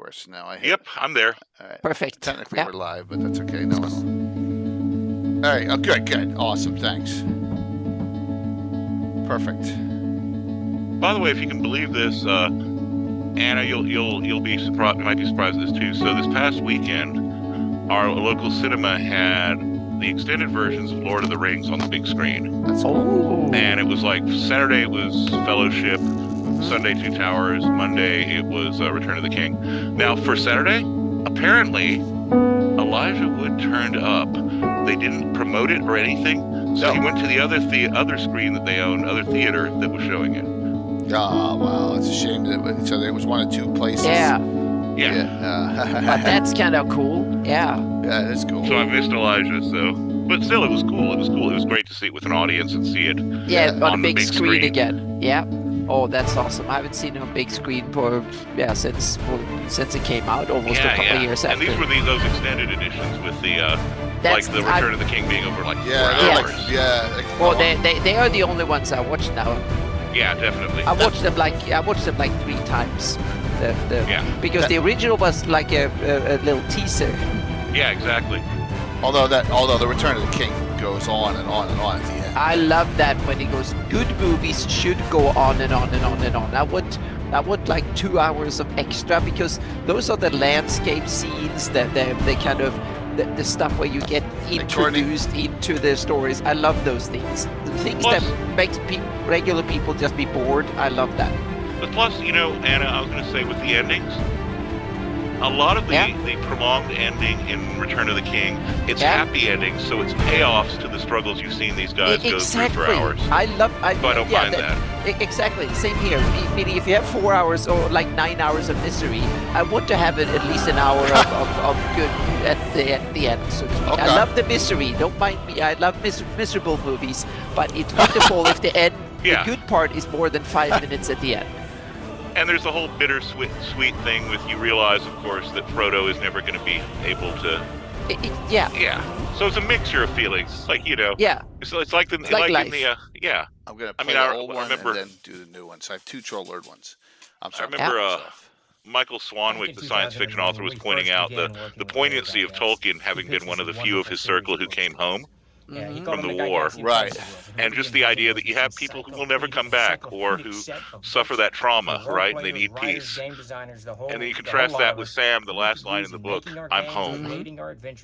course. No, I. Yep, I'm there. All right. Perfect. Technically, Yeah. we're live, but that's okay. No one. All right. Oh, good. Awesome. Thanks. Perfect. By the way, if you can believe this, Anna, you'll be surprised. You might be surprised at this too. So this past weekend, our local cinema had the extended versions of Lord of the Rings on the big screen. That's cool. And it was like Saturday it was Fellowship, Sunday Two Towers, Monday it was Return of the King. Now for Saturday, apparently Elijah Wood turned up. They didn't promote it or anything, so he went to the other screen that they own, other theater that was showing it. Oh, wow. It's a shame that so it was one of two places. Yeah. Yeah. But that's kind of cool. Yeah. Yeah, that's cool. So I missed Elijah, but still, it was cool. It was great to see it with an audience and see it. Yeah, on on a the big big screen screen. again. Yeah. Oh, that's awesome. I haven't seen it on big screen since it came out, almost a couple of years and after. these were those extended editions with the like the Return of the King being over like 4 hours. Well, they are the only ones I watch now. Yeah, definitely. I watched them like 3 times. Because the original was like a little teaser. Yeah, exactly. Although the Return of the King goes on and on and on at the end. I love that when it goes. Good movies should go on and on and on and on. I would like 2 hours of extra because those are the landscape scenes, the kind of the stuff where you get introduced into the stories. I love those things. The things that makes regular people just be bored. I love that. But plus, Anna, I was going to say with the endings, a lot of the prolonged ending in Return of the King, it's happy endings, so it's payoffs to the struggles you've seen these guys go through for hours. I don't mind that. Exactly, same here. Meaning if you have 4 hours or like 9 hours of misery, I want to have at least an hour of good at the end, so to speak. Okay. I love the misery, don't mind me. I love miserable movies, but it's wonderful if the end, the good part is more than 5 minutes at the end. And there's the whole bittersweet thing with you realize, of course, that Frodo is never going to be able to. Yeah. So it's a mixture of feelings, like Yeah. So it's like life. I'm gonna play the old one remember, and then do the new one. So I have 2 Troll Lord ones. I'm sorry. I remember Michael Swanwick, the science fiction author, was pointing out the poignancy of Tolkien having been one of the few of his circle who came home from the war. Right. And just the idea that you have people who will never come back or who suffer that trauma, right? And they need peace. And then you contrast that with Sam, the last line in the book, I'm home.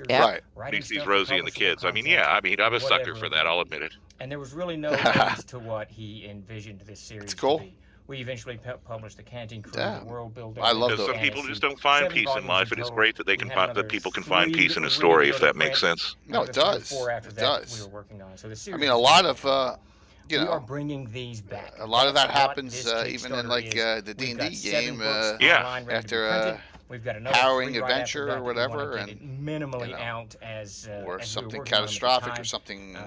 Right. He sees Rosie and the kids. I'm a sucker for that, I'll admit it. And there was really no limits to what he envisioned this series cool. to be. We eventually published the Canting Crew, the world building. I love those. Some people just don't find peace in life, and it's great that people can find peace in a story, if that makes sense. No, it does. It does. We were working on. So the series a lot of we are bringing these back. A lot of that happens even in like the D&D game. After we've got harrowing adventure or whatever, and minimally out as or something catastrophic or something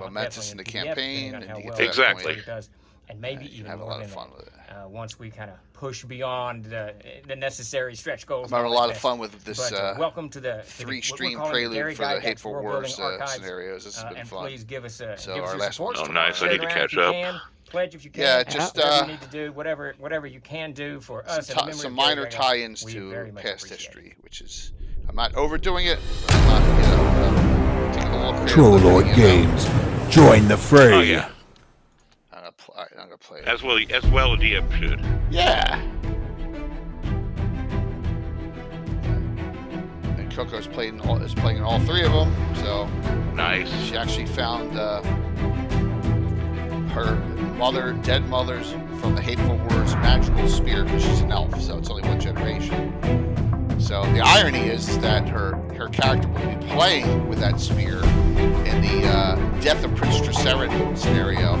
momentous in the campaign, and you get to exactly. That point. And maybe even have a more lot of than fun with it. Once we kind of push beyond the necessary stretch goals. I'm having a lot of fun with this welcome to the 3-stream prelude for the Hateful Wars scenarios. This has been fun. Please give us our last one. Oh, nice. I need to catch up. Pledge if you can. Yeah, just whatever you need to do, whatever you can do for us. Some minor tie-ins to past history, which is I'm not overdoing it. I'm not, taking a little Troll Lord Games, join the fray. Oh yeah. I'm gonna play it. As well a DM should. Yeah. And Coco's playing in all 3 of them, so nice. She actually found her dead mother's from the Hateful Wars magical spear because she's an elf, so it's only 1 generation. So the irony is that her character will be playing with that spear in the Death of Prince Tracerin scenario.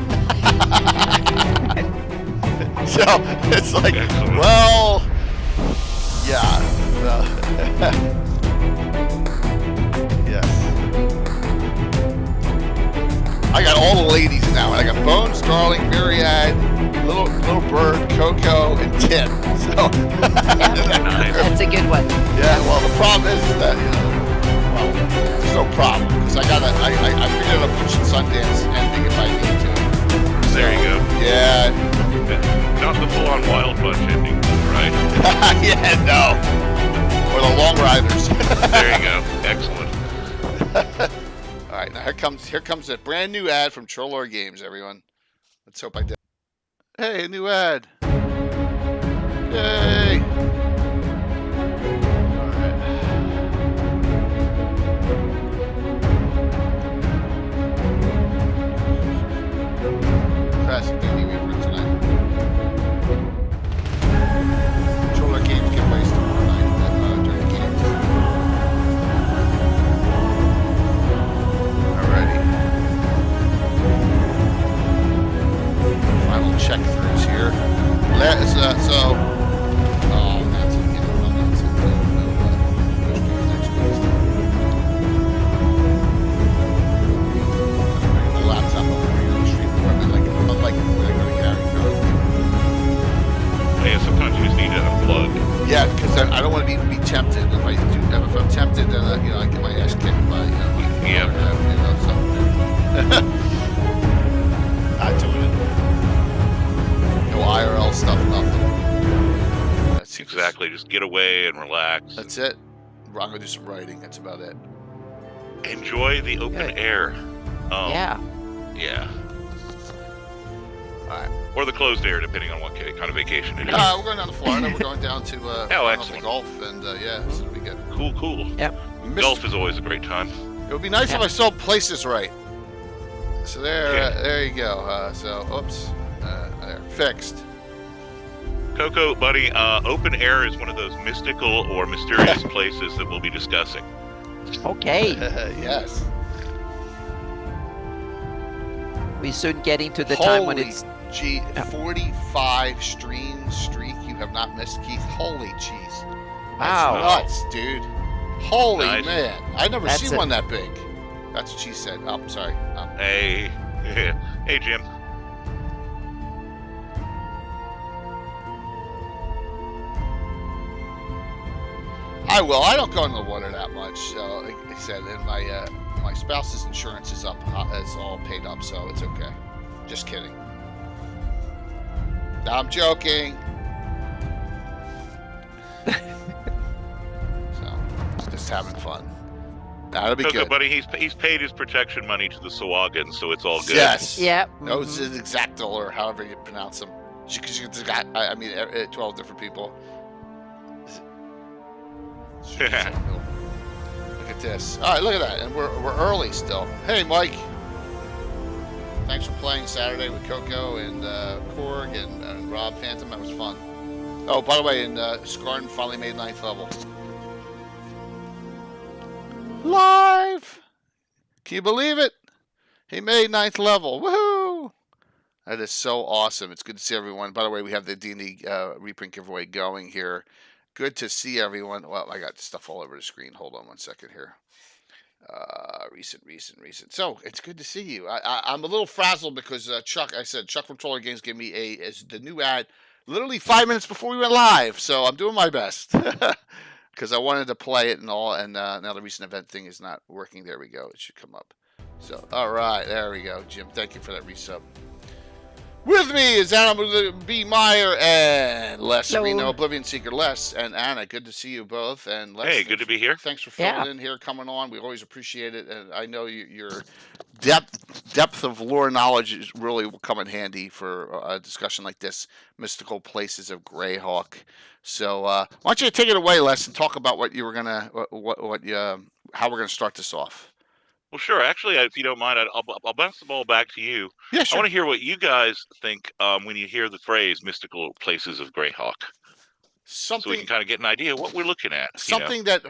So it's like, well, yeah. Yes. I got all the ladies now. I got Bones, Darling, Myriad, Little Bird, Coco, and Tim. So that's a good one. Yeah. Well, the problem is that there's no problem because I figured out a Punch and Sundance ending if I need to. There you go. Yeah. Not the full-on Wild Bunch ending, right? Yeah. No. or the long riders. There you go. Excellent. All right, now here comes a brand new ad from Trollor Games, everyone. Let's hope I did. Hey, a new ad. Yay! All right. Classic D&D Reaper tonight. Trollor Games giveaways tomorrow night during the games. Alrighty. Final check throughs here. Let's oh, that's it. You know, I'm not saying next week. Bring my laptop over here on the street equipment, unlike when I go to Gary Code. Yeah, sometimes you just need to unplug. Yeah, because I don't want to be tempted. If I'm tempted, then I get my ass kicked by Yeah. something. Not doing it. No IRL stuff, nothing. That's Exactly. Just get away and relax. That's it. I'm gonna do some writing. That's about it. Enjoy the open air. Yeah. Yeah. All right. Or the closed air, depending on what kind of vacation it is. We're going down to Florida. We're going down to excellent. golf, and yeah, so it'll be good. Cool. Yep. Golf is always a great time. It would be nice if I saw places right. So there you go. Oops, there, fixed. Coco, buddy, open air is one of those mystical or mysterious places that we'll be discussing. Okay. Yes. We soon getting to the time when Holy it's 45 stream streak you have not missed, Keith. Holy jeez. wow. Nuts, dude. Holy Nice. man. I've never That's seen it. one that big. That's what she said. Oh, sorry. Hey, hey, Jim. I will. I don't go in the water that much. So, like I said, and my spouse's insurance is up, is all paid up, so it's okay. Just kidding. I'm joking. So, just having fun. That'll be Coco, good. buddy, he's paid his protection money to the Sawagans, so it's all good. Yes. Yep. Those is exactal, or however you pronounce them. She got, 12 different people. Look at this. All right, look at that, and we're early still. Hey, Mike. Thanks for playing Saturday with Coco and Korg and Rob Phantom. That was fun. Oh, by the way, and Scarn finally made 9th level. Live. Can you believe it? He made 9th level. Woohoo! That is so awesome. It's good to see everyone. By the way, we have the D&D reprint giveaway going here. Good to see everyone. Well, I got stuff all over the screen. Hold on one second here. Recent. So it's good to see you. I'm a little frazzled because Chuck from Trollor Games gave me the new ad literally 5 minutes before we went live. So I'm doing my best because I wanted to play it and all. And now the recent event thing is not working. There we go. It should come up. So all right, there we go, Jim. Thank you for that resub. With me is Anna B. Meyer and Les Hello. Reno, Oblivion Seeker. Les and Anna, good to see you both. And Les, Hey, good to be here. Thanks for filling in here, coming on. We always appreciate it, and I know your depth of lore knowledge is really will come in handy for a discussion like this. Mystical Places of Greyhawk. So why don't you take it away, Les, and talk about what you were gonna how we're gonna start this off. Well, sure. Actually, if you don't mind, I'll bounce the ball back to you. Yeah, I sure. want to hear what you guys think when you hear the phrase "mystical places of Greyhawk," so we can kind of get an idea of what we're looking at. Something that,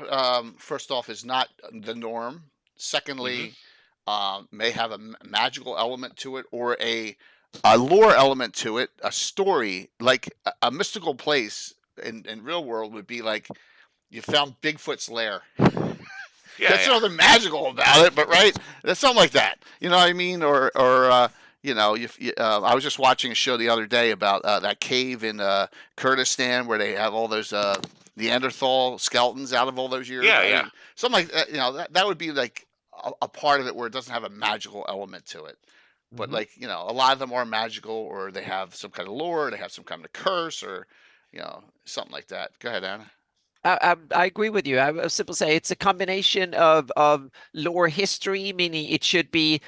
first off, is not the norm. Secondly, may have a magical element to it, or a lore element to it, a story. Like a mystical place in real world would be like you found Bigfoot's lair. That's nothing magical about it, but right? That's something like that. You know what I mean? Or I was just watching a show the other day about that cave in Kurdistan where they have all those Neanderthal skeletons out of all those years. Yeah. Something like that. You know, that would be like a part of it where it doesn't have a magical element to it. But like, a lot of them are magical, or they have some kind of lore, or they have some kind of curse, or something like that. Go ahead, Anna. I agree with you. I would simply say it's a combination of lore history, meaning it should be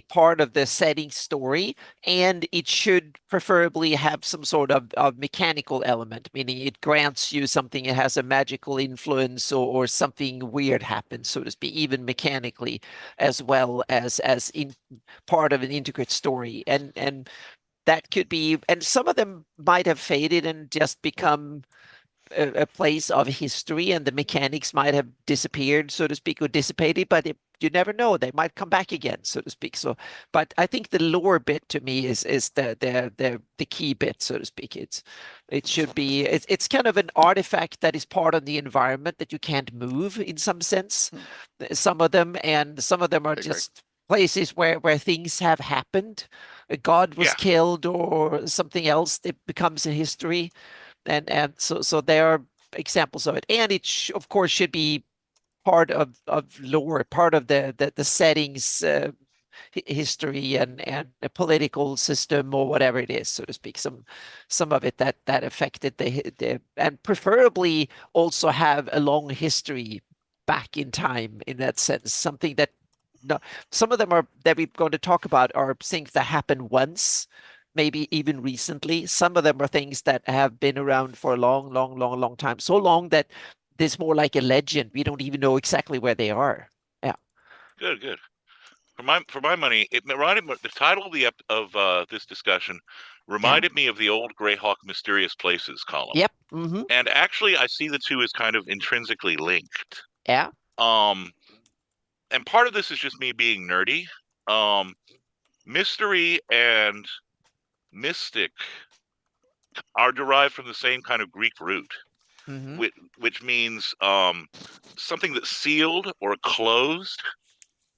part of the setting story, and it should preferably have some sort of mechanical element, meaning it grants you something, it has a magical influence or something weird happens, so to speak, even mechanically, as well as in part of an intricate story. And that could be, and some of them might have faded and just become a place of history, and the mechanics might have disappeared, so to speak, or dissipated, but you never know, they might come back again, so to speak. So, but I think the lore bit to me is the key bit, so to speak. It should be, it's kind of an artifact that is part of the environment that you can't move in some sense. Some of them, and some of them are I agree. just places where things have happened. A god was Yeah. killed or something else, it becomes a history. And so there are examples of it, and it of course should be part of lore, part of the settings, history, and the political system, or whatever it is, so to speak. Some of it that affected the and preferably also have a long history back in time, in that sense, something that, no, some of them are that we're going to talk about are things that happened once, maybe even recently. Some of them are things that have been around for a long, long, long, long time. So long that there's more like a legend. We don't even know exactly where they are. Yeah. Good, good. For my money, it reminded me, the title of this discussion reminded me of the old Greyhawk Mysterious Places column. Yep. Mm-hmm. And actually, I see the two as kind of intrinsically linked. Yeah. And part of this is just me being nerdy. Mystery and mystic are derived from the same kind of Greek root, Mm-hmm. which means something that's sealed or closed.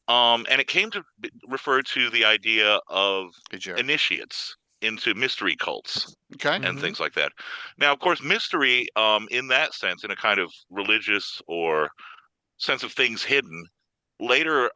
And it came to refer to the idea of Hey, Jared. initiates into mystery cults Okay. and Mhm. things like that. Now, of course, mystery, in that sense, in a kind of religious or sense of things hidden, later,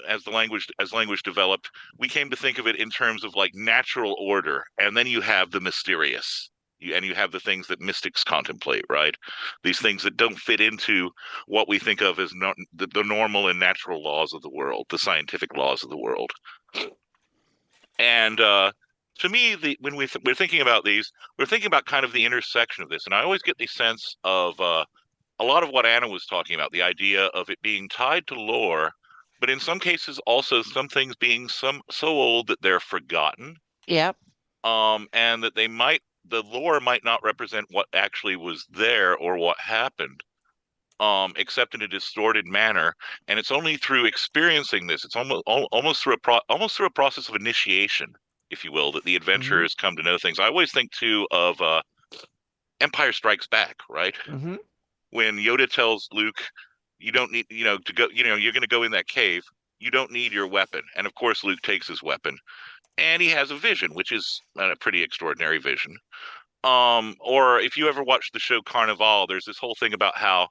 as language developed, we came to think of it in terms of like natural order, and then you have the mysterious. And you have the things that mystics contemplate, right? These things that don't fit into what we think of as the normal and natural laws of the world, the scientific laws of the world. And to me, when we're thinking about these, we're thinking about kind of the intersection of this. And I always get the sense of a lot of what Anna was talking about, the idea of it being tied to lore, but in some cases also some things being so old that they're forgotten, Yep. and that the lore might not represent what actually was there or what happened, except in a distorted manner. And it's only through experiencing this, it's almost through a process of initiation, if you will, that the adventurers come to know things. I always think too of Empire Strikes Back, right? Mm-hmm. When Yoda tells Luke, you don't need, to go, you're going to go in that cave. You don't need your weapon. And of course, Luke takes his weapon and he has a vision, which is a pretty extraordinary vision. Or if you ever watch the show Carnival, there's this whole thing about how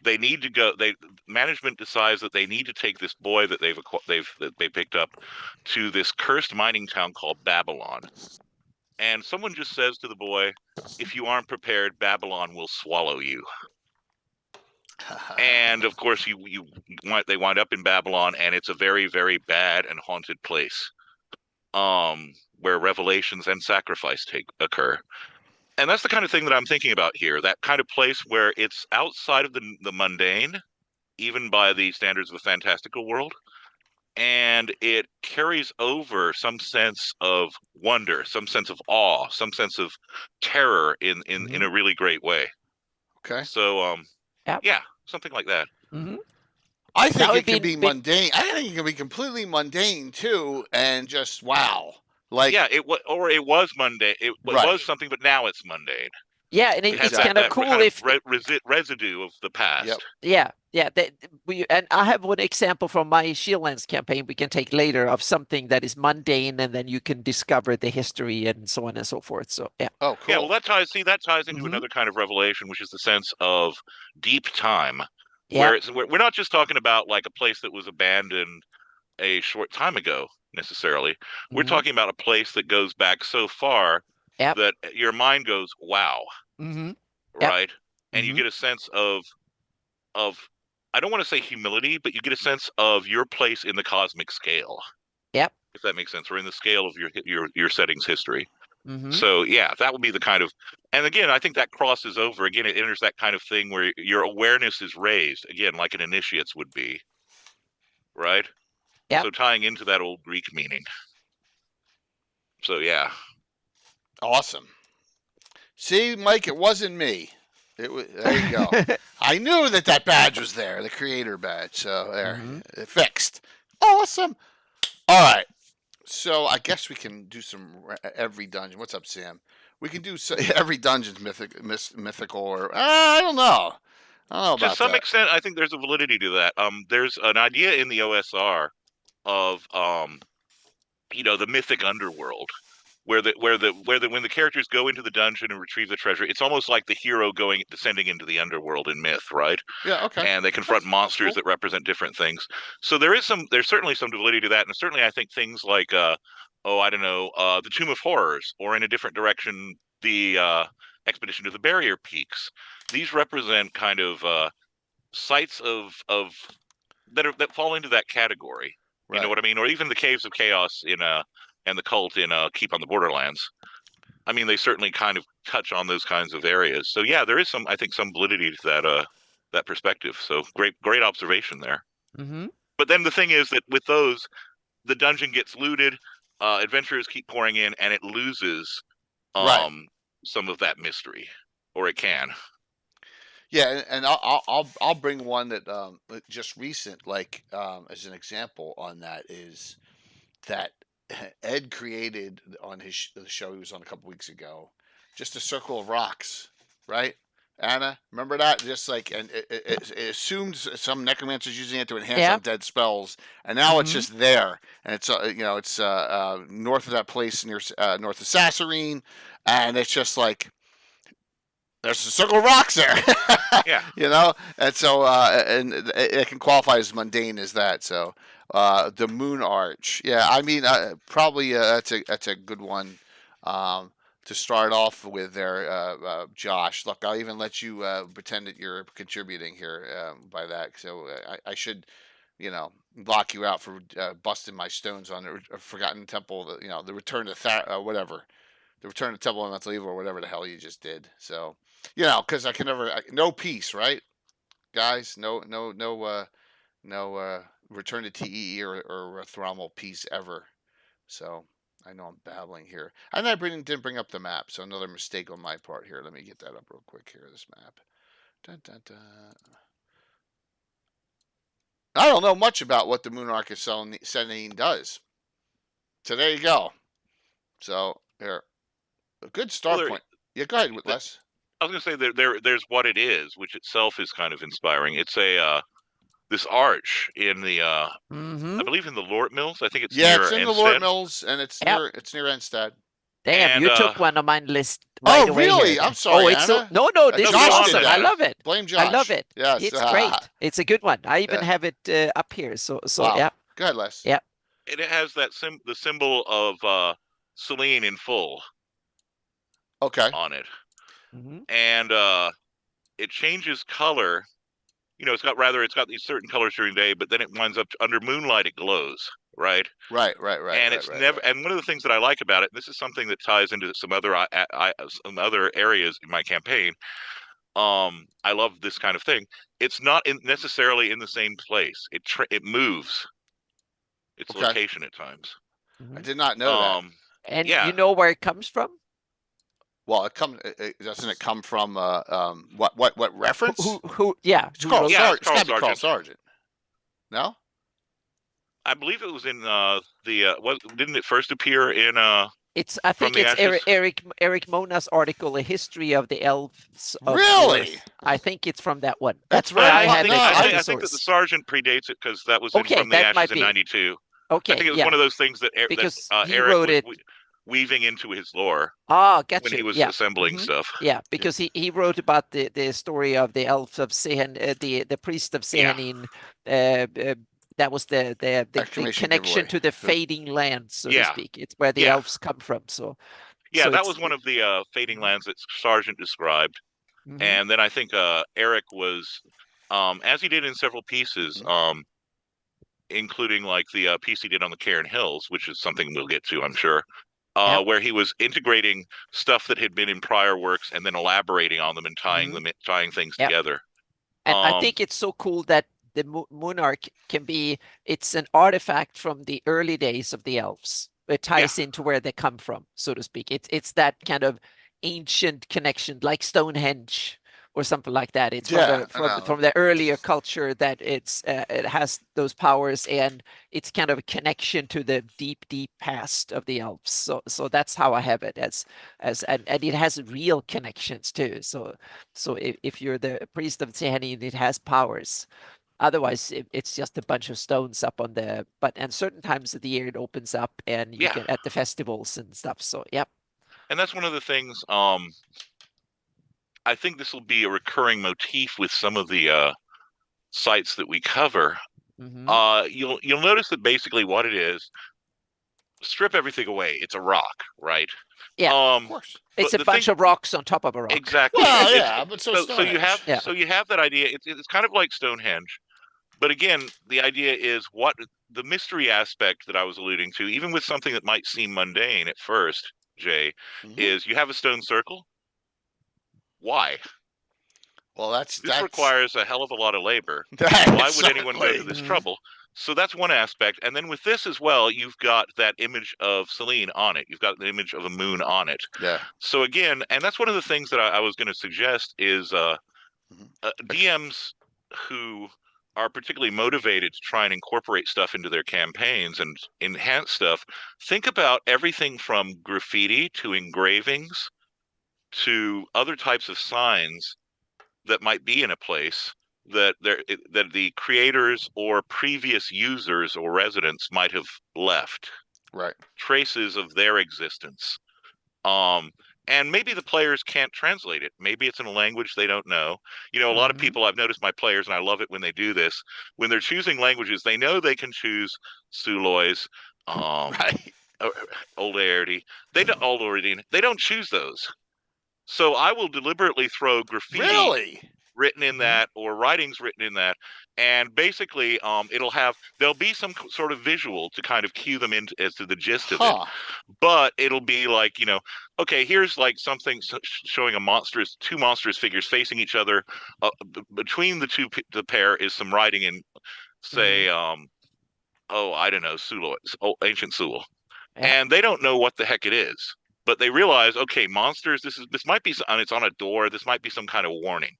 they need to go. Management decides that they need to take this boy that they picked up to this cursed mining town called Babylon. And someone just says to the boy, if you aren't prepared, Babylon will swallow you. And of course, they wind up in Babylon, and it's a very, very bad and haunted place, where revelations and sacrifice occur. And that's the kind of thing that I'm thinking about here. That kind of place where it's outside of the mundane, even by the standards of a fantastical world, and it carries over some sense of wonder, some sense of awe, some sense of terror in a really great way. Okay. So, Yep. yeah, something like that. Mm-hmm. I think Now it it'd can be be- mundane. I think it can be completely mundane too, and just wow. Like Yeah, it was mundane. It Right. was something, but now it's mundane. Yeah, and It has it's that, kind of that cool kind if of residue of the past. Yep. yeah, and I have one example from my Shieldlands campaign we can take later of something that is mundane, and then you can discover the history and so on and so forth. So yeah. Oh, cool. Yeah, well, that ties into Mhm. another kind of revelation, which is the sense of deep time, Yeah. where we're not just talking about like a place that was abandoned a short time ago necessarily. We're Mhm. talking about a place that goes back so far Yep. that your mind goes, wow, Mm-hmm. Yep. right? and you Mhm. get a sense of I don't want to say humility, but you get a sense of your place in the cosmic scale. Yep. If that makes sense, or in the scale of your setting's history. Mhm. So yeah, that would be the kind of, and again, I think that crosses over. Again, it enters that kind of thing where your awareness is raised again, like an initiate's would be, right? Yep. So tying into that old Greek meaning. So yeah, Awesome. See, Mike, it wasn't me. There you go. I knew that badge was there, the creator badge. So there, it fixed. Awesome. All right. So I guess we can do some every dungeon. What's up, Sam? We can do every dungeon's mythical, or I don't know. I don't know to about some that. extent, I think there's a validity to that. There's an idea in the OSR of the mythic underworld, where when the characters go into the dungeon and retrieve the treasure, it's almost like the hero descending into the underworld in myth, right? Yeah. Okay. And they confront monsters cool. that represent different things. So there's certainly some validity to that, and certainly I think things like the Tomb of Horrors, or in a different direction, the Expedition to the Barrier Peaks. These represent kind of sites that fall into that category. Right. You know what I mean? Or even the Caves of Chaos and the Cult in Keep on the Borderlands. I mean, they certainly kind of touch on those kinds of areas. So yeah, there is some validity to that perspective. So great observation there. Mhm. But then the thing is that with those, the dungeon gets looted, adventurers keep pouring in, and it loses some of that mystery, or it can. Yeah, and I'll bring one that just recent, like as an example on that, is that Ed created on the show he was on a couple weeks ago, just a circle of rocks, right? Anna, remember that? Just like, and it assumed some necromancer's using it to enhance Yep. undead spells, and now it's Mhm. just there, and it's it's north of that place near north of Sasserine, and it's just like there's a circle of rocks there. Yeah. And so and it can qualify as mundane as that. So the Moon Arch, yeah, I mean probably that's a good one to start off with there, Josh. Look, I'll even let you pretend that you're contributing here by that. So I should lock you out for busting my stones on the Forgotten Temple. The Return to whatever. The Return to Temple of Mental Evil, or whatever the hell you just did. So, because I can never, no peace, right, guys? No, Return to TEE or Thrommel peace ever. So, I know I'm babbling here. And I didn't bring up the map, so another mistake on my part here. Let me get that up real quick here, this map. Dun, dun, dun. I don't know much about what the Moon Arc of Senine does. So, there you go. So, here. A good start point. Yeah, go ahead, Les. I was going to say there's what it is, which itself is kind of inspiring. It's this arch in the I believe in the Lort Mills. I think it's near it's in Enstead. the Lort Mills, and it's near Enstead. Damn, And, you took one on my list right away. Really? Here. I'm sorry, it's Anna. no, this is Josh awesome. did I that. love it. Blame Josh. I love it. Yes. It's great. It's a good one. I even have it up here. So wow. yeah. Go ahead, Les. Yeah. And it has that the symbol of Selene in full. Okay. On it. Mm-hmm. And it changes color. It's got these certain colors during the day, but then it winds up under moonlight. It glows, right? Right. And it's never. And one of the things that I like about it, and this is something that ties into some other areas in my campaign. I love this kind of thing. It's not necessarily in the same place. It moves its location at times. I did not know that. And you know where it comes from? Well, doesn't it come from what reference? Who? Yeah. It's Carl Sargent. It's gotta be Carl Sargent. No? I believe it was in didn't it first appear in I think it's Eric Mona's article, A History of the Elves. Really? I think it's from that one. That's where I had it. I think that the Sargent predates it because that was from the Ashes in '92. Okay. I think it was one of those things that he Eric wrote it. Weaving into his lore. Oh, gotcha. When he was assembling stuff. Yeah, because he wrote about the story of the elves of the priest of Sehanin. That was the connection to the fading land, so to speak. It's where the elves come from. So that was one of the fading lands that Sargent described. Mhm. And then I think Eric was, as he did in several pieces, including like the piece he did on the Cairn Hills, which is something we'll get to, I'm sure, Yep. where he was integrating stuff that had been in prior works and then elaborating on them and tying things Yep. together. And I think it's so cool that the Monarch can be, it's an artifact from the early days of the elves. It ties into where they come from, so to speak. It's that kind of ancient connection, like Stonehenge or something like that. It's Yeah, from the earlier culture that it has those powers, and it's kind of a connection to the deep past of the elves. So that's how I have it and it has real connections too. So if you're the priest of Sehanin, it has powers. Otherwise, it's just a bunch of stones up on the. And certain times of the year it opens up, and you Yeah. can at the festivals and stuff. So yep. And that's one of the things. I think this will be a recurring motif with some of the sites that we cover. Mm-hmm. You'll notice that basically what it is, strip everything away. It's a rock, right? Yeah. of course. It's But a bunch of rocks on top of a rock. Exactly. Well, yeah, but so so you have Yeah. so you have that idea. It's kind of like Stonehenge, but again, the idea is what the mystery aspect that I was alluding to, even with something that might seem mundane at first, Jay, is you have a stone circle. Why? Well, that's Requires a hell of a lot of labor. That Why would anyone go to certainly. this trouble? So that's one aspect. And then with this as well, you've got that image of Selene on it. You've got the image of a moon on it. Yeah. So again, and that's one of the things that I was going to suggest is DMs who are particularly motivated to try and incorporate stuff into their campaigns and enhance stuff, think about everything from graffiti to engravings to other types of signs that might be in a place that the creators or previous users or residents might have left. Right. Traces of their existence. And maybe the players can't translate it. Maybe it's in a language they don't know. You know, a lot of people, I've noticed my players, and I love it when they do this, when they're choosing languages, they know they can choose Sulois, Right. Old Airdy. They don't choose those. So I will deliberately throw graffiti Really? written in that or writings written in that, and basically there'll be some sort of visual to kind of cue them into as to the gist of it, but it'll be like, you know, okay, here's like something showing two monstrous figures facing each other. Between the pair is some writing in, say, I don't know, Sulu, ancient Sulu, and they don't know what the heck it is, but they realize, okay, monsters, this might be, and it's on a door, this might be some kind of warning.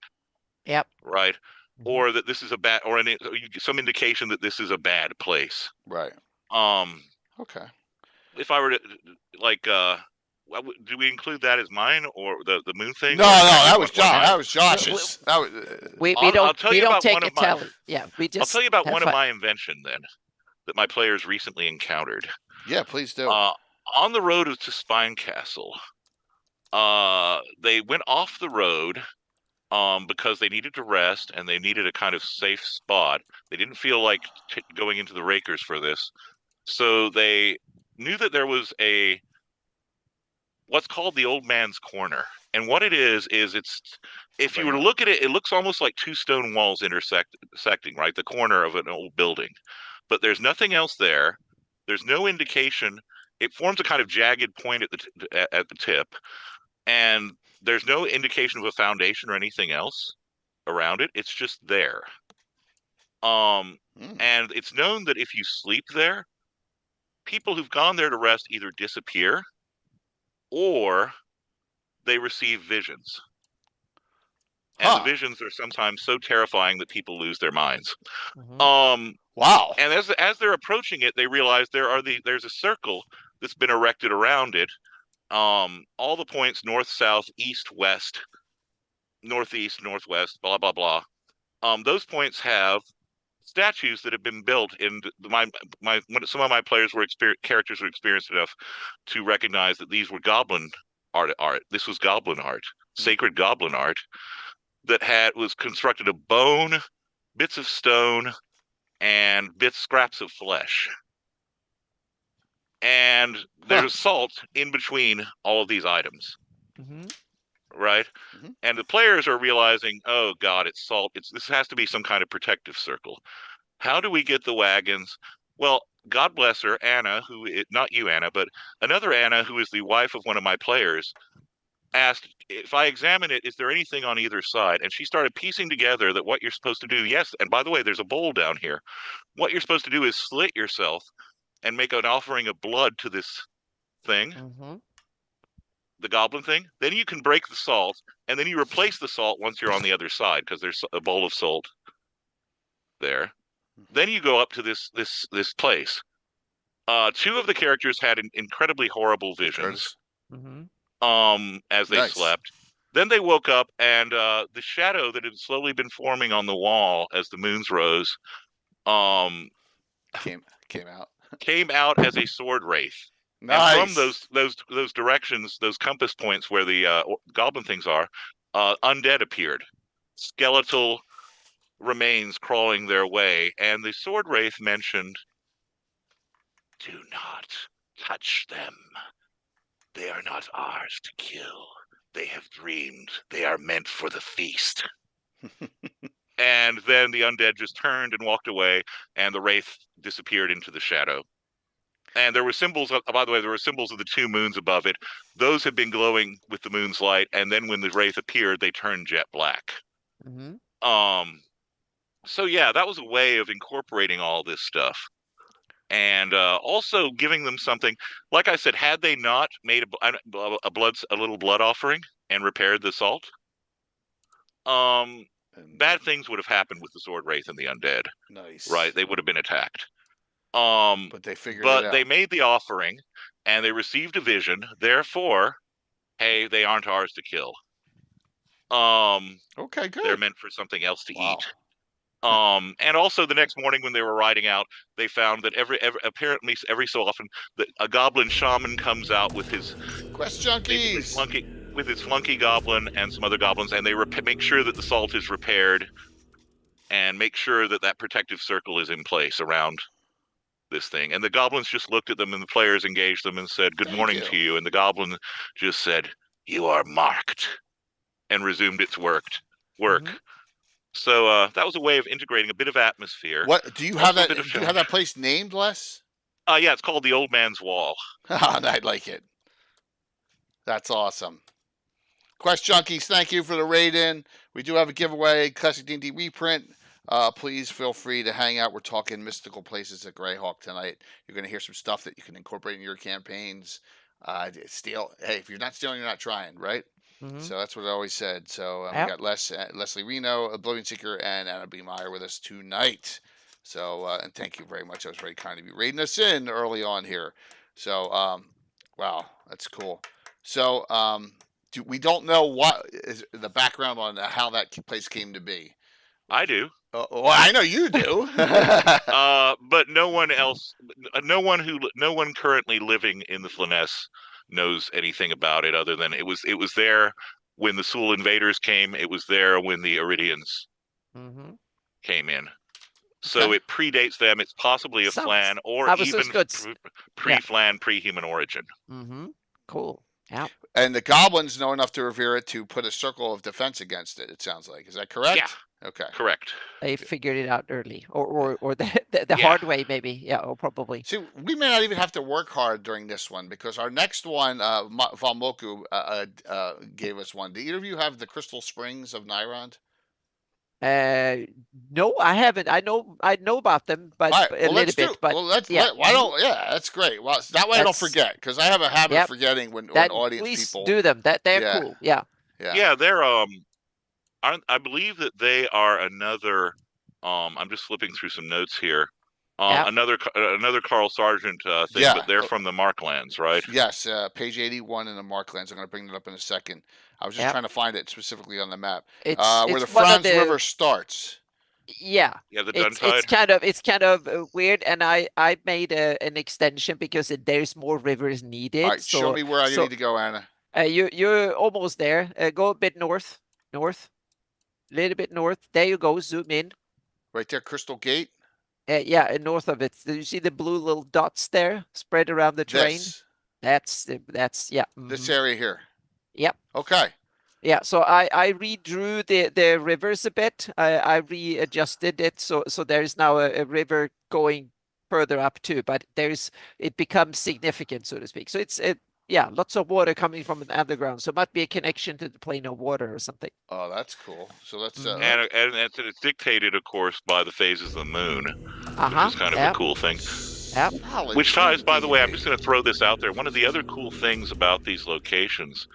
Yep. Right. Or that this is a bad, or some indication that this is a bad place. Right. Okay. If I were to, like, do we include that as mine or the moon thing? No, that was Josh. That was Josh's. We don't take a tally. Yeah, I'll tell you about one of my invention then that my players recently encountered. Yeah, please do. On the road to Spine Castle, they went off the road because they needed to rest and they needed a kind of safe spot. They didn't feel like going into the Rakers for this. So they knew that there was what's called the Old Man's Corner. And what it is it's, if you were to look at it, it looks almost like two stone walls intersecting, right? The corner of an old building. But there's nothing else there. There's no indication. It forms a kind of jagged point at the tip. And there's no indication of a foundation or anything else around it. It's just there. And it's known that if you sleep there, people who've gone there to rest either disappear or they receive visions. And the visions are sometimes so terrifying that people lose their minds. Wow. And as they're approaching it, they realize there's a circle that's been erected around it. All the points north, south, east, west, northeast, northwest, blah blah blah. Those points have statues that have been built in some of my players characters were experienced enough to recognize that these were goblin art. This was goblin art, sacred goblin art that was constructed of bone, bits of stone, and scraps of flesh. And there's salt in between all of these items. right? Mhm. And the players are realizing, oh God, it's salt. This has to be some kind of protective circle. How do we get the wagons? Well, God bless her, Anna, not you, Anna, but another Anna, who is the wife of one of my players, asked, if I examine it, is there anything on either side? And she started piecing together that what you're supposed to do, yes, and by the way, there's a bowl down here. What you're supposed to do is slit yourself and make an offering of blood to this thing, Mm-hmm. the goblin thing. Then you can break the salt, and then you replace the salt once you're on the other side, because there's a bowl of salt there. Then you go up to this place. Two of the characters had incredibly horrible visions Mm-hmm. as they Nice. slept. Then they woke up, and the shadow that had slowly been forming on the wall as the moons rose Came out. came out as a sword wraith. Nice. And from those directions, those compass points where the goblin things are, undead appeared, skeletal remains crawling their way, and the sword wraith mentioned, "Do not touch them. They are not ours to kill. They have dreamed. They are meant for the feast." And then the undead just turned and walked away, and the wraith disappeared into the shadow. And there were symbols, by the way, there were symbols of the two moons above it. Those had been glowing with the moon's light, and then when the wraith appeared, they turned jet black. Mm-hmm. So yeah, that was a way of incorporating all this stuff. And also giving them something. Like I said, had they not made a little blood offering and repaired the salt, bad things would have happened with the sword wraith and the undead. Nice. Right, they would have been attacked. But they figured it out. But they made the offering, and they received a vision. Therefore, hey, they aren't ours to kill. Okay, good. They're meant for something else to Wow. eat. And also the next morning when they were riding out, they found that apparently every so often that a goblin shaman comes out with his Quest junkies. flunky goblin and some other goblins, and they make sure that the salt is repaired, and make sure that that protective circle is in place around this thing. And the goblins just looked at them, and the players engaged them and said, "Good morning to you." And the goblin just said, "You are marked," and resumed its work. Mm-hmm. So that was a way of integrating a bit of atmosphere. What do you have that? Do you have that place named, Les? Yeah, it's called the Old Man's Wall. I like it. That's awesome. Quest junkies, thank you for the raid in. We do have a giveaway, Classic D&D reprint. Please feel free to hang out. We're talking mystical places at Greyhawk tonight. You're going to hear some stuff that you can incorporate in your campaigns. Steal. Hey, if you're not stealing, you're not trying, right? Mm-hmm. So that's what I always said. So we got Leslie Reno, Oblivion Seeker, and Anna B. Meyer with us tonight. So, and thank you very much. That was very kind of you raiding us in early on here. So, wow, that's cool. So, we don't know what is the background on how that place came to be. I do. Well, I know you do. But no one else, no one currently living in the Flyness knows anything about it other than it was there when the Sul invaders came. It was there when the Iridians came in. So it predates them. It's possibly a Flan or even pre-Flan, pre-human origin. Mm-hmm. Cool. Yeah. And the goblins know enough to revere it to put a circle of defense against it. It sounds like. Is that correct? Yeah. Okay. Correct. They figured it out early, or the hard way, maybe. Yeah, or probably. See, we may not even have to work hard during this one because our next one, Von Moku gave us one. Do either of you have the Crystal Springs of Nyrond? No, I haven't. I know about them, but a little bit. But that's great. Well, that way I don't forget because I have a habit of forgetting when audience people do them. They're cool. Yeah. Yeah, they're I believe that they are another. I'm just flipping through some notes here. Another Carl Sargent thing, but they're from the Marklands, right? Yes, page 81 in the Marklands. I'm going to bring it up in a second. I was just trying to find it specifically on the map. It's where the Franz River starts. Yeah. Yeah, the Duntide. It's kind of weird, and I made an extension because there's more rivers needed. All right, show me where I need to go, Anna. You're almost there. Go a bit north, a little bit north. There you go. Zoom in. Right there, Crystal Gate. Yeah, north of it. Do you see the blue little dots there spread around the terrain? That's yeah. This area here. Yep. Okay. Yeah, so I redrew the rivers a bit. I readjusted it so there is now a river going further up too, but it becomes significant, so to speak. So yeah, lots of water coming from the underground. So it might be a connection to the plane of water or something. Oh, that's cool. So let's Mhm. And it's dictated, of course, by the phases of the moon, which is kind of Yeah. a cool thing. Yeah. solid Which ties, by the way, I'm D&D. just going to throw this out there. One of the other cool things about these locations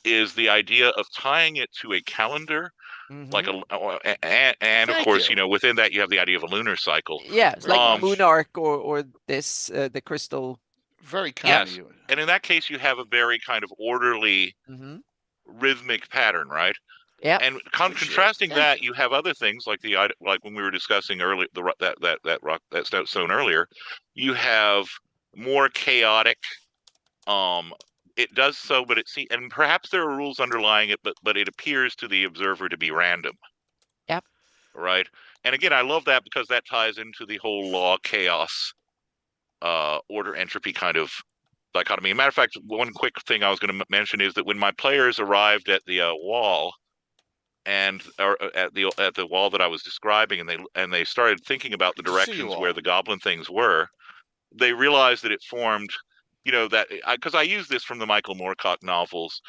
is the idea of tying it to a calendar, like Mhm. and of Thank course, you. within that you have the idea of a lunar cycle. Yeah, it's Very like much. Moon Arc or this the crystal. Very kind of Yes, you. and in that case, you have a very kind of orderly, Mhm. rhythmic pattern, right? Yeah. And Appreciate it. contrasting Thank that, you. you have other things like like when we were discussing earlier that stone earlier. You have more chaotic. Um, it does so, but and perhaps there are rules underlying it, but it appears to the observer to be random. Yep. Right. And again, I love that because that ties into the whole law, chaos, order, entropy kind of dichotomy. Matter of fact, one quick thing I was going to mention is that when my players arrived at the wall or at the wall that I was describing, and they started thinking about the Good to see you directions all. where the goblin things were, they realized that it formed, that because I use this from the Michael Moorcock novels.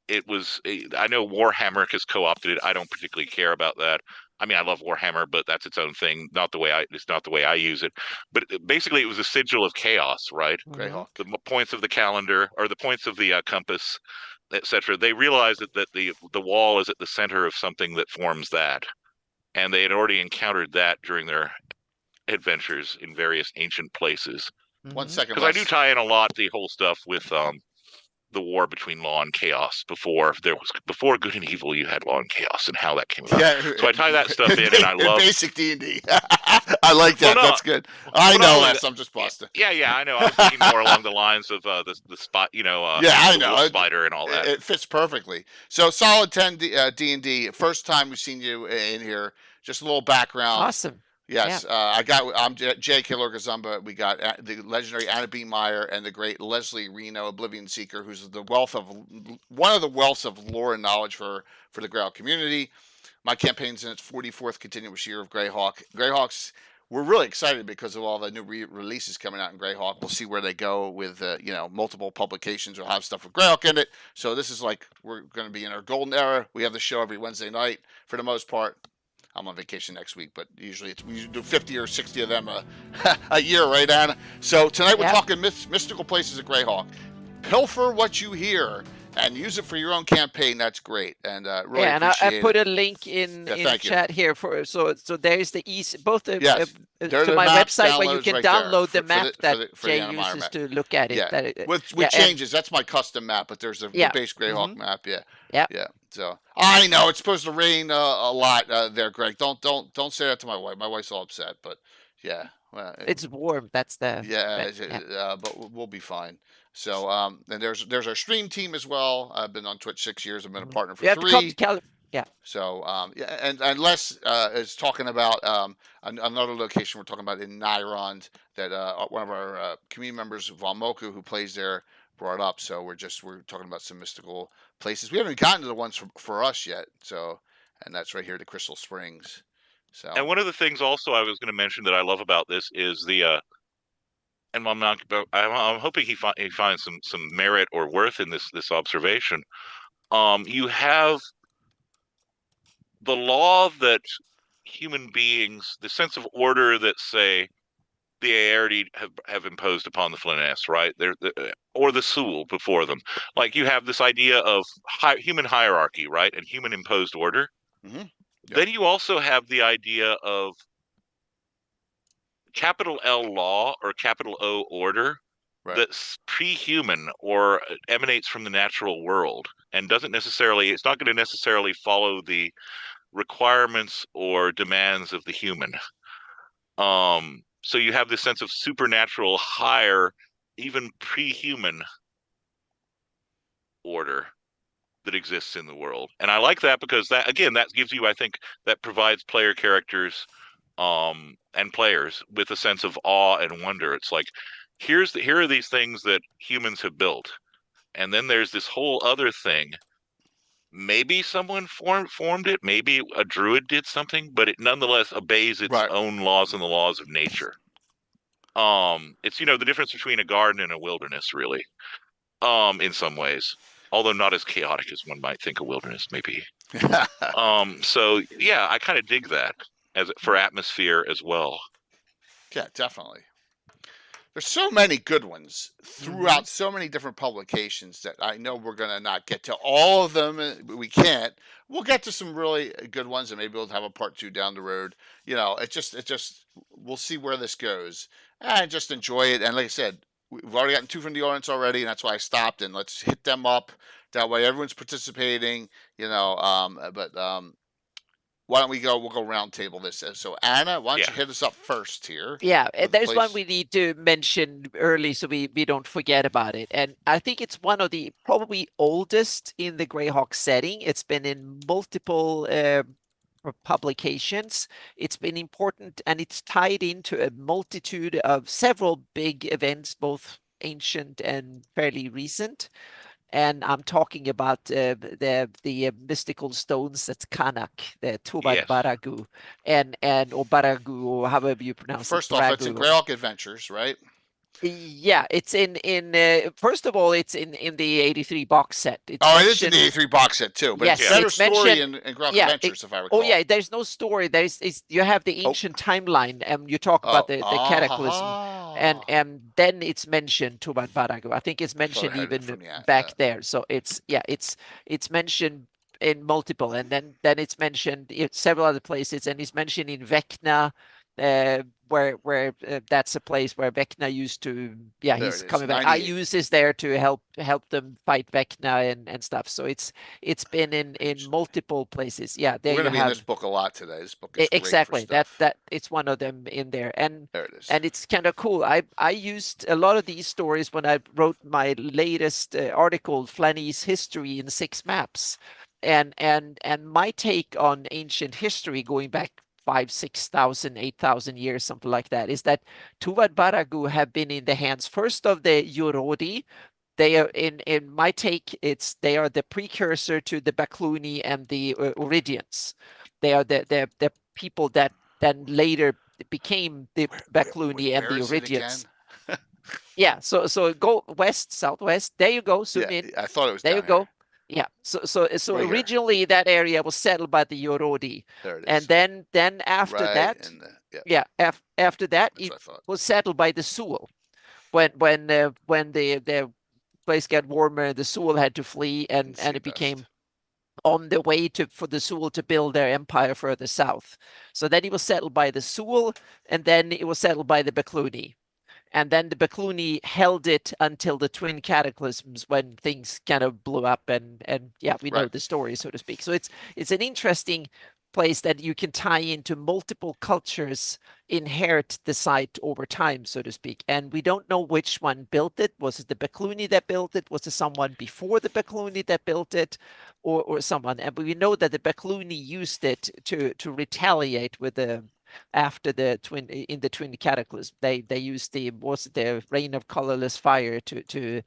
It was I know Warhammer has co-opted it. I don't particularly care about that. I mean, I love Warhammer, but that's its own thing. It's not the way I use it. But basically, it was a sigil of chaos, right? Greyhawk. The points of the calendar or the points of the compass, etc. They realized that the wall is at the center of something that forms that, and they had already encountered that during their adventures in various ancient places. 1 Mhm. second, Because I do Les. tie in a lot the whole stuff with the war between law and chaos. Before good and evil, you had law and chaos, and how that came about. Yeah. So I tie that stuff in, and I love. Basic D&D. I like Well, that. no, That's good. I well, not know, only Les. that. I'm just busting. Yeah, I know. I was thinking more along the lines of the spot, Yeah, I the know. wolf spider and all that. It fits perfectly. So solid 10 D&D. First time we've seen you in here. Just a little background. Awesome. Yes, I'm Jay Killer Gazumba. We got the legendary Anna B. Meyer and the great Leslie Reno, Oblivion Seeker, who's one of the wealths of lore and knowledge for the Grail community. My campaign's in its 44th continuous year of Greyhawk. Greyhawks, we're really excited because of all the new releases coming out in Greyhawk. We'll see where they go with multiple publications will have stuff with Greyhawk in it. So this is like we're going to be in our golden era. We have the show every Wednesday night for the most part. I'm on vacation next week, but usually we do 50 or 60 of them a year, right, Anna? So tonight we're talking mystical places at Greyhawk. Pilfer what you hear and use it for your own campaign. That's great, and really Yeah, and appreciate I put a link in chat here so there's the easy both to my website where you can download the map that Jay uses to look at it. Yeah, with changes. That's my custom map, but there's the base Greyhawk map. Yeah. So I know it's supposed to rain a lot there, Greg. Don't say that to my wife. My wife's all upset, but yeah. Well, it's warm. That's the but we'll be fine. So and there's our stream team as well. I've been on Twitch 6 years. I've been a partner for 3. So and Les is talking about another location we're talking about in Nyrond that one of our community members, Valmoku, who plays there, brought up. So we're talking about some mystical places. We haven't gotten to the ones for us yet. So and that's right here, the Crystal Springs. So and one of the things also I was going to mention that I love about this is the and I'm hoping he finds some merit or worth in this observation. You have the law that human beings, the sense of order that, say, the Aerti have imposed upon the Flyness, right? Or the Sul before them. Like you have this idea of human hierarchy, right, and human imposed order. Mm-hmm. Yep. Then you also have the idea of capital L law or capital O order, right, that's pre-human or emanates from the natural world and it's not going to necessarily follow the requirements or demands of the human. So you have this sense of supernatural, higher, even pre-human order that exists in the world. And I like that because that gives you, I think, that provides player characters and players with a sense of awe and wonder. It's like, here are these things that humans have built. And then there's this whole other thing maybe someone formed it, maybe a druid did something, but it nonetheless obeys its Right. own laws and the laws of nature. It's the difference between a garden and a wilderness, really. In some ways, although not as chaotic as one might think a wilderness may be. So yeah, I kind of dig that as for atmosphere as well. Yeah, definitely. There's so many good ones throughout so many different publications that I know we're gonna not get to all of them. We can't. We'll get to some really good ones, and maybe we'll have a part 2 down the road. It just we'll see where this goes, and just enjoy it. And like I said, we've already gotten 2 from the audience already, and that's why I stopped. And let's hit them up. That way, everyone's participating. But why don't we go? We'll go round table this. So Anna, why don't you hit us up first here? Yeah, With the there's one place. we need to mention early so we don't forget about it. And I think it's one of the probably oldest in the Greyhawk setting. It's been in multiple publications. It's been important and it's tied into a multitude of several big events, both ancient and fairly recent. And I'm talking about the mystical stones. That's Kanak, the Tuban Yes. Baragu, and or Baragu, or however you pronounce it. First off, it's in Baragu. Greyhawk Adventures, right? Yeah, it's in first of all, it's in the '83 box set. It's Oh, it is in the mentioned. A3 box set too, but Yes, it's better it's story mentioned. in Greyhawk Yeah. Adventures, if I recall. Oh yeah, there's no story. You have the Oh, ancient timeline, and you talk about oh, the cataclysm, and ah, then it's mentioned Tuban Baragu. I think it's I thought I mentioned heard it even from back there. So it's mentioned in multiple, and then it's mentioned in several other places, and it's mentioned in Vecna, where that's a place where Vecna used to. Yeah, there he's it is. coming back. I 98. use is there to help them fight Vecna and stuff. So it's been in multiple places. Yeah, there We're you going to be in this have book a lot today. This book is great for exactly stuff. that it's one of them in there, and There it is. it's kind of cool. I used a lot of these stories when I wrote my latest article, Flanny's History in 6 Maps, and my take on ancient history going back 5, 6,000, 8,000 years, something like that, is that Tuvad Baragu have been in the hands first of the Yorodi. They are in my take, they are the precursor to the Bakluni and the Oridians. They are the people that then later became the Bakluni and Where the is it again? Oridians. Yeah, so go west, southwest. There you go. Zoom Yeah, in. I thought it was There down you go. here. Yeah. So Right here. originally that area was settled by the Yorodi, There it is. and then after right that, in the, yeah, yeah, after that that's it what I thought. was settled by the Sul. When the place got warmer, the Sul had to flee, and see it best. became on the way for the Sul to build their empire further south. So then it was settled by the Sul, and then it was settled by the Bakluni. And then the Bakluni held it until the twin cataclysms when things kind of blew up, and yeah, we know Right. the story, so to speak. So it's an interesting place that you can tie into multiple cultures, inherit the site over time, so to speak. And we don't know which one built it. Was it the Bakluni that built it? Was it someone before the Bakluni that built it, or someone? And we know that the Bakluni used it to retaliate with the after the twin cataclysm. They used the rain of colorless fire to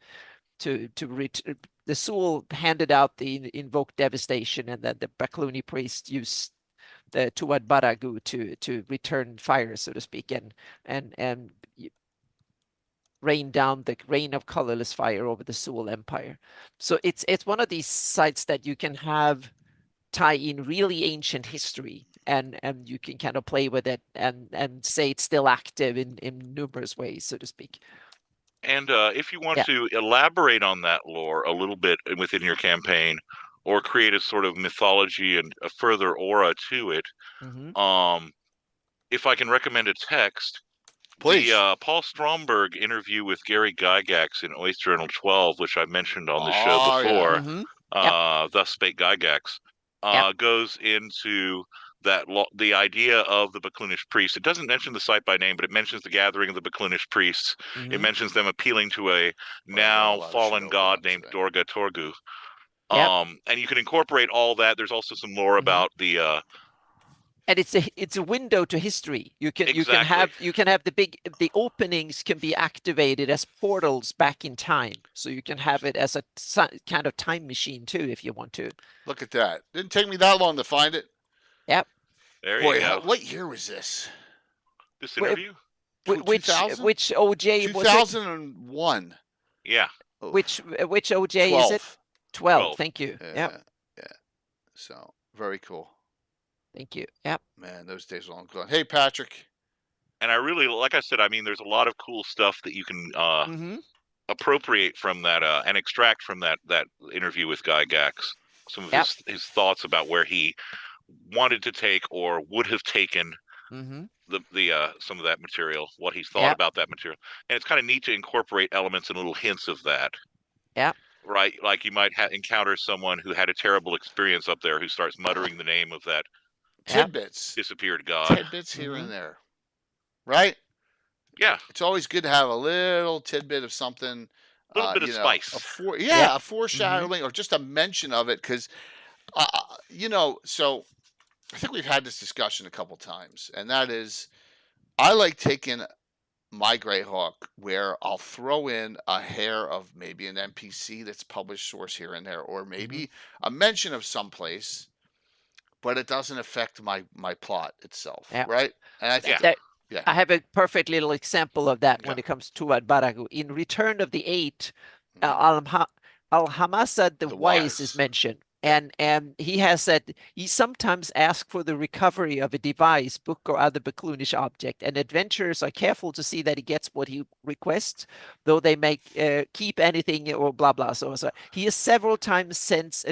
the Sul handed out the invoked devastation, and then the Bakluni priest used the Tuat Baragu to return fire, so to speak, and rain down the rain of colorless fire over the Sul Empire. So it's one of these sites that you can have tie in really ancient history, and you can kind of play with it and say it's still active in numerous ways, so to speak. And if you want to elaborate on that lore a little bit within your campaign, or create a sort of mythology and a further aura to it, if I can recommend a text, Please. the Paul Stromberg interview with Gary Gygax in Oyster Journal 12, which I mentioned on the show before, Thus Spake Gygax, goes into the idea of the Baklunish priests. It doesn't mention the site by name, but it mentions the gathering of the Baklunish priests. It mentions them appealing to a now fallen god named Dorga Torgu. And you can incorporate all that. There's also some lore about the And it's a window to history. You can Exactly. have the openings can be activated as portals back in time. So you can have it as a kind of time machine too, if you want to. Look at that. Didn't take me that long to find it. Yep. There you Boy, go. what year was this? This Wh- interview? Which OJ was it? 2001. Yeah. Oh, Which OJ is it? 12. 12. Thank you. Yeah, Yep. yeah. So very cool. Thank you. Yep. Man, those days are long gone. Hey, Patrick. And I really, like I said, I mean, there's a lot of cool stuff that you can Mm-hmm. appropriate from that and extract from that interview with Guy Gax. Some of Yep. his thoughts about where he wanted to take or would have taken Mm-hmm. the some of that material, what he thought about that material, and it's kind of neat to incorporate elements and little hints of that. Yeah. Right, like you might encounter someone who had a terrible experience up there who starts muttering the name of that Tidbits. disappeared god. Tidbits here and there. Right? Yeah. It's always good to have a little tidbit of something. A little bit of spice. A foreshadowing or just a mention of it. Because, so I think we've had this discussion a couple times. And that is, I like taking my Greyhawk where I'll throw in a hair of maybe an NPC that's published source here and there, or maybe a mention of someplace, but it doesn't affect my plot itself, right? And I think I have a perfect little example of that when it comes to Tuatha Baragu. In Return of the Eight, Al-Hamasad the Wise is mentioned. And he has said he sometimes asks for the recovery of a device, book, or other Bakloonish object, and adventurers are careful to see that he gets what he requests, though they may keep anything or blah blah. So he has several times sent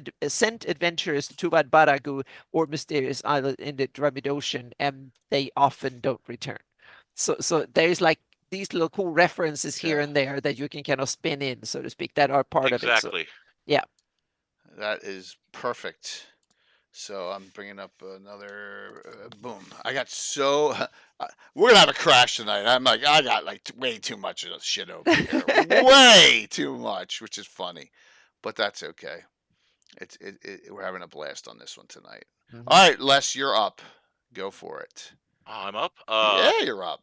adventurers to Tuatha Baragu or Mysterious Island in the Dramid Ocean, and they often don't return. So there's like these little cool references here and there that you can kind of spin in, so to speak, that are part of it. Exactly. So, yeah. That is perfect. So I'm bringing up another boom. I got so we're gonna have a crash tonight. I'm like I got like way too much of this shit over here, way too much, which is funny, but that's okay. We're having a blast on this one tonight. All right, Les, you're up. Go for it. I'm up. Yeah, you're up.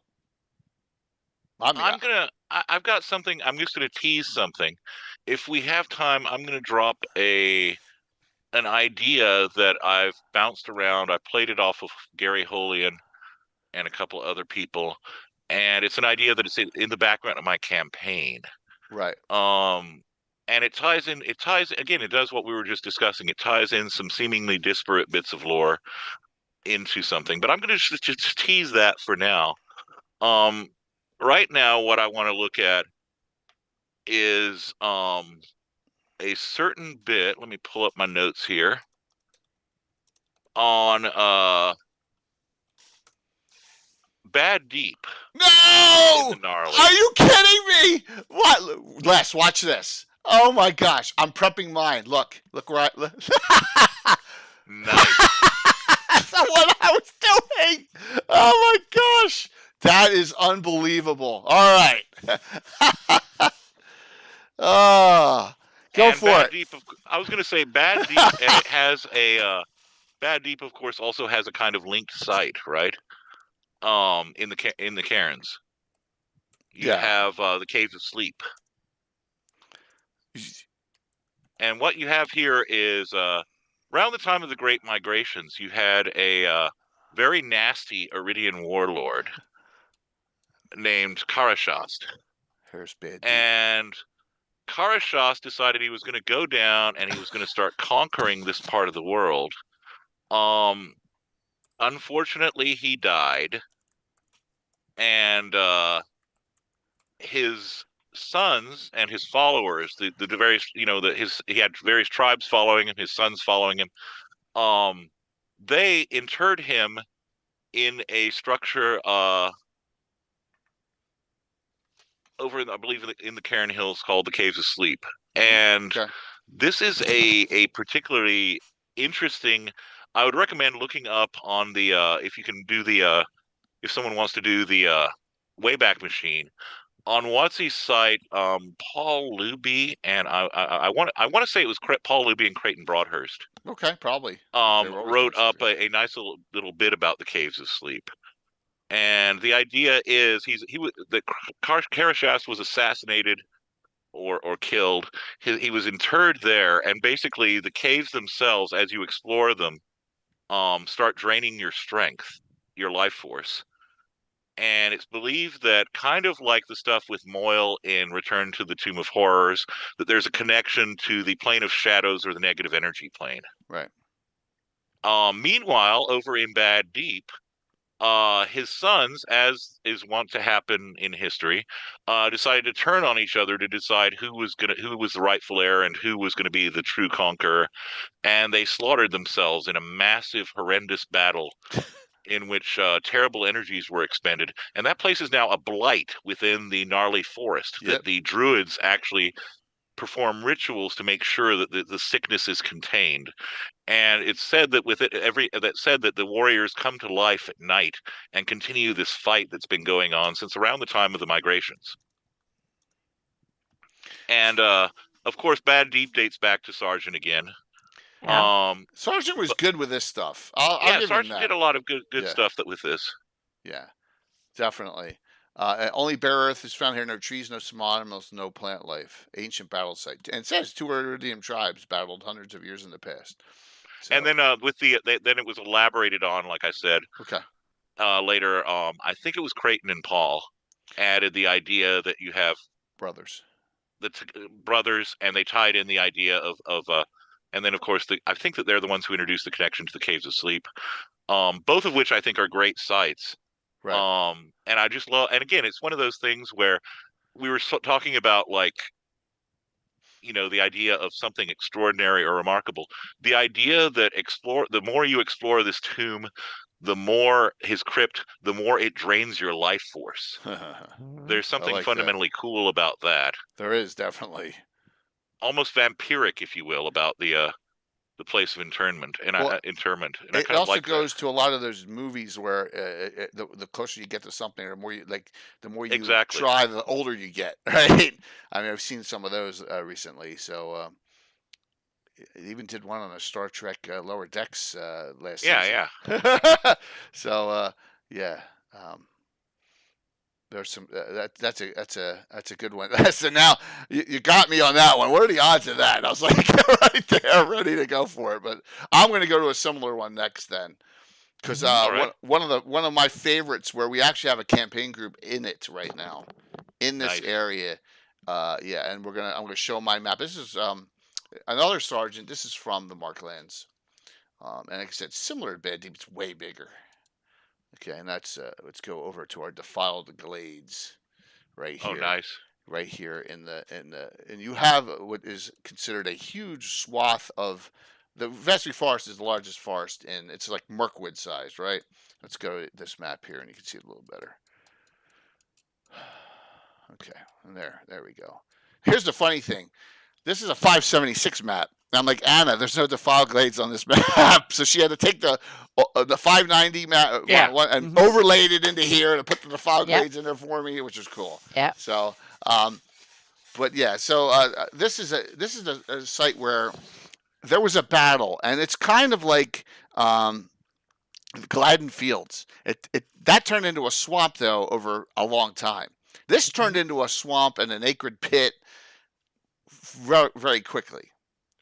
I've got something. I'm just gonna tease something. If we have time, I'm gonna drop an idea that I've bounced around. I played it off of Gary Holian and a couple other people, and it's an idea that is in the background of my campaign. Right. And it ties in. Again. It does what we were just discussing. It ties in some seemingly disparate bits of lore into something. But I'm gonna just tease that for now. Right now, what I want to look at is a certain bit. Let me pull up my notes here on Bad Deep. No! Are you kidding me? What? Les, watch this. Oh my gosh, I'm prepping mine. Look where Nice. That's not what I was doing. Oh my gosh. That is unbelievable. All right. Go and for Bad it. Deep, I was going to say Bad Deep, and it has a Bad Deep, of course, also has a kind of linked site, right? In the cairns, you have the Caves of Sleep, and what you have here is around the time of the Great Migrations, you had a very nasty Iridian warlord named Karashast. And Karashast decided he was going to go down and he was going to start conquering this part of the world. Unfortunately, he died, and his sons and his followers, the various, he had various tribes following him, his sons following him. They interred him in a structure over, I believe, in the Cairn Hills called the Caves of Sleep. And this is a particularly interesting. I would recommend looking up on the if you can do the if someone wants to do the Wayback Machine on Watsy's site. Paul Luby and I want to say it was Paul Luby and Creighton Broadhurst Okay, probably. They were always wrote much up easier. a nice little bit about the Caves of Sleep. And the idea is Karashas was assassinated or killed. He was interred there, and basically the caves themselves, as you explore them, start draining your strength, your life force. And it's believed that, kind of like the stuff with Moyle in Return to the Tomb of Horrors, that there's a connection to the plane of shadows or the negative energy plane. Right. Meanwhile, over in Bad Deep, his sons, as is wont to happen in history, decided to turn on each other to decide who was the rightful heir and who was gonna be the true conqueror, and they slaughtered themselves in a massive, horrendous battle in which terrible energies were expended. And that place is now a blight within the gnarly forest. Yep. That the druids actually perform rituals to make sure that the sickness is contained. And it's said that that the warriors come to life at night and continue this fight that's been going on since around the time of the migrations. And of course, Bad Deep dates back to Sargent again. Yeah. Sargent was good with this stuff. I'll Yeah, give him Sargent that. did a lot of good Yeah. stuff with this. Yeah, definitely. Only bare earth is found here. No trees, no small animals, no plant life. Ancient battle site. And it says 2 Iridium tribes battled hundreds of years in the past. So, And then then it was elaborated on, like I said, okay. later. I think it was Creighton and Paul added the idea that you have Brothers. the brothers, and they tied in the idea of and then of course I think that they're the ones who introduced the connection to the Caves of Sleep, both of which I think are great sites. Right. And I just love, and again, it's one of those things where we were talking about, like, the idea of something extraordinary or remarkable. The idea that the more you explore this tomb, the more his crypt, the more it drains your life force. There's something like fundamentally cool about that. There is, definitely. Almost vampiric, if you will, about the place of interment. And interment. And It I kind also of like goes to a lot of those movies where the closer you get to something, or the more you Exactly. try, the older you get, right? I mean, I've seen some of those recently. So it even did one on a Star Trek Lower Decks last season. Yeah. So yeah. There's some that's a good one. So now you got me on that one. What are the odds of that? I was like right there, ready to go for it. But I'm going to go to a similar one next then, because right. one of my favorites, where we actually have a campaign group in it right now, in this Nice. area. Yeah, and I'm gonna show my map. This is another Sergeant. This is from the Marklands, and like I said, similar to Bad Deep. It's way bigger. Okay, and that's let's go over to our defiled glades, right here. Oh, nice. Right here and you have what is considered a huge swath of the Vestry Forest is the largest forest, and it's like Mirkwood sized, right? Let's go to this map here, and you can see it a little better. Okay, and there we go. Here's the funny thing. This is a 576 map. And I'm like, Anna, there's no defiled glades on this map. So she had to take the 590 map and overlaid it into here to put the defiled glades in there for me, which is cool. Yeah. So, but yeah, so this is a site where there was a battle, and it's kind of like Gladden Fields. That turned into a swamp though over a long time. This turned into a swamp and an acrid pit very, very quickly,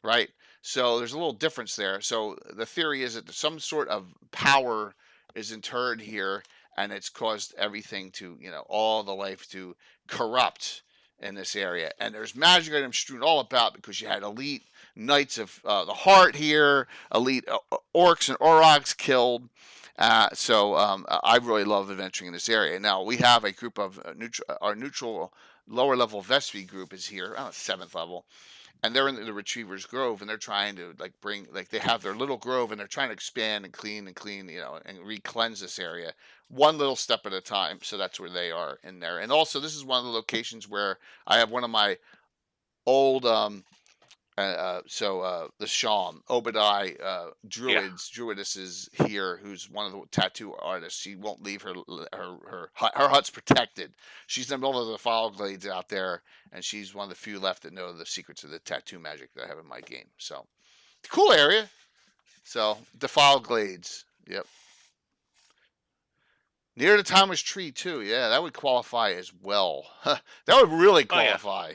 right? So there's a little difference there. So the theory is that some sort of power is interred here, and it's caused everything to, all the life to corrupt in this area. And there's magic items strewn all about, because you had elite knights of the heart here, elite orcs and aurochs killed. So I really love adventuring in this area. Now we have a group of our neutral lower level Vestry group is here, 7th level, and they're in the Retriever's Grove, and they're trying to they have their little grove, and they're trying to expand and clean, and re-cleanse this area one little step at a time. So that's where they are in there. And also, this is one of the locations where I have one of my old the Sham Obadiah druidesses here, who's one of the tattoo artists. She won't leave her hut's protected. She's in the middle of the file glades out there, and she's one of the few left that know the secrets of the tattoo magic that I have in my game. So cool area. So defiled glades. Yep. Near the Timeless Tree too. Yeah, that would qualify as well. That would really Oh yeah. qualify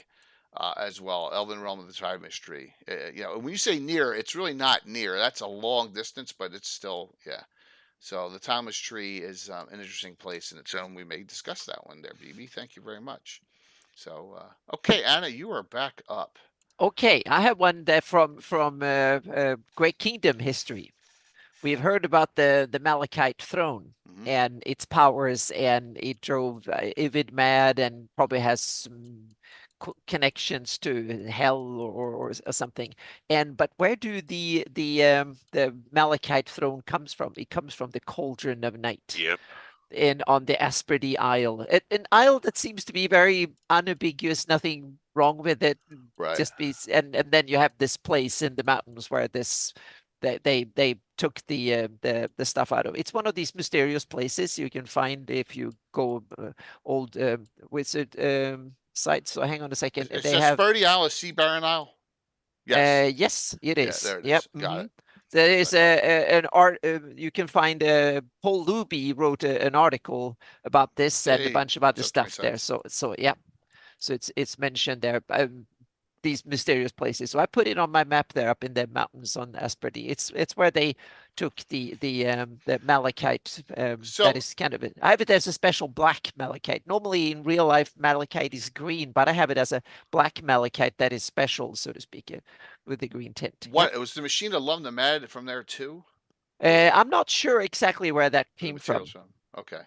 as well. Elven Realm of the Timeless Tree. When you say near, it's really not near. That's a long distance, but it's still So the Timeless Tree is an interesting place in its own. We may discuss that one there, BB. Thank you very much. So okay, Anna, you are back up. Okay, I have one there from Great Kingdom history. We've heard about the Malachite throne and its powers, and it drove Ivid mad, and probably has some connections to hell or something. But where do the Malachite throne comes from? It comes from the Cauldron of Night. Yep. On the Asperdy Isle, an isle that seems to be very unambiguous, nothing wrong with it. Right. Just be, and then you have this place in the mountains where they took the stuff out of. It's one of these mysterious places you can find if you go old wizard sites. So hang on a second. It's They just have Spurdy Isle, a Sea Baron Isle. Yes. yes, it is. Yeah, there it Yep. is. Got it. There is an art. You can find Paul Luby wrote an article about this and a bunch of other stuff there. So yeah, so it's mentioned there. These mysterious places. So I put it on my map there up in the mountains on Asperdy. It's where they took the malachite. That is kind of it. I have it as a special black malachite. Normally in real life, malachite is green, but I have it as a black malachite that is special, so to speak, with the green tint. What? It was the Machine of Love Nomad from there too? I'm not sure exactly where that came from. Okay.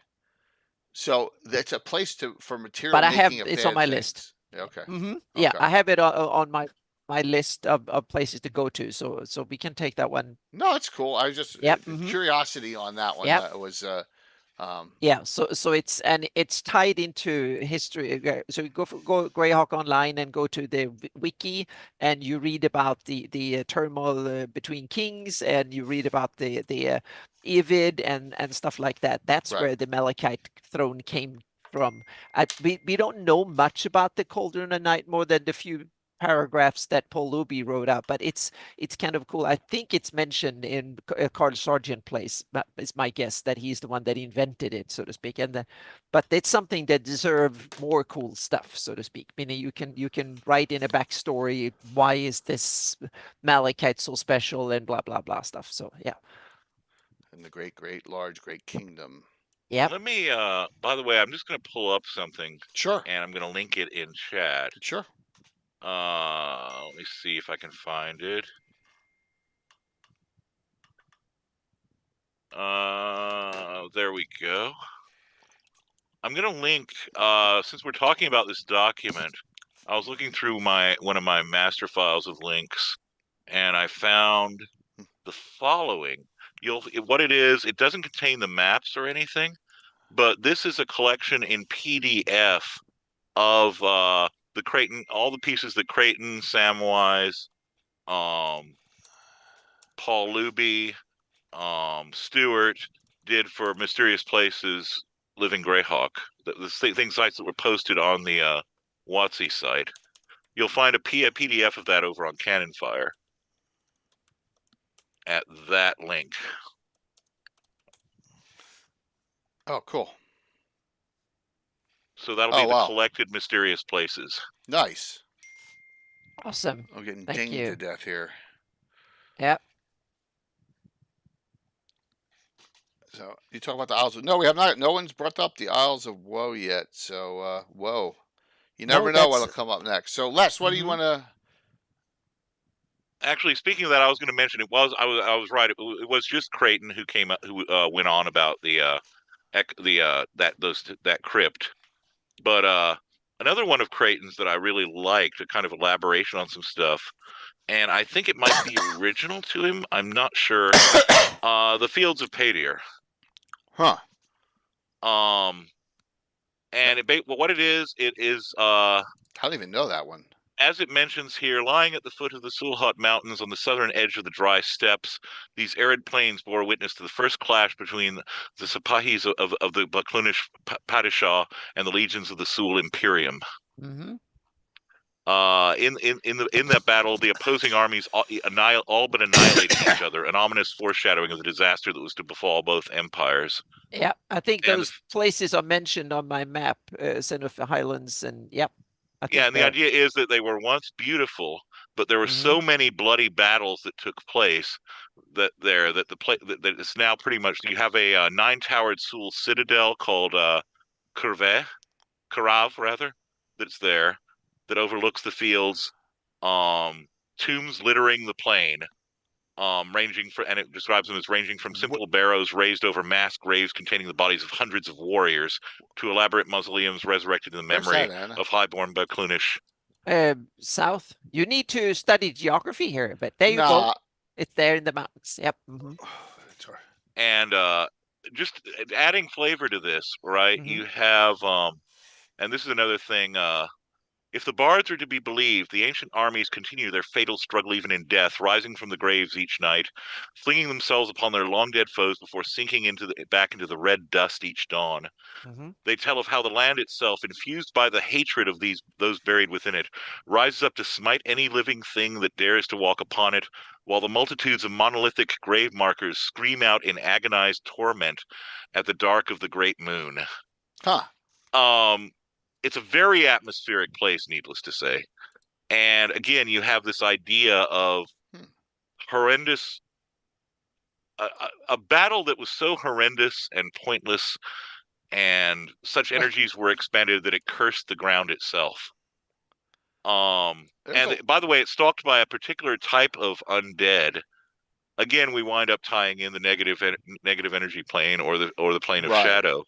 So that's a place for material. But I have making of it's bad on my things. list. Okay. Yeah, Okay. I have it on my list of places to go to. So we can take that one. No, it's cool. I was just curiosity on that one. Yep. That was Yeah, so it's tied into history. So you go Greyhawk online and go to the wiki, and you read about the turmoil between kings, and you read about the Ivid and stuff like that. That's Right. where the Malachite throne came from. We don't know much about the Cauldron of Night more than the few paragraphs that Paul Luby wrote up, but it's kind of cool. I think it's mentioned in Carl Sargent Place. It's my guess that he's the one that invented it, so to speak. But it's something that deserves more cool stuff, so to speak. Meaning you can write in a backstory. Why is this Malachite so special and blah blah blah stuff. So yeah. In the great kingdom. Yeah. Let me. By the way, I'm just going to pull up something. Sure. And I'm going to link it in chat. Sure. Let me see if I can find it. There we go. I'm gonna link. Since we're talking about this document, I was looking through one of my master files of links, and I found the following. What it is. It doesn't contain the maps or anything, but this is a collection in PDF of the Creighton, all the pieces that Creighton, Samwise, Paul Luby, Stewart did for Mysterious Places, Living Greyhawk. The sites that were posted on the WotC site. You'll find a PDF of that over on Cannon Fire at that link. Oh, cool. So that'll be the collected Mysterious Places. Nice. Awesome. I'm getting Thank dinged you. to death here. Yep. So you talk about the Isles of... No, we have not. No one's brought up the Isles of Woe yet. So, whoa. You never know what'll come up next. So, Les, what do you want to... Actually, speaking of that, I was going to mention I was right. It was just Creighton who went on about that crypt. But another one of Creighton's that I really liked, a kind of elaboration on some stuff, and I think it might be original to him. I'm not sure. The Fields of Padir. Huh. And what it is I don't even know that one. As it mentions here, lying at the foot of the Sulhut Mountains on the southern edge of the dry steppes, these arid plains bore witness to the first clash between the Sipahis of the Baklunish Padishah and the legions of the Sul Imperium. In that battle, the opposing armies all but annihilated each other, an ominous foreshadowing of the disaster that was to befall both empires. Yeah, I think And those places are mentioned on my map, Son of the Highlands, and yep. I think yeah, and the idea is that they were once beautiful, but there were so many bloody battles that took place that it's now pretty much you have a nine-towered Sul citadel called Karav rather, that's there, that overlooks the fields, tombs littering the plain, and it describes them as ranging from simple barrows raised over mass graves containing the bodies of hundreds of warriors to elaborate mausoleums resurrected in the memory of highborn Baklunish. South. You need to study geography here, but there you go. It's there in the mountains. Yep. And just adding flavor to this, right? You have, and this is another thing. If the bards are to be believed, the ancient armies continue their fatal struggle even in death, rising from the graves each night, flinging themselves upon their long-dead foes before sinking back into the red dust each dawn. They tell of how the land itself, infused by the hatred of those buried within it, rises up to smite any living thing that dares to walk upon it, while the multitudes of monolithic grave markers scream out in agonized torment at the dark of the great moon. It's a very atmospheric place, needless to say. And again, you have this idea of horrendous, a battle that was so horrendous and pointless, and such energies were expended that it cursed the ground itself. And by the way, it's stalked by a particular type of undead. Again, we wind up tying in the negative energy plane or the plane of shadow.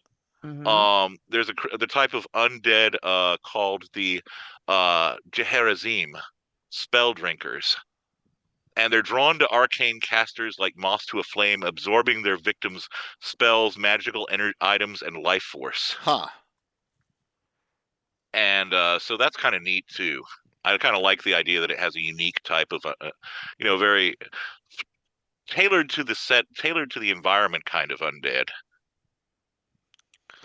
There's the type of undead called the Jeherazim, spell drinkers, and they're drawn to arcane casters like moths to a flame, absorbing their victims' spells, magical items, and life force. And so that's kind of neat too. I kind of like the idea that it has a unique type of, very tailored to the environment kind of undead.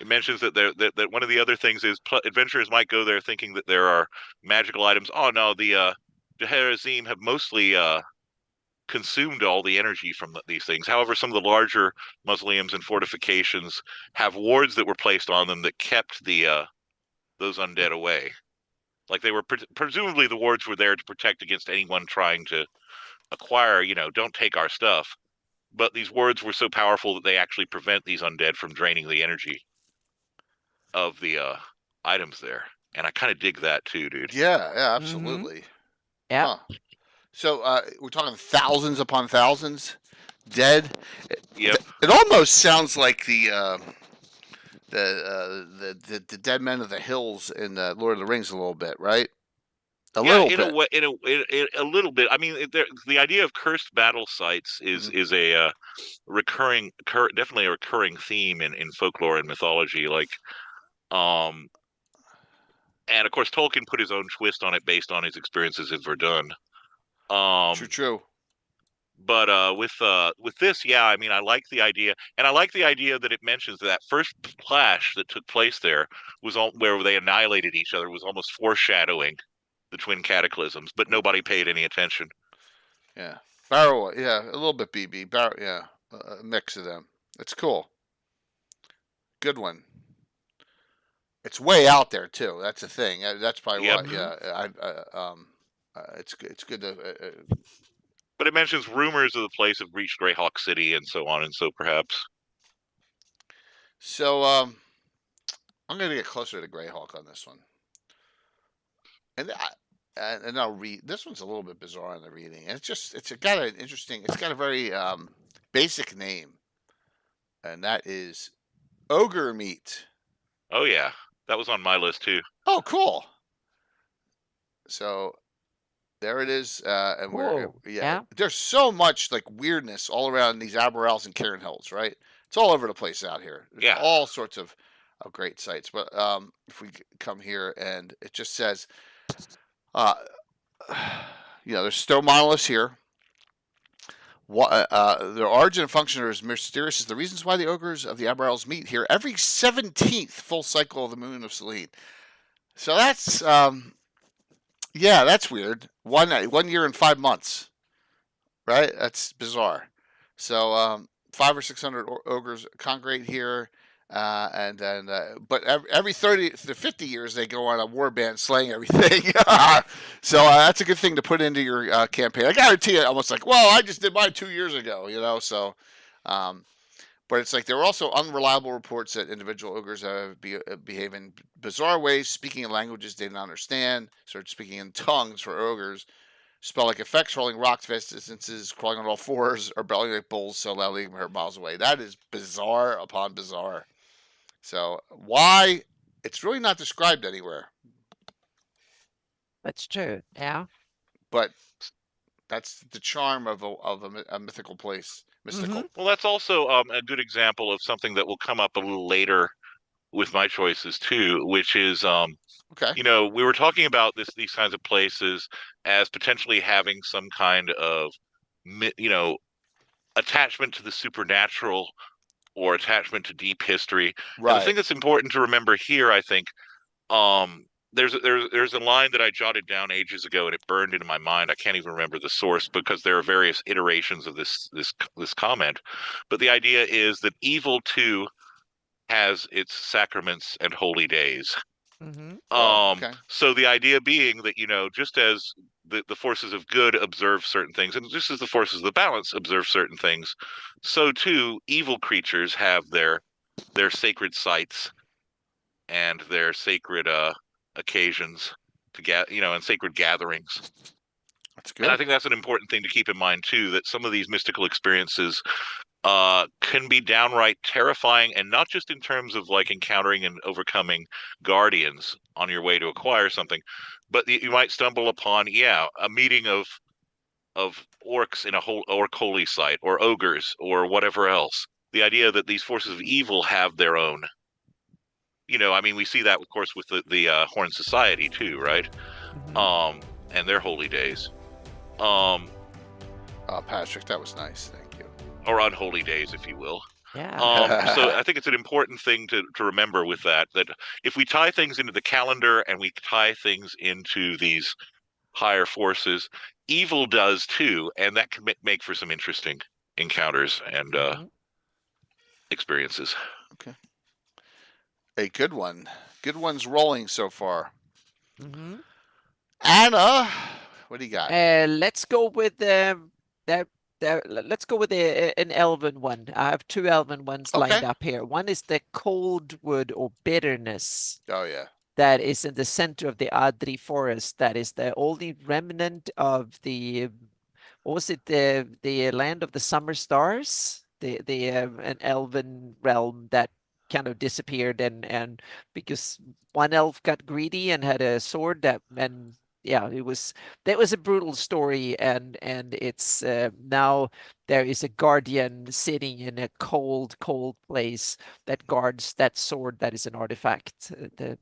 It mentions that that one of the other things is adventurers might go there thinking that there are magical items. Oh no, the Jeherazim have mostly consumed all the energy from these things. However, some of the larger mausoleums and fortifications have wards that were placed on them that kept those undead away. Like they were presumably the wards were there to protect against anyone trying to acquire. Don't take our stuff. But these wards were so powerful that they actually prevent these undead from draining the energy of the items there, and I kind of dig that too, dude. Yeah, absolutely. Yeah. So we're talking thousands upon thousands dead. Yep. It almost sounds like the dead men of the hills in Lord of the Rings a little bit, right? A little bit. I mean, the idea of cursed battle sites is a definitely a recurring theme in folklore and mythology. Like, and of course, Tolkien put his own twist on it based on his experiences in Verdun. True. But with this, yeah, I mean, I like the idea, and I like the idea that it mentions that first clash that took place there was where they annihilated each other, was almost foreshadowing the twin cataclysms, but nobody paid any attention. Yeah, Barrow, yeah, a little bit BB, Barrow, yeah, a mix of them. It's cool. Good one. It's way out there too. That's the thing. That's probably why. Yeah, it's good to. But it mentions rumors of the place have reached Greyhawk City and so on, and so perhaps. So I'm going to get closer to Greyhawk on this one, and I'll read. This one's a little bit bizarre in the reading. It's got an interesting. It's got a very basic name, and that is Ogre Meat. Oh yeah, that was on my list too. Oh, cool. So there it is, and there's so much like weirdness all around these Aberrals and Cairn Hills, right? It's all over the place out here. There's all sorts of great sites. But if we come here and it just says, there's stone monoliths here. Their origin and function are as mysterious as the reasons why the ogres of the Aberrals meet here every 17th full cycle of the moon of Selene. So that's Yeah, that's weird. 1 year and 5 months, right? That's bizarre. So 500 or 600 ogres congregate here, and then but every 30 to 50 years they go on a war band slaying everything. So that's a good thing to put into your campaign. I guarantee you, almost like, well, I just did mine 2 years ago, So, um, but it's like there are also unreliable reports that individual ogres behave in bizarre ways, speaking in languages they don't understand, start speaking in tongues for ogres, spell like effects, rolling rocks vast distances, crawling on all fours, or bellowing like bulls so loudly you can hear miles away. That is bizarre upon bizarre. So why? It's really not described anywhere, That's true. Yeah. but that's the charm of a mythical place, mystical. Mhm. Well, that's also a good example of something that will come up a little later with my choices too, which is Okay. we were talking about these kinds of places as potentially having some kind of attachment to the supernatural or attachment to deep history. And the Right. thing that's important to remember here, I think, um, there's a line that I jotted down ages ago and it burned into my mind. I can't even remember the source because there are various iterations of this comment. But the idea is that evil too has its sacraments and holy days. Mhm. Oh, okay. So the idea being that, just as the forces of good observe certain things, and just as the forces of the balance observe certain things, so too evil creatures have their sacred sites and their sacred occasions to get, and sacred gatherings. That's And I good. think that's an important thing to keep in mind too, that some of these mystical experiences can be downright terrifying, and not just in terms of like encountering and overcoming guardians on your way to acquire something, but you might stumble upon, a meeting of orcs in a whole orc holy site, or ogres, or whatever else. The idea that these forces of evil have their own. I mean, we see that, of course, with the Horn Society too, right? Mhm. And their holy days. Um, Patrick, that was nice. Thank you. or unholy days, if you will. Yeah. So I think it's an important thing to remember with that if we tie things into the calendar and we tie things into these higher forces, evil does too, and that can make for some interesting encounters and Mhm. experiences. Okay. A good one. Good one's rolling so far. Mhm. Anna, what do you got? Let's go with that. Let's go with an elven one. I have two elven ones Okay. lined up here. One is the cold wood or bitterness Oh yeah. that is in the center of the Adri forest. That is the only remnant of the, what was it, the land of the summer stars, the an elven realm that kind of disappeared, and because one elf got greedy and had a sword that, and yeah, that was a brutal story, and it's now there is a guardian sitting in a cold place that guards that sword that is an artifact, the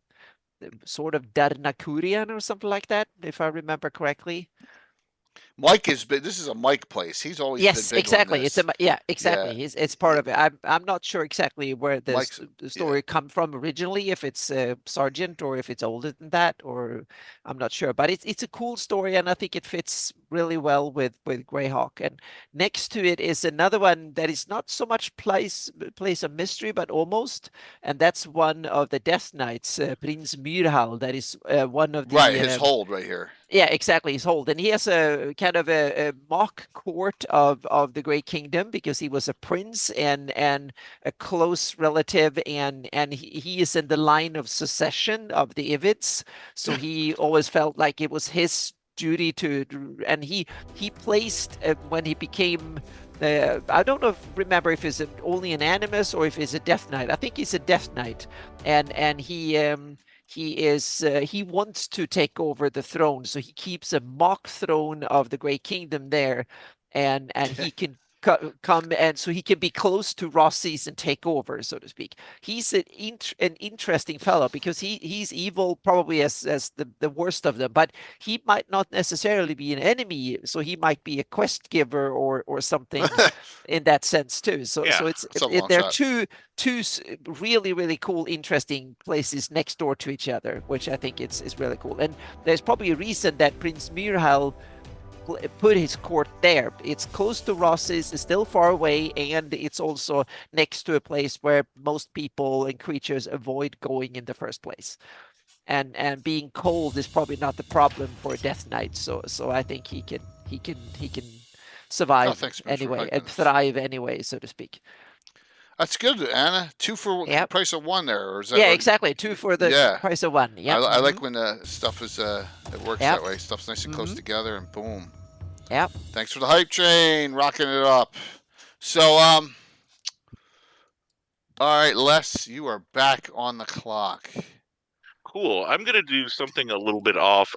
sword of Darnakurian or something like that, if I remember correctly. Mike is big. This is a Mike place. He's always been Yes, big on exactly. It's this. yeah, Yeah. exactly. It's part of it. I'm not sure exactly where Mike's. the Yeah. story come from originally, if it's Sargent or if it's older than that, or I'm not sure. But it's a cool story, and I think it fits really well with Greyhawk. And next to it is another one that is not so much place of mystery, but almost, and that's one of the Death Knights, Prince Myrhal. That is one of Right. the His hold right here. yeah, exactly. He's old, and he has a kind of a mock court of the Great Kingdom because he was a prince and a close relative, and he is in the line of succession of the Ivids, so he always felt like it was his duty to, and he placed when he became. I don't know remember if he's only an animus or if he's a Death Knight. I think he's a Death Knight, and he wants to take over the throne, so he keeps a mock throne of the Great Kingdom there, and he can come, and so he can be close to Rossi's and take over, so to speak. He's an interesting fellow because he's evil, probably as the worst of them, but he might not necessarily be an enemy. So he might be a quest giver or something in that sense too. So they're two really, really cool, interesting places next door to each other, which I think is really cool. And there's probably a reason that Prince Myrhal put his court there. It's close to Rossi's, it's still far away, and it's also next to a place where most people and creatures avoid going in the first place. And being cold is probably not the problem for a Death Knight. So I think he can survive anyway and thrive anyway, so to speak. That's good, Anna. 2 for the price of 1 there, or is that? Yeah, exactly. 2 for the price of 1. Yeah. I like when the stuff is it works that way. Stuff's nice and close together, and boom. Yep. Thanks for the hype train, rocking it up. So all right, Les, you are back on the clock. Cool. I'm gonna do something a little bit off.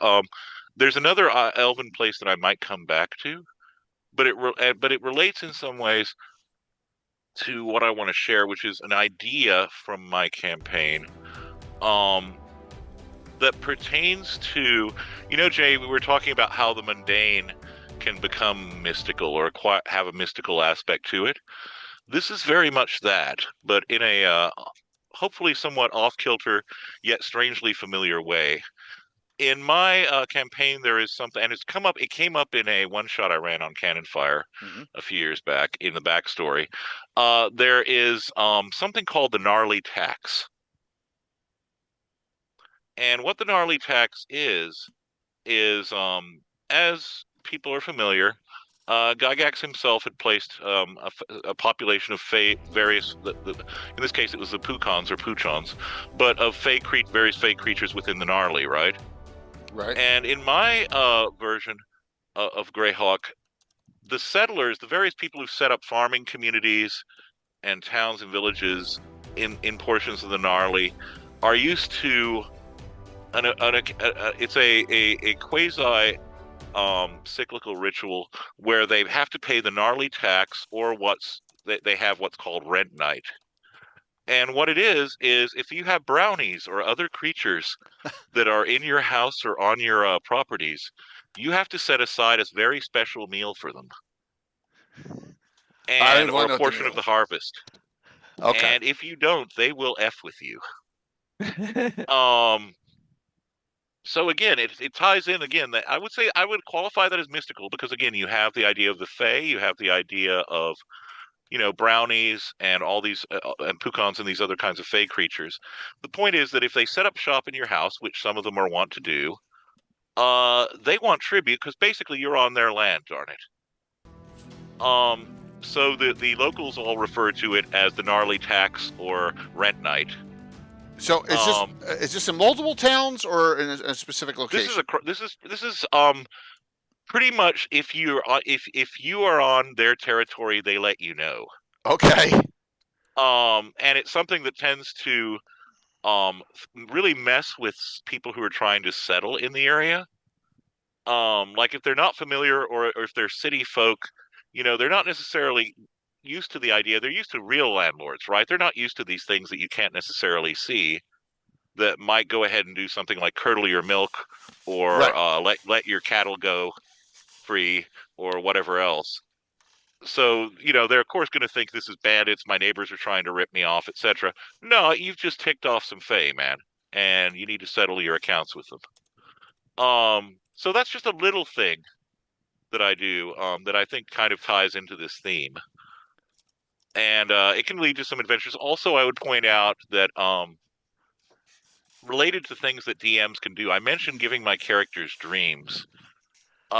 There's another elven place that I might come back to, but it relates in some ways to what I want to share, which is an idea from my campaign that pertains to, Jay, we were talking about how the mundane can become mystical or have a mystical aspect to it. This is very much that, but in a hopefully somewhat off-kilter yet strangely familiar way. In my campaign, there is something, and it came up in a one-shot I ran on Cannon Fire a few years back in the backstory. There is something called the Gnarly Tax. And what the Gnarly Tax is as people are familiar, Gygax himself had placed a population of various, in this case it was the Pukons or Puchons, but of various fey creatures within the Gnarly, right? Right. And in my version of Greyhawk, the settlers, the various people who set up farming communities and towns and villages in portions of the Gnarly are used to it's a quasi cyclical ritual where they have to pay the Gnarly Tax, or they have what's called Rent Night. And what it is if you have brownies or other creatures that are in your house or on your properties, you have to set aside a very special meal for them, or a portion of the harvest. Okay. And if you don't, they will F with you. So again, it ties in again that I would qualify that as mystical because again, you have the idea of the Fae, you have the idea of brownies and all these and Pukons and these other kinds of Fae creatures. The point is that if they set up shop in your house, which some of them are wont to do, they want tribute because basically you're on their land, darn it. So the locals all refer to it as the Gnarly Tax or Rent Night. So is this in multiple towns or in a specific location? This is pretty much if you are on their territory, they let you know. Okay. And it's something that tends to really mess with people who are trying to settle in the area. Like if they're not familiar or if they're city folk, they're not necessarily used to the idea. They're used to real landlords, right? They're not used to these things that you can't necessarily see that might go ahead and do something like curdle your milk or let your cattle go free or whatever else. So, they're of course going to think this is bandits, my neighbors are trying to rip me off, etc. No, you've just ticked off some Fae, man, and you need to settle your accounts with them. So that's just a little thing that I do that I think kind of ties into this theme. And it can lead to some adventures. Also, I would point out that related to things that DMs can do, I mentioned giving my characters dreams. We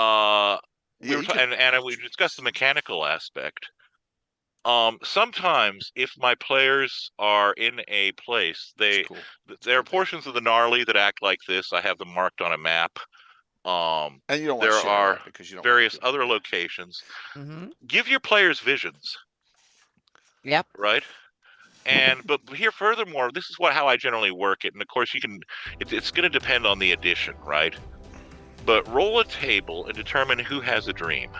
discussed the mechanical aspect. Sometimes, if my players are in a place, there are portions of the Gnarly that act like this. I have them marked on a map. And you don't want there to share are that because you don't various other locations. Mm-hmm. Give your players visions. Yep. Right. But here, furthermore, this is how I generally work it, and of course, it's going to depend on the edition, right? But roll a table and determine who has a dream.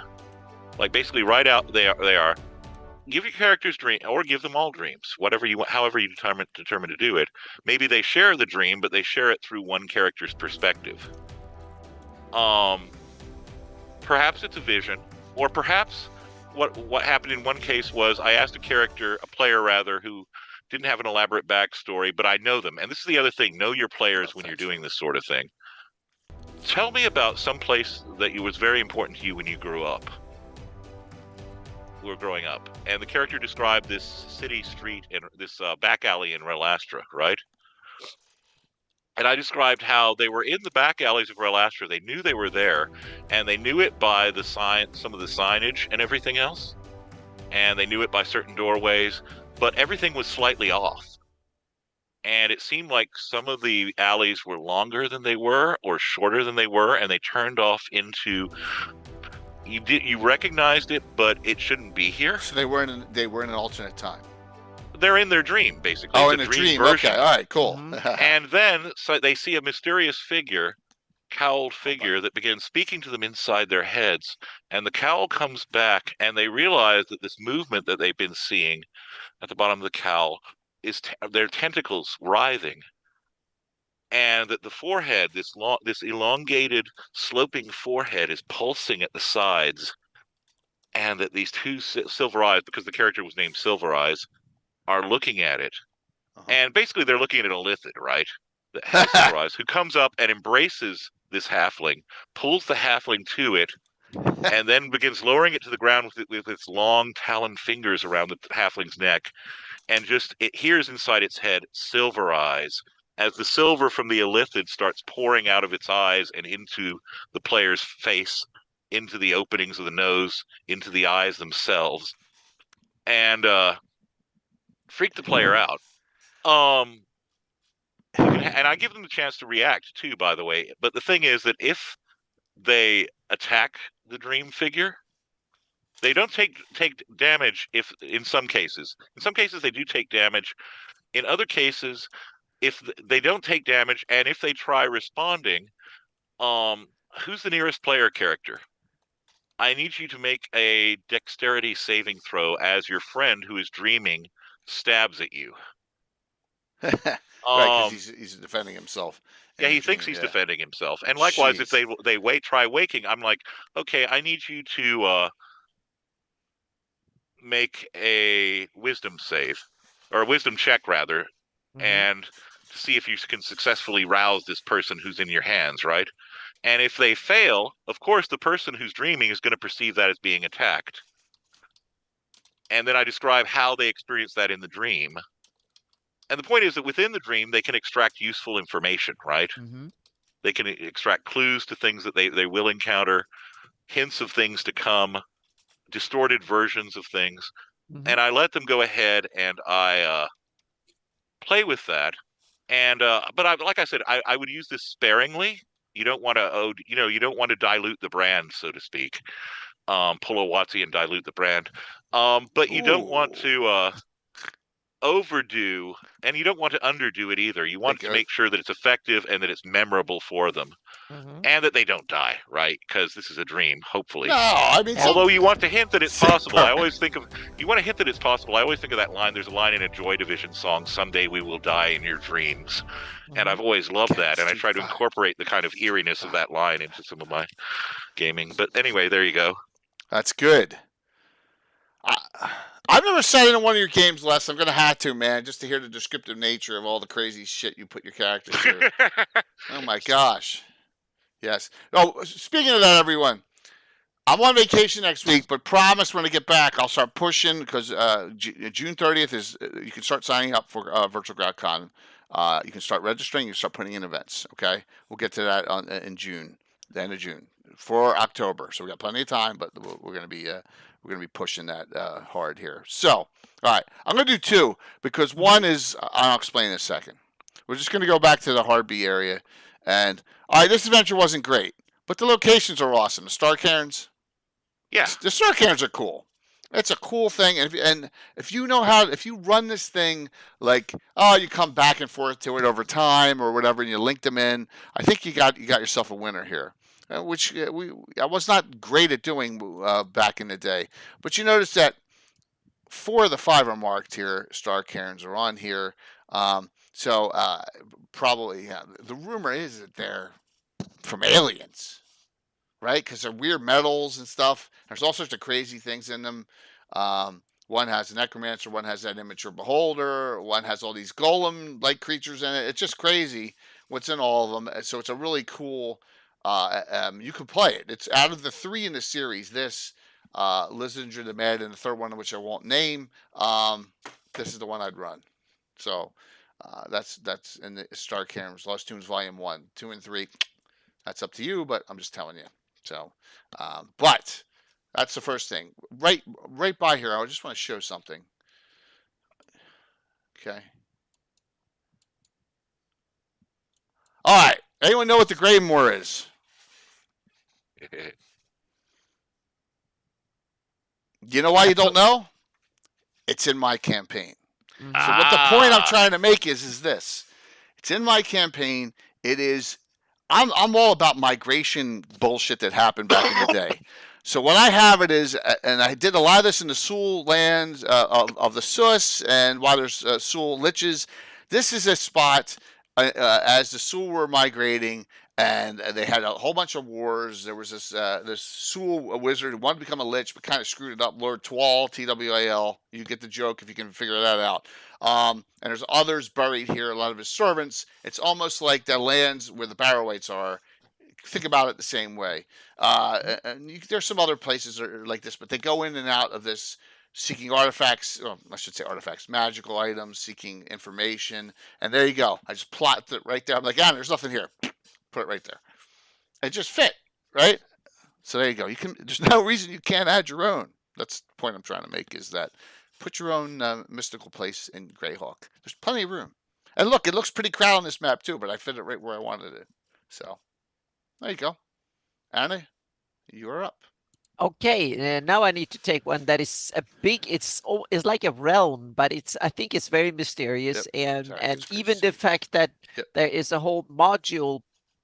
Like basically, write out they are give your characters dream, or give them all dreams, whatever you want, however you determine to do it. Maybe they share the dream, but they share it through one character's perspective. Perhaps it's a vision, or perhaps what happened in one case was I asked a player rather, who didn't have an elaborate backstory, but I know them. And this is the other thing: know your players when you're doing this sort of thing. Tell me about some place that was very important to you when you grew up. Were growing up, and the character described this city street and this back alley in Relastra, right? And I described how they were in the back alleys of Relastra. They knew they were there, and they knew it by the some of the signage and everything else, and they knew it by certain doorways, but everything was slightly off. And it seemed like some of the alleys were longer than they were, or shorter than they were, and they turned off into. You recognized it, but it shouldn't be here. So they were in an alternate time. They're in their dream, basically. Oh, it's in a dream. Version. Okay, all right, cool. And then they see a mysterious figure, cowled figure, that begins speaking to them inside their heads. And the cowl comes back, and they realize that this movement that they've been seeing at the bottom of the cowl is their tentacles writhing. And that the forehead, this elongated, sloping forehead, is pulsing at the sides, and that these two silver eyes, because the character was named Silver Eyes, are looking at it. And basically, they're looking at an Illithid, right? That has silver eyes, who comes up and embraces this halfling, pulls the halfling to it, and then begins lowering it to the ground with its long taloned fingers around the halfling's neck, and it hears inside its head, Silver Eyes, as the silver from the Illithid starts pouring out of its eyes and into the player's face, into the openings of the nose, into the eyes themselves, and freak the player out. And I give them the chance to react too, by the way. But the thing is that if they attack the dream figure, they don't take damage. If in some cases they do take damage. In other cases, if they don't take damage, and if they try responding, who's the nearest player character? I need you to make a dexterity saving throw as your friend who is dreaming stabs at you. Right, because he's defending himself. Yeah, he thinks he's defending himself. And likewise, if they try waking, I'm like, okay, I need you to make a wisdom save, or a wisdom check rather, and to see if you can successfully rouse this person who's in your hands, right? And if they fail, of course, the person who's dreaming is going to perceive that as being attacked. And then I describe how they experience that in the dream. And the point is that within the dream, they can extract useful information, right? They can extract clues to things that they will encounter, hints of things to come, distorted versions of things. And I let them go ahead and I play with that. And but like I said, I would use this sparingly. You don't want to dilute the brand, so to speak. Pull a Watsy and dilute the brand. But you don't want to overdo, and you don't want to underdo it either. You want to make sure that it's effective and that it's memorable for them, and that they don't die, right? Because this is a dream, hopefully. No, I mean, although you want to hint that it's possible. I always think of that line. There's a line in a Joy Division song, "Someday we will die in your dreams," and I've always loved that, and I try to incorporate the kind of eeriness of that line into some of my gaming. But anyway, there you go. That's good. I've never sat in one of your games, Les. I'm going to have to, man, just to hear the descriptive nature of all the crazy shit you put your characters through. Oh, my gosh. Yes. Oh, speaking of that, everyone, I'm on vacation next week, but promise when I get back, I'll start pushing because June 30th is, you can start signing up for Virtual GrowdCon. You can start registering. You can start putting in events, okay? We'll get to that in June, the end of June, for October. So we got plenty of time, but we're going to be pushing that hard here. So, all right, I'm going to do two because one is, I'll explain in a second. We're just going to go back to the Hardby area. And, all right, this adventure wasn't great, but the locations are awesome. The Star Cairns. Yeah. The Star Cairns are cool. It's a cool thing. And if you know how, if you run this thing like, you come back and forth to it over time or whatever, and you link them in, I think you got yourself a winner here. Which I was not great at doing back in the day. But you notice that 4 of the 5 are marked here. Star cairns are on here. So probably the rumor is that they're from aliens, right? Because they're weird metals and stuff. There's all sorts of crazy things in them. One has a necromancer, one has that immature beholder, one has all these golem-like creatures in it. It's just crazy what's in all of them. So it's a really cool. You can play it. It's out of the 3 in the series. This Lizinger the Mad, and the third one, which I won't name. This is the one I'd run. So that's in the Star Cairns Lost Tombs Volume 1, 2, and 3. That's up to you, but I'm just telling you. So, but that's the first thing. Right by here, I just want to show something. Okay. All right. Anyone know what the Greymoor is? You know why you don't know? It's in my campaign. So what the point I'm trying to make is this. It's in my campaign. It is. I'm all about migration bullshit that happened back in the day. So what I have it is, and I did a lot of this in the Sul lands of the Sus, and while there's Sul liches, this is a spot as the Sul were migrating, and they had a whole bunch of wars. There was this Sul wizard who wanted to become a lich, but kind of screwed it up. Lord Twal, Twal. You get the joke if you can figure that out. And there's others buried here, a lot of his servants. It's almost like the lands where the Barrow-wights are. Think about it the same way. There's some other places like this, but they go in and out of this seeking artifacts, I should say artifacts, magical items, seeking information. And there you go. I just plotted it right there. I'm like, there's nothing here. Put it right there. It just fit, right? So there you go. There's no reason you can't add your own. That's the point I'm trying to make, is that put your own mystical place in Greyhawk. There's plenty of room. And look, it looks pretty crowded on this map too, but I fit it right where I wanted it. So there you go. Anna, you're up. Okay, now I need to take one that is a big. It's like a realm, but I think it's very mysterious, and even the fact that there is a whole module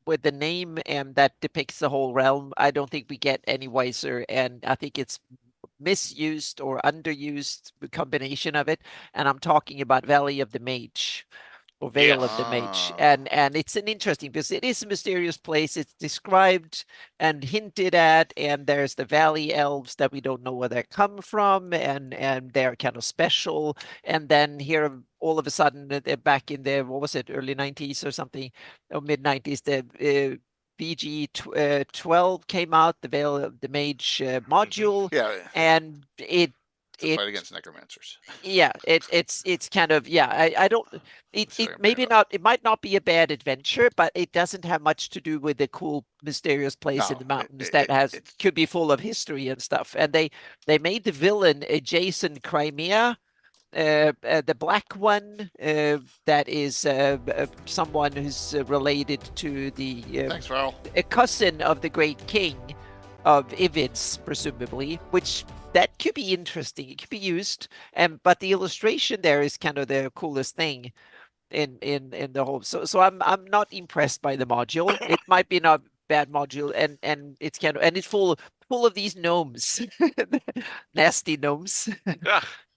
with the name and that depicts the whole realm, I don't think we get any wiser, and I think it's misused or underused combination of it. And I'm talking about Valley of the Mage. Or Vale of the Mage, and it's an interesting, because it is a mysterious place. It's described and hinted at, and there's the valley elves that we don't know where they come from, and they're kind of special. And then here, all of a sudden, they're back in the, what was it, early 90s or something, or mid 90s, the VG 12 came out, the Vale of the Mage module, and it fight against necromancers. Yeah, it's kind of, I don't, it might not be a bad adventure, but it doesn't have much to do with the cool mysterious place in the mountains that could be full of history and stuff. And they made the villain a Jason Crimea, the black one, that is someone who's related to the Thanks, Farrell. A cousin of the Great King of Ivids, presumably, which that could be interesting. It could be used, but the illustration there is kind of the coolest thing in the whole. So I'm not impressed by the module. It might be not bad module, and it's kind of, and it's full of these gnomes, nasty gnomes.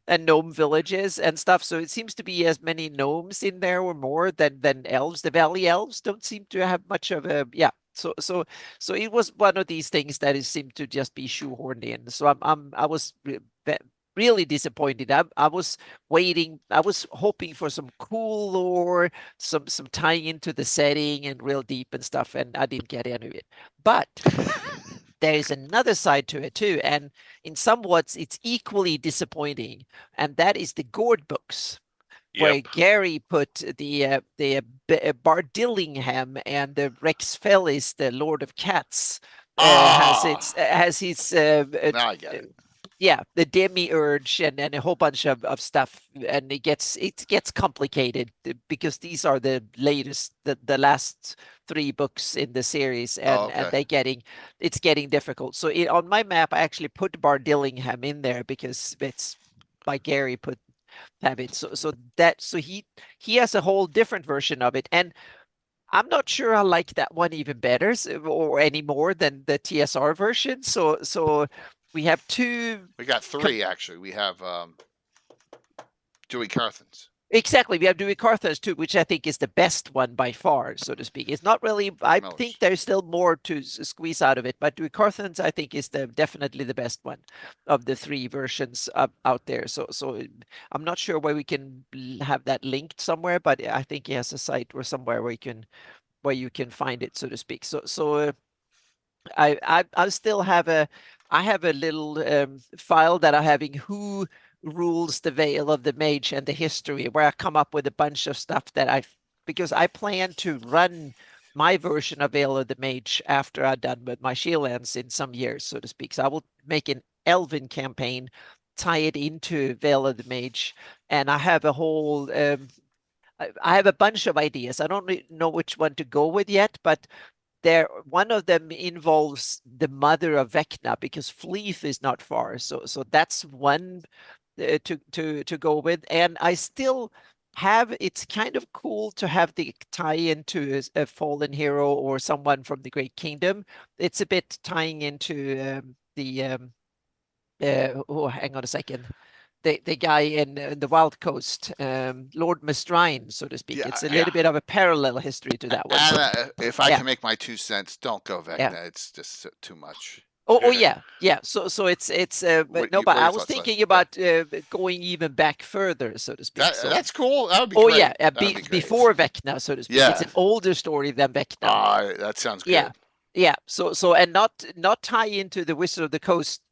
And gnome villages and stuff. So it seems to be as many gnomes in there or more than elves. The valley elves don't seem to have much of a So it was one of these things that it seemed to just be shoehorned in. So I was really disappointed. I was waiting. I was hoping for some cool lore, some tying into the setting and real deep and stuff, and I didn't get any of it. But there is another side to it too, and in somewhat it's equally disappointing, and that is the Gord books. Where Gary put the Bardillingham and the Rex Fellis, the Lord of Cats, has his now I get it. Yeah, the demiurge and a whole bunch of stuff, and it gets complicated because these are the latest, the last 3 books in the series, and it's getting difficult. So on my map, I actually put Bardillingham in there because it's by Gary have it. So he has a whole different version of it, and I'm not sure I like that one even better or any more than the TSR version. So we have 2. We got 3 actually. We have Dewey Carthens. Exactly, we have Dewey Carthens too, which I think is the best one by far, so to speak. It's not really. I Millers. think there's still more to squeeze out of it, but Dewey Carthens, I think, is definitely the best one of the three versions out there. So I'm not sure where we can have that linked somewhere, but I think he has a site or somewhere where you can find it, so to speak. So I still have I have a little file that I'm having who rules the Veil of the Mage and the history, where I come up with a bunch of stuff that because I plan to run my version of Veil of the Mage after I'm done with my Shieldlands in some years, so to speak. So I will make an Elven campaign, tie it into Veil of the Mage, and I have a whole I have a bunch of ideas. I don't really know which one to go with yet, but one of them involves the mother of Vecna, because Fleeth is not far. So that's one to go with. And I still have, it's kind of cool to have the tie into a fallen hero or someone from the Great Kingdom. It's a bit tying into hang on a second. The guy in the Wild Coast, Lord Mistrine, so to speak. Yeah, It's a little bit of a parallel history to that one. So, And if I yeah. can make my 2 cents, don't go Vecna. Yeah. It's just too much. Oh yeah. So it's What no, are but your I was thoughts, Les? thinking Yeah. about going even back further, so to speak. So That's cool. That would be oh great. yeah, That would be great. before Vecna, so to speak. It's an Yeah. older story than Vecna. That sounds good. Yeah, yeah. So and not tie into the Wizard of the Coast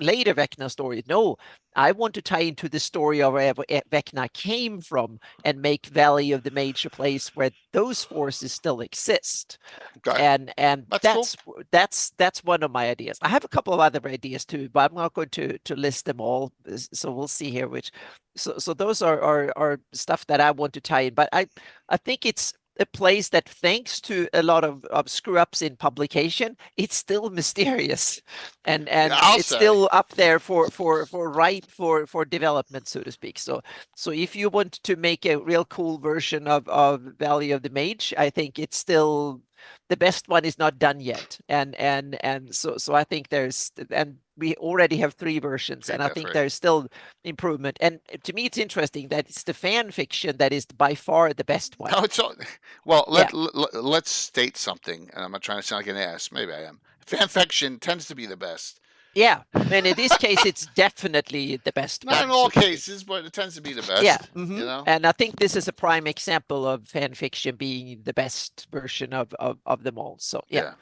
later Vecna story. No, I want to tie into the story of where Vecna came from and make Valley of the Mage a place where those forces still exist. Okay. And That's that's one of my ideas. I have a couple of other ideas too, but I'm not going to list them all. So we'll see here which. So those are stuff that I want to tie in. But I think it's a place that, thanks to a lot of screw ups in publication, it's still mysterious, and it's still up there for ripe for development, so to speak. So if you want to make a real cool version of Valley of the Mage, I think it's still the best one is not done yet, and so I think and we already have 3 versions, and I think there's still improvement. And to me, it's interesting that it's the fan fiction that is by far the best one. No, well. Let's state something, and I'm not trying to sound like an ass. Maybe I am. Fan fiction tends to be the best. Yeah, and in this case, it's definitely the best Not one. in all cases, but it tends to be the best. Yeah, you know. And I think this is a prime example of fan fiction being the best version of them all. So yeah.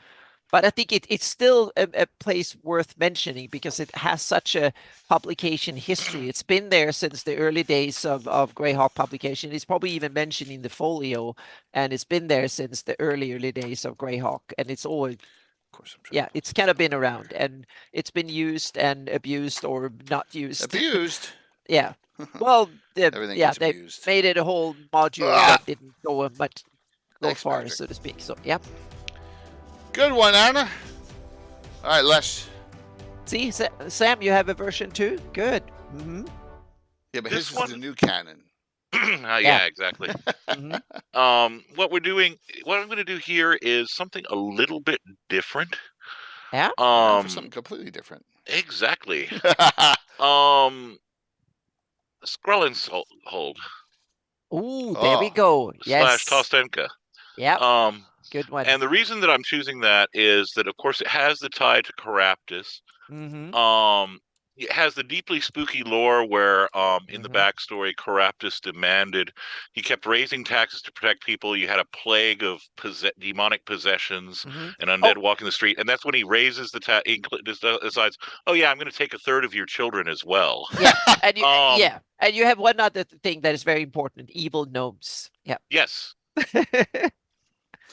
But I think it's still a place worth mentioning because it has such a publication history. It's been there since the early days of Greyhawk publication. It's probably even mentioned in the folio, and it's been there since the early days of Greyhawk. And it's always, of course, I'm sure. Yeah, it's kind of been around, and it's been used and abused or not used. Abused. Yeah. Well, they abused. made it a whole module that didn't go much far, Magic. so to speak. So yeah. Good one, Anna. All right, Les. See, Sam, you have a version too? Good. Yeah, but This his one- is the new canon. Yeah, exactly. What I'm going to do here is something a little bit different. Yeah. For something completely different. Exactly. Skrellin's hold. Ooh, there we go. Yes. / Tostenka. Yeah. Good one. And the reason that I'm choosing that is that, of course, it has the tie to Caraptus. It has the deeply spooky lore where, in the backstory, Caraptus he kept raising taxes to protect people. You had a plague of demonic possessions and undead walking the street, and that's when he raises the he decides, oh yeah, I'm going to take a third of your children as well. Yeah, and you have one other thing that is very important: evil gnomes. Yeah. Yes.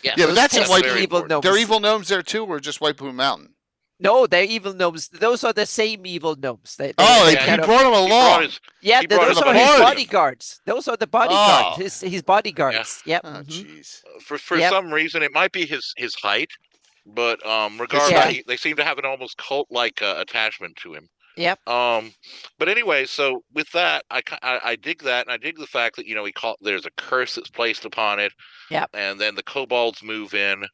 Yeah, but that's evil gnomes. There are evil gnomes there too, or just White Moon Mountain? No, they're evil gnomes. Those are the same evil gnomes. He brought them along. Those are his bodyguards. Those are the bodyguards. His bodyguards. Yeah. Yep. Oh, jeez. For some reason, it might be his height, but regardless, they seem to have an almost cult-like attachment to him. Yep. But anyway, so with that, I dig that, and I dig the fact that there's a curse that's placed upon it. Yep. And then the kobolds move in,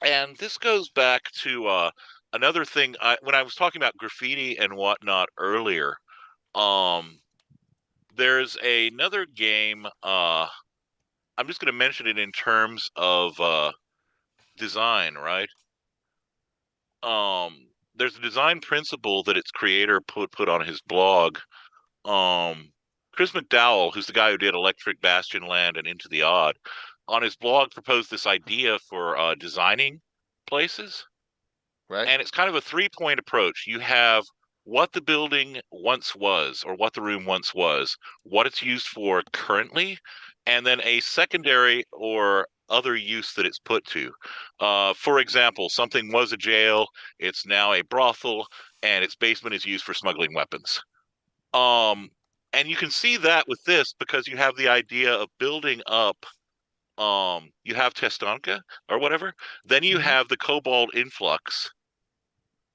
and this goes back to another thing. When I was talking about graffiti and whatnot earlier, there's another game. I'm just going to mention it in terms of design, right? There's a design principle that its creator put on his blog. Chris McDowell, who's the guy who did Electric Bastion Land and Into the Odd, on his blog proposed this idea for designing places. Right. And it's kind of a 3-point approach. You have what the building once was, or what the room once was, what it's used for currently, and then a secondary or other use that it's put to. For example, something was a jail, it's now a brothel, and its basement is used for smuggling weapons. And you can see that with this because you have the idea of building up. You have Testanka or whatever, then you have the Kobold influx.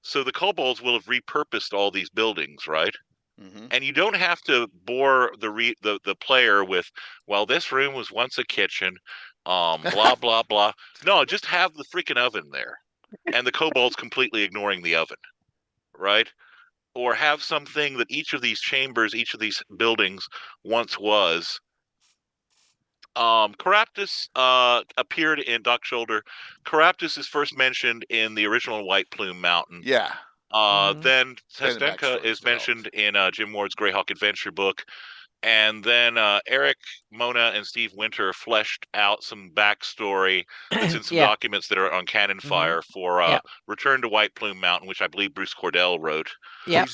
So the kobolds will have repurposed all these buildings, right? Mm-hmm. And you don't have to bore the player with, well, this room was once a kitchen, blah blah blah. No, just have the freaking oven there, and the kobolds completely ignoring the oven, right? Or have something that each of these chambers, each of these buildings once was. Caraptus appeared in Doc Shoulder. Caraptus is first mentioned in the original White Plume Mountain. Yeah. Then Then the Testenka backstory is is mentioned in Jim Ward's Greyhawk adventure book. And then Eric, Mona, and Steve Winter fleshed out some backstory that's in some Yeah. documents that are on Cannon Fire for Yeah. Return to White Plume Mountain, which I believe Bruce Cordell wrote. Yeah.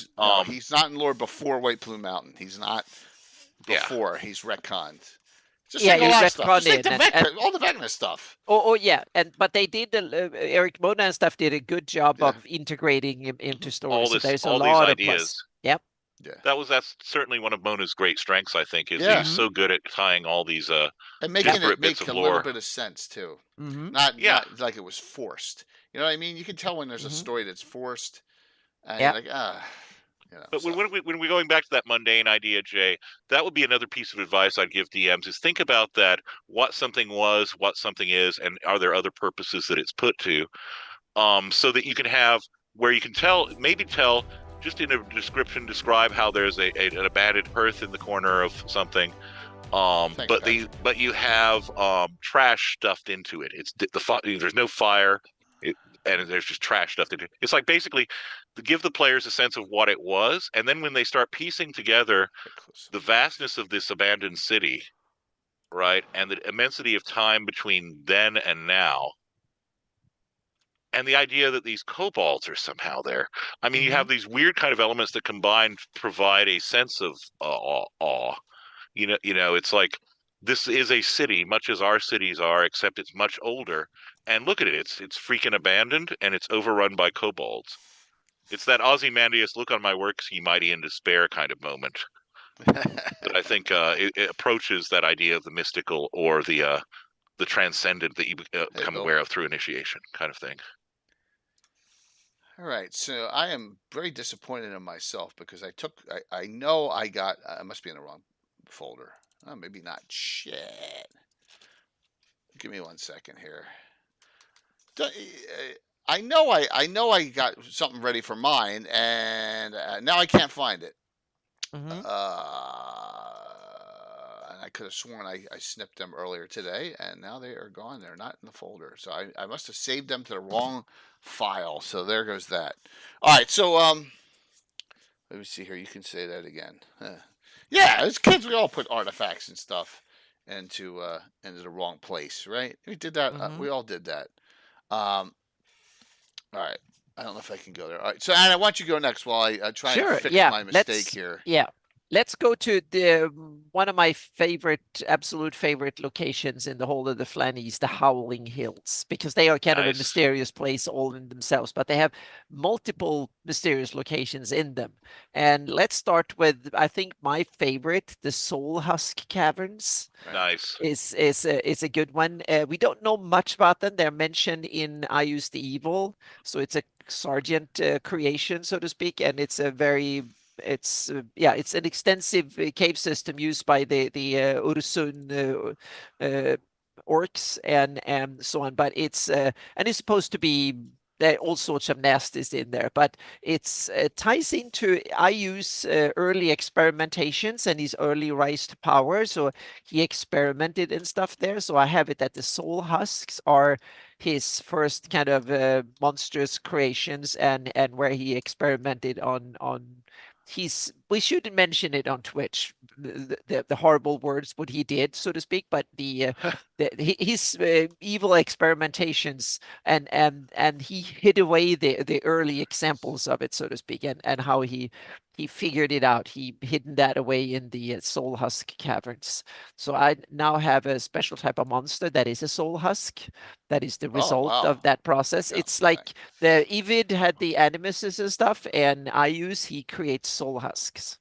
He's not in lore before White Plume Mountain. He's not before. He's retconned. Just Yeah, like a he's lot of stuff. Just like retconned the and- all the Vecna stuff. Oh, yeah, but they did Eric Mona and stuff did a good job of integrating him into stories. So there's a all lot these of plus. ideas. Yep. Yeah. That's certainly one of Mona's great strengths, I think, is Yeah. he's so good at tying all these And making it disparate make bits of a lore. little bit of sense too. Mm-hmm. Not Yeah. not like it was forced. You know what I mean? You can tell when there's a story that's forced, and Yep. you're like, you know. But so. when we're going back to that mundane idea, Jay, that would be another piece of advice I'd give DMs is think about that, what something was, what something is, and are there other purposes that it's put to, so that you can have where you can maybe tell just in a description, describe how there's an abandoned hearth in the corner of something, but you have trash stuffed into it. It's there's no fire, and there's just trash stuffed into it. It's like basically to give the players a sense of what it was, and then when they start piecing together the vastness of this abandoned city, right, and the immensity of time between then and now, and the idea that these kobolds are somehow there. I mean, you have these weird kind of elements that combined provide a sense of awe. You know, it's like this is a city, much as our cities are, except it's much older. And look at it; it's freaking abandoned, and it's overrun by kobolds. It's that Ozymandias look on my works, ye mighty in despair kind of moment that I think it approaches that idea of the mystical or the transcendent that you become aware of through initiation, kind of thing. All right, so I am very disappointed in myself because I know I got, I must be in the wrong folder. Oh, maybe not. Shit. Give me 1 second here. I know I got something ready for mine, and now I can't find it. Mm-hmm. And I could have sworn I snipped them earlier today, and now they are gone. They're not in the folder. So I must have saved them to the wrong file. So there goes that. All right. So let me see here. You can say that again. Yeah, as kids, we all put artifacts and stuff into the wrong place, right? We did that. We all did that. All right. I don't know if I can go there. All right. So, Anna, why don't you go next while I try and fix my mistake here? Yeah. Let's go to one of my absolute favorite locations in the whole of the Flanies, the Howling Hills, because they are kind of a mysterious place all in themselves, but they have multiple mysterious locations in them. And let's start with, I think, my favorite, the Soul Husk Caverns. Nice. Is a good one. We don't know much about them. They're mentioned in I Use the Evil, so it's a Sargent creation, so to speak, and it's a very it's an extensive cave system used by the Ursun orcs and so on. But it's supposed to be there are all sorts of nasties in there, but it ties into I use early experimentations and his early rise to power. So he experimented and stuff there. So I have it that the soul husks are his first kind of monstrous creations, and where he experimented on we shouldn't mention it on Twitch, the horrible words what he did, so to speak, but his evil experimentations, and he hid away the early examples of it, so to speak, and how he figured it out. He hidden that away in the soul husk caverns. So I now have a special type of monster that is a soul husk. That is the Oh, result wow. of that process. Yeah, It's like the Evid had the animuses and stuff, and he creates soul husks.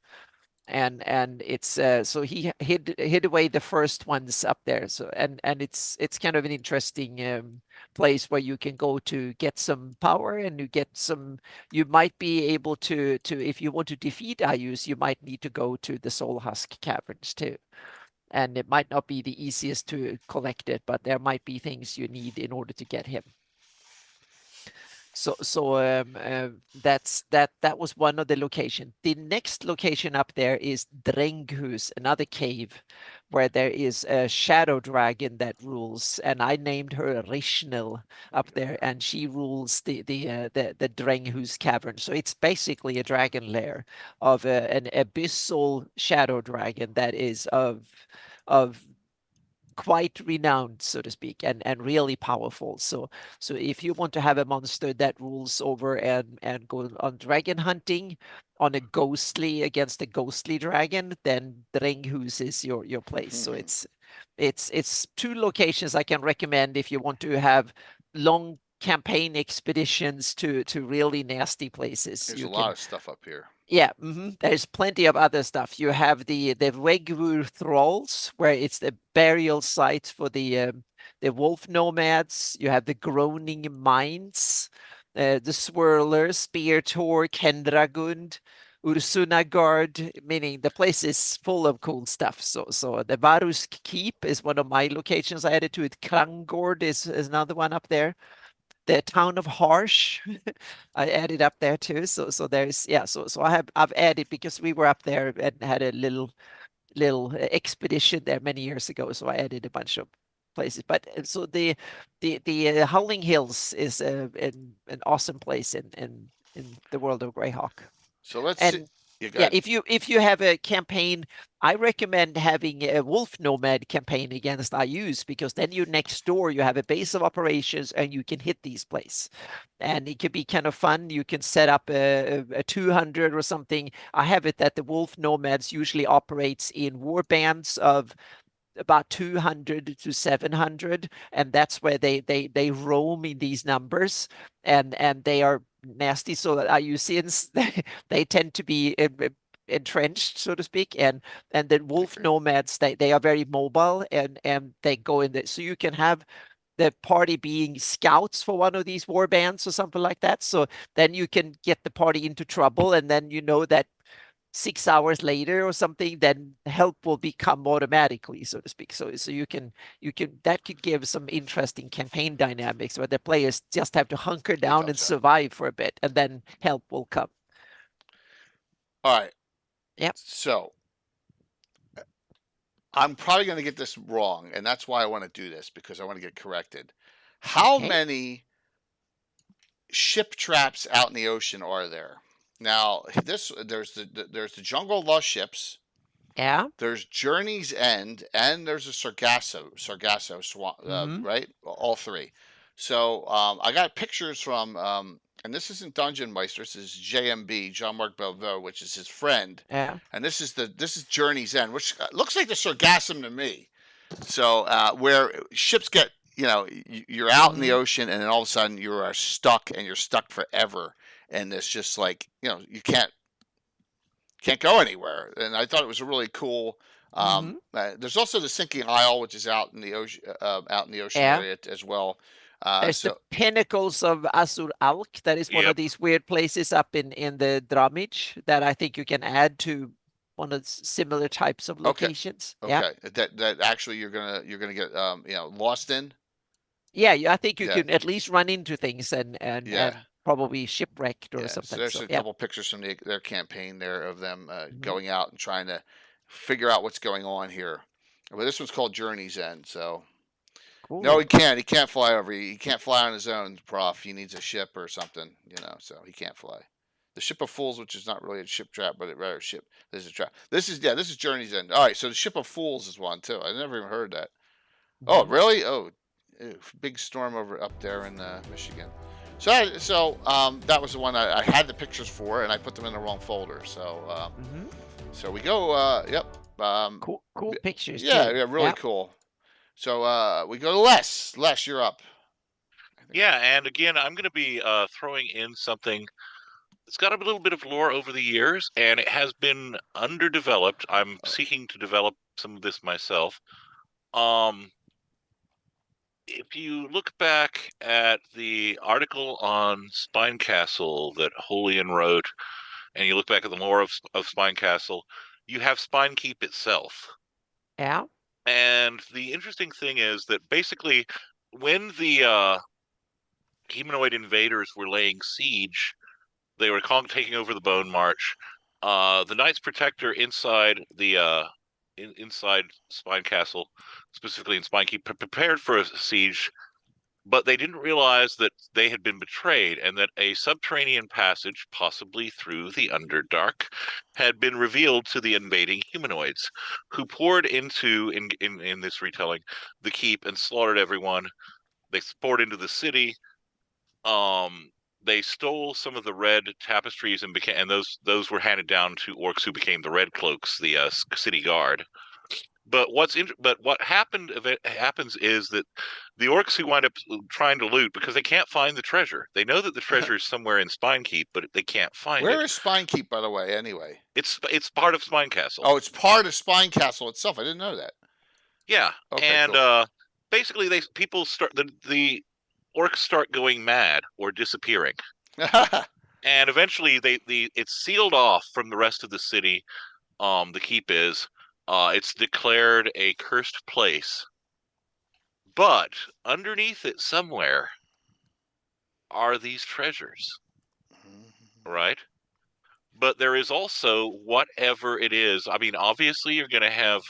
And it's so he hid away the first ones up there. So and it's kind of an interesting place where you can go to get some power, and you might be able to if you want to defeat Ayus, you might need to go to the soul husk caverns too. And it might not be the easiest to collect it, but there might be things you need in order to get him. So that was one of the location. The next location up there is Drenghus, another cave, where there is a shadow dragon that rules, and I named her Rishnil up there, and she rules the Drenghus cavern. So it's basically a dragon lair of an abyssal shadow dragon that is of quite renowned, so to speak, and really powerful. So if you want to have a monster that rules over and go on dragon hunting on against a ghostly dragon, then Drenghus is your place. So it's two locations I can recommend if you want to have long campaign expeditions to really nasty places. There's a lot of stuff up here. Yeah, there's plenty of other stuff. You have the Regvur thralls, where it's the burial site for the wolf nomads. You have the groaning mines, the swirler, spear tor, Kendragund, Ursunagard, meaning the place is full of cool stuff. So the Varusk Keep is one of my locations I added to it. Krangord is another one up there. The town of Harsh, I added up there too. So there's So I've added, because we were up there and had a little expedition there many years ago. So I added a bunch of places. But so the Howling Hills is an awesome place in the world of Greyhawk. So let's And see. yeah, if you have a campaign, I recommend having a wolf nomad campaign against Ayus, because then you next door, you have a base of operations and you can hit these places. And it could be kind of fun. You can set up a 200 or something. I have it that the wolf nomads usually operates in war bands of about 200 to 700, and that's where they roam in these numbers, and they are nasty. So that Ayusians, they tend to be entrenched, so to speak, and the wolf nomads, they are very mobile, and they go in there. So you can have the party being scouts for one of these war bands or something like that. So then you can get the party into trouble, and then you know that 6 hours later or something, then help will become automatically, so to speak. So you can that could give some interesting campaign dynamics where the players just have to hunker down and survive for a bit, and then help will come. All right. Yep. So I'm probably going to get this wrong, and that's why I want to do this, because I want to get corrected. How many ship traps out in the ocean are there? Now, there's the Jungle Lost ships. Yeah. There's Journey's End, and there's a Sargasso Swamp, right? All three. So I got pictures from, and this isn't Dungeon Meister. This is JMB, Jean-Marc Belveau, which is his friend. Yeah. And this is Journey's End, which looks like the Sargassum to me. So where ships get, you're out in the ocean, and then all of a sudden you are stuck, and you're stuck forever. And it's just like, you can't go anywhere. And I thought it was a really cool. There's also the Sinking Isle, which is out in the ocean, area as well. There's the Pinnacles of Azur Alk. That is one of these weird places up in the Dramage that I think you can add to one of similar types of locations. Okay. That actually you're gonna get lost in. Yeah, I think you Yeah. can at least run into things Yeah. and probably shipwrecked or Yeah. So something. there's So a yeah. couple pictures from their campaign there of them Mhm. going out and trying to figure out what's going on here. But this one's called Journey's End. So no, Cool. he can't. He can't fly over. He can't fly on his own, Prof. He needs a ship or something, so he can't fly. The Ship of Fools, which is not really a ship trap, but it rather ship. This is a trap. This is Journey's End. All right, so the Ship of Fools is one too. I never even heard that. Oh, Mhm. really? Oh, ew, big storm over up there in Michigan. That was the one I had the pictures for, and I put them in the wrong folder. Mhm. So we go. Yep. Cool pictures Yeah, too. yeah, really Yeah. cool. So we go to Les. Les, you're up. I think. Yeah, and again, I'm going to be throwing in something. It's got a little bit of lore over the years, and it has been underdeveloped. I'm seeking to develop some of this myself. Um, if you look back at the article on Spine Castle that Holian wrote, and you look back at the lore of Spine Castle, you have Spine Keep itself. Yeah. And the interesting thing is that basically, when the humanoid invaders were laying siege, they were taking over the Bone March. The Knights Protector inside inside Spine Castle, specifically in Spinekeep, prepared for a siege, but they didn't realize that they had been betrayed and that a subterranean passage, possibly through the Underdark, had been revealed to the invading humanoids, who poured into in this retelling the keep and slaughtered everyone. They poured into the city. Um, they stole some of the red tapestries and those were handed down to orcs who became the Red Cloaks, the city guard. But what happens is that the orcs who wind up trying to loot, because they can't find the treasure. They know that the treasure is somewhere in Spinekeep, but they can't find Where it. is Spine Keep, by the way? Anyway. It's part of Spine Castle. Oh, it's part of Spine Castle itself. I didn't know that. Yeah, Okay, and cool. basically people start the orcs start going mad or disappearing. And eventually it's sealed off from the rest of the city. The keep is it's declared a cursed place, but underneath it somewhere are these treasures, right? But there is also whatever it is. I mean, obviously you're going to have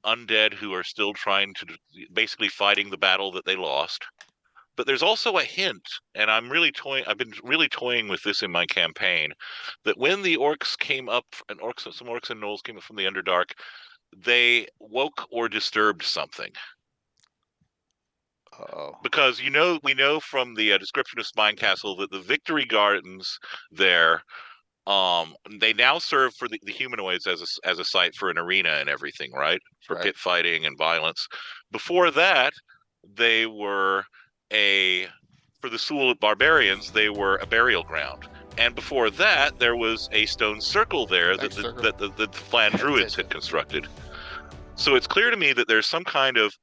undead who are still trying to basically fighting the battle that they lost. But there's also a hint, and I've been really toying with this in my campaign, that when the orcs came up, some orcs and gnolls came up from the Underdark, they woke or disturbed something. Uh-oh. Because we know from the description of Spine Castle that the Victory Gardens there, they now serve for the humanoids as a site for an arena and everything, right? For Right. pit fighting and violence. Before that, they were for the Sul barbarians, they were a burial ground. And before that, there was a stone circle there that the Flan Druids had constructed. So it's clear to me that there's some kind of,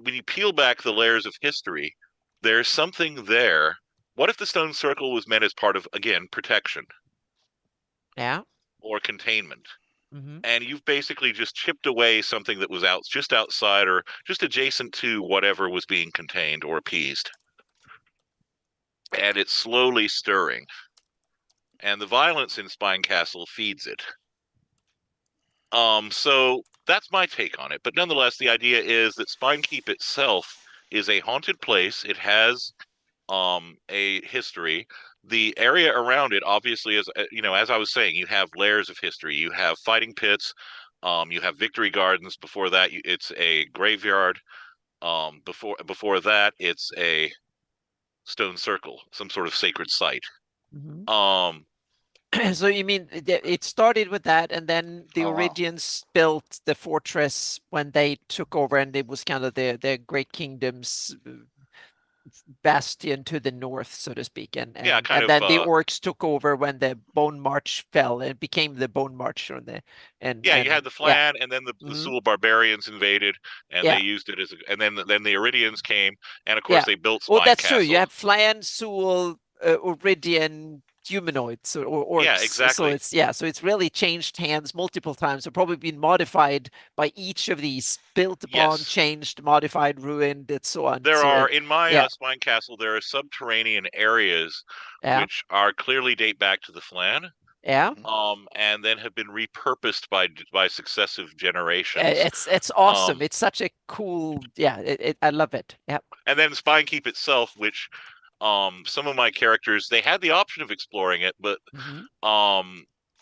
when you peel back the layers of history, there's something there. What if the stone circle was meant as part of, again, protection? Yeah. Or containment? Mm-hmm. And you've basically just chipped away something that was just outside or just adjacent to whatever was being contained or appeased. And it's slowly stirring. And the violence in Spine Castle feeds it. So that's my take on it. But nonetheless, the idea is that Spinekeep itself is a haunted place. It has a history. The area around it, obviously, is as I was saying, you have layers of history. You have fighting pits. You have victory gardens. Before that, it's a graveyard. Before that, it's a stone circle, some sort of sacred site. Mm-hmm. Um, So you mean it started with that, and then the Oh, wow. Origians built the fortress when they took over, and it was kind of the Great Kingdom's bastion to the north, so to speak, and yeah, kind and of. then the orcs took over when the Bone March fell and became the Bone March, or the Yeah, you had the yeah. Flan, and then the Mm-hmm. Sul barbarians invaded, and they Yeah. used it and then the Iridians came, and of course Yeah. they built Well, Spine that's true. You Castle. have Flan, Sul, Oridian, humanoids or orcs. Yeah, So exactly. it's really changed hands multiple times. So probably been modified by each of these, built upon, Yes. changed, modified, ruined, and so on. There So are in my yeah. Spine Castle. There are subterranean areas Yeah. which are clearly date back to the Flan. Yeah. And then have been repurposed by successive generations. It's awesome. It's such a cool. Yeah. I love it. Yeah. And then Spinekeep itself, which some of my characters, they had the option of exploring it, but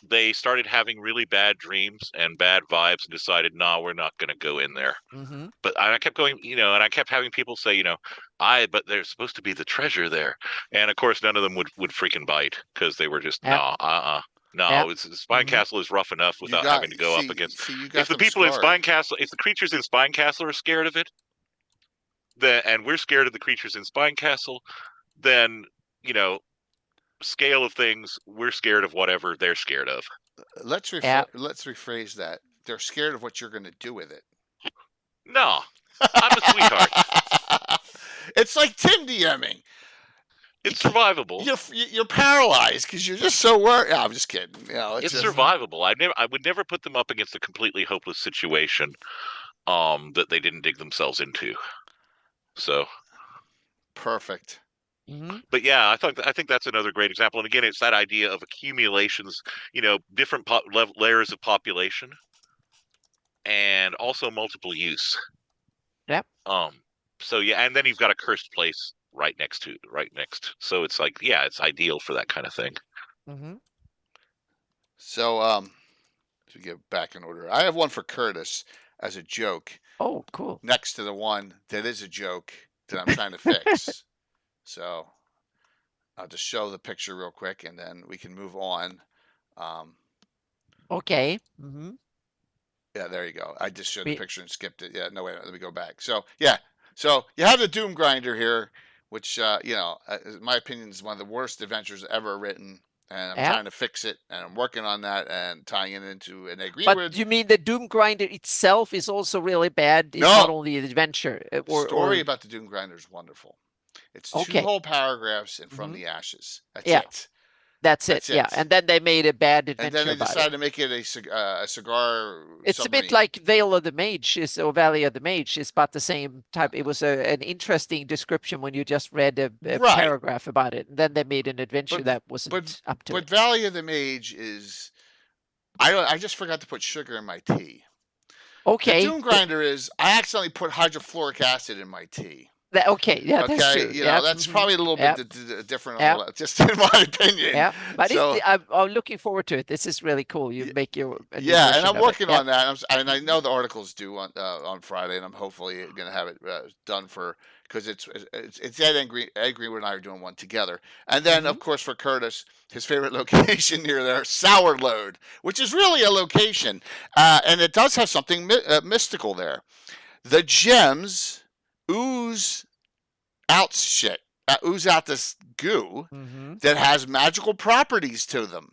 they started having really bad dreams and bad vibes and decided, nah, we're not going to go in there. But I kept going, and I kept having people say, but there's supposed to be the treasure there. And of course, none of them would freaking bite because they were just, no, Spine Castle is rough enough without having to go up against. If the people in Spine Castle, if the creatures in Spine Castle are scared of it, and we're scared of the creatures in Spine Castle, then scale of things, we're scared of whatever they're scared of. Let's rephrase that. They're scared of what you're going to do with it. No, I'm a sweetheart. It's like Tim DMing. It's survivable. You're paralyzed because you're just so worried. I'm just kidding. It's survivable. I would never put them up against a completely hopeless situation that they didn't dig themselves into. So perfect. But yeah, I think that's another great example. And again, it's that idea of accumulations, different layers of population, and also multiple use. Yep. So yeah, and then you've got a cursed place right next. So it's like, yeah, it's ideal for that kind of thing. So to get back in order, I have one for Curtis as a joke. Oh, cool. Next to the one that is a joke that I'm trying to fix. So I'll just show the picture real quick, and then we can move on. Okay. Yeah, there you go. I just showed the picture and skipped it. Yeah, no, wait, let me go back. So, yeah. So you have the Doom Grinder here, which, in my opinion, is one of the worst adventures ever written. And I'm trying to fix it, and I'm working on that and tying it into an agreement. But you mean the Doom Grinder itself is also really bad? It's not only the adventure. The story about the Doom Grinder is wonderful. It's 2 whole paragraphs in From the Ashes. That's it. That's it. Yeah, and then they made a bad adventure. And then they decided to make it a cigar. It's a bit like Vale of the Mage or Valley of the Mage. It's about the same type. It was an interesting description when you just read a paragraph about it. And then they made an adventure that wasn't up to it. But Valley of the Mage is. I just forgot to put sugar in my tea. Okay. The Doom Grinder is. I accidentally put hydrofluoric acid in my tea. That's true. That's probably a little bit different, just in my opinion. Yeah, but I'm looking forward to it. This is really cool. You make your and I'm working on that. And I know the article's due on Friday, and I'm hopefully going to have it done because it's Ed Greenwood and I are doing one together. And then of course for Curtis, his favorite location near there, Sour Load, which is really a location, and it does have something mystical there. The gems ooze out this goo that has magical properties to them.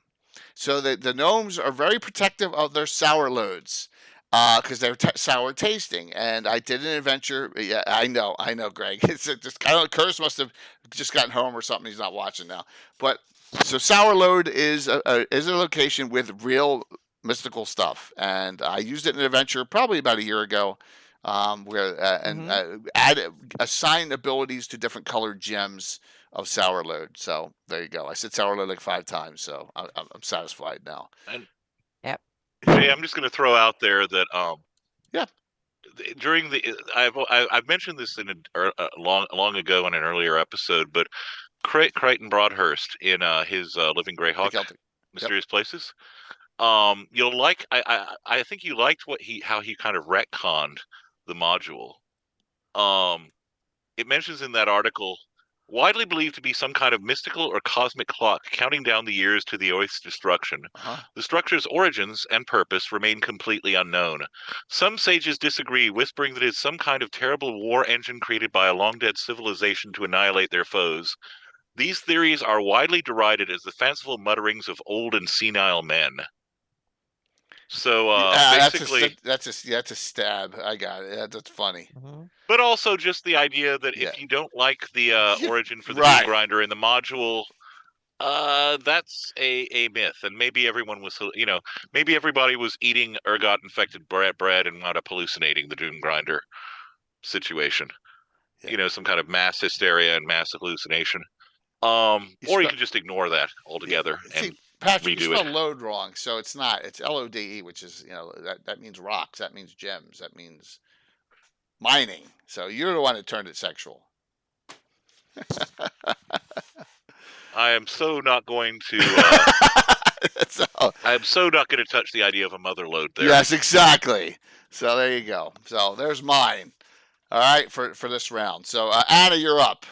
So the gnomes are very protective of their sour loads because they're sour tasting. And I did an adventure. Yeah, I know, Greg. It's just Curtis must have just gotten home or something. He's not watching now. But so Sour Load is a location with real mystical stuff, and I used it in an adventure probably about a year ago. Assign abilities to different colored gems of Sour Load. So there you go. I said Sour Load like 5 times, so I'm satisfied now. And hey, I'm just going to throw out there that during I've mentioned this in long ago in an earlier episode, but Crichton Broadhurst in his Living Greyhawk Mysterious Places. You'll like. I think you liked how he kind of retconned the module. It mentions in that article, widely believed to be some kind of mystical or cosmic clock counting down the years to the Earth's destruction. The structure's origins and purpose remain completely unknown. Some sages disagree, whispering that it's some kind of terrible war engine created by a long-dead civilization to annihilate their foes. These theories are widely derided as the fanciful mutterings of old and senile men. So basically, that's a stab. I got it. That's funny. But also just the idea that if you don't like the origin for the Doom Grinder in the module, That's a myth, and maybe everyone was, maybe everybody was eating or got infected bread and wound up hallucinating the Doom Grinder situation. Yeah. Some kind of mass hysteria and mass hallucination. You Or you spell, can just ignore that yeah. altogether and See, Patrick, you redo it. spelled load wrong, so it's not. It's LODE, which is that means rocks. That means gems. That means mining. So you're the one that turned it sexual. I am so not going to. So, I'm so not going to touch the idea of a mother load there. yes, exactly. So there you go. So there's mine. All right, for this round. So Anna, you're up.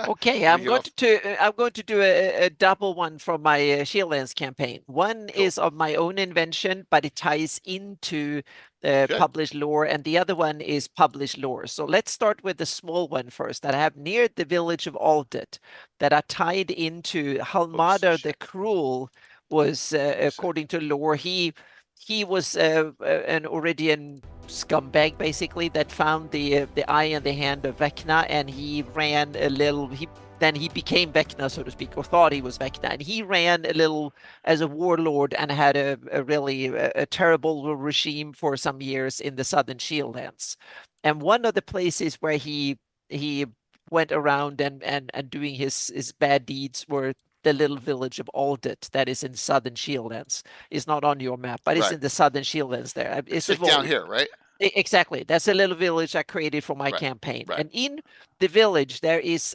Okay, I'm going to do a double one from my Shieldlands campaign. One Cool. is of my own invention, but it ties into Good. published lore, and the other one is published lore. So let's start with the small one first that I have near the village of Aldet that are tied into Halmada the Cruel was, according to lore, he was an Oridian scumbag basically that found the eye and the hand of Vecna, and he ran a little. Then he became Vecna, so to speak, or thought he was Vecna, and he ran a little as a warlord and had a really terrible regime for some years in the southern Shieldlands. And one of the places where he went around and doing his bad deeds were the little village of Aldet that is in southern Shieldlands. It's not on your map, but it's in the southern Shieldlands there. It's like down here, right? Exactly. That's a little village I created for my campaign. Right. And in the village,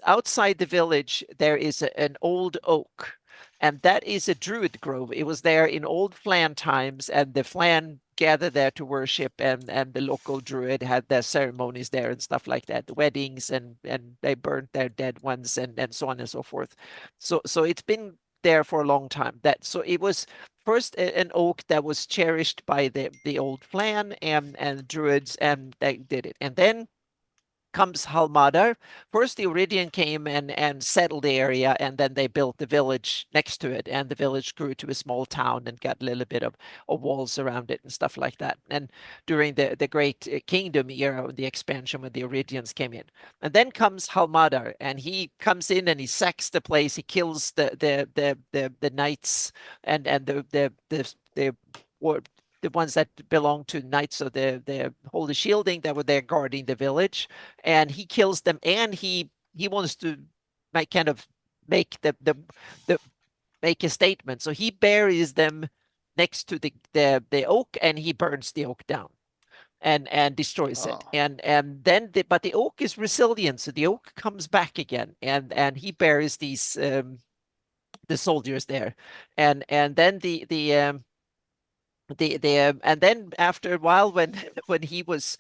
outside the village, there is an old oak. And that is a druid grove. It was there in old Flan times, and the Flan gathered there to worship, and the local druid had their ceremonies there and stuff like that, the weddings, and they burned their dead ones and so on and so forth. So it's been there for a long time. So it was first an oak that was cherished by the old Flan and druids, and they did it. And then comes Halmadar. First, the Iridian came and settled the area, and then they built the village next to it, and the village grew to a small town and got a little bit of walls around it and stuff like that. And during the Great Kingdom era, the expansion when the Iridians came in, and then comes Halmadar, and he comes in and he sacks the place. He kills the knights and the ones that belong to knights of the Holy Shielding that were there guarding the village, and he kills them, and he wants to make make a statement. So he buries them next to the oak, and he burns the oak down and destroys it. And then but the oak is resilient, so the oak comes back again, and he buries these the soldiers there, and then and then after a while, when he was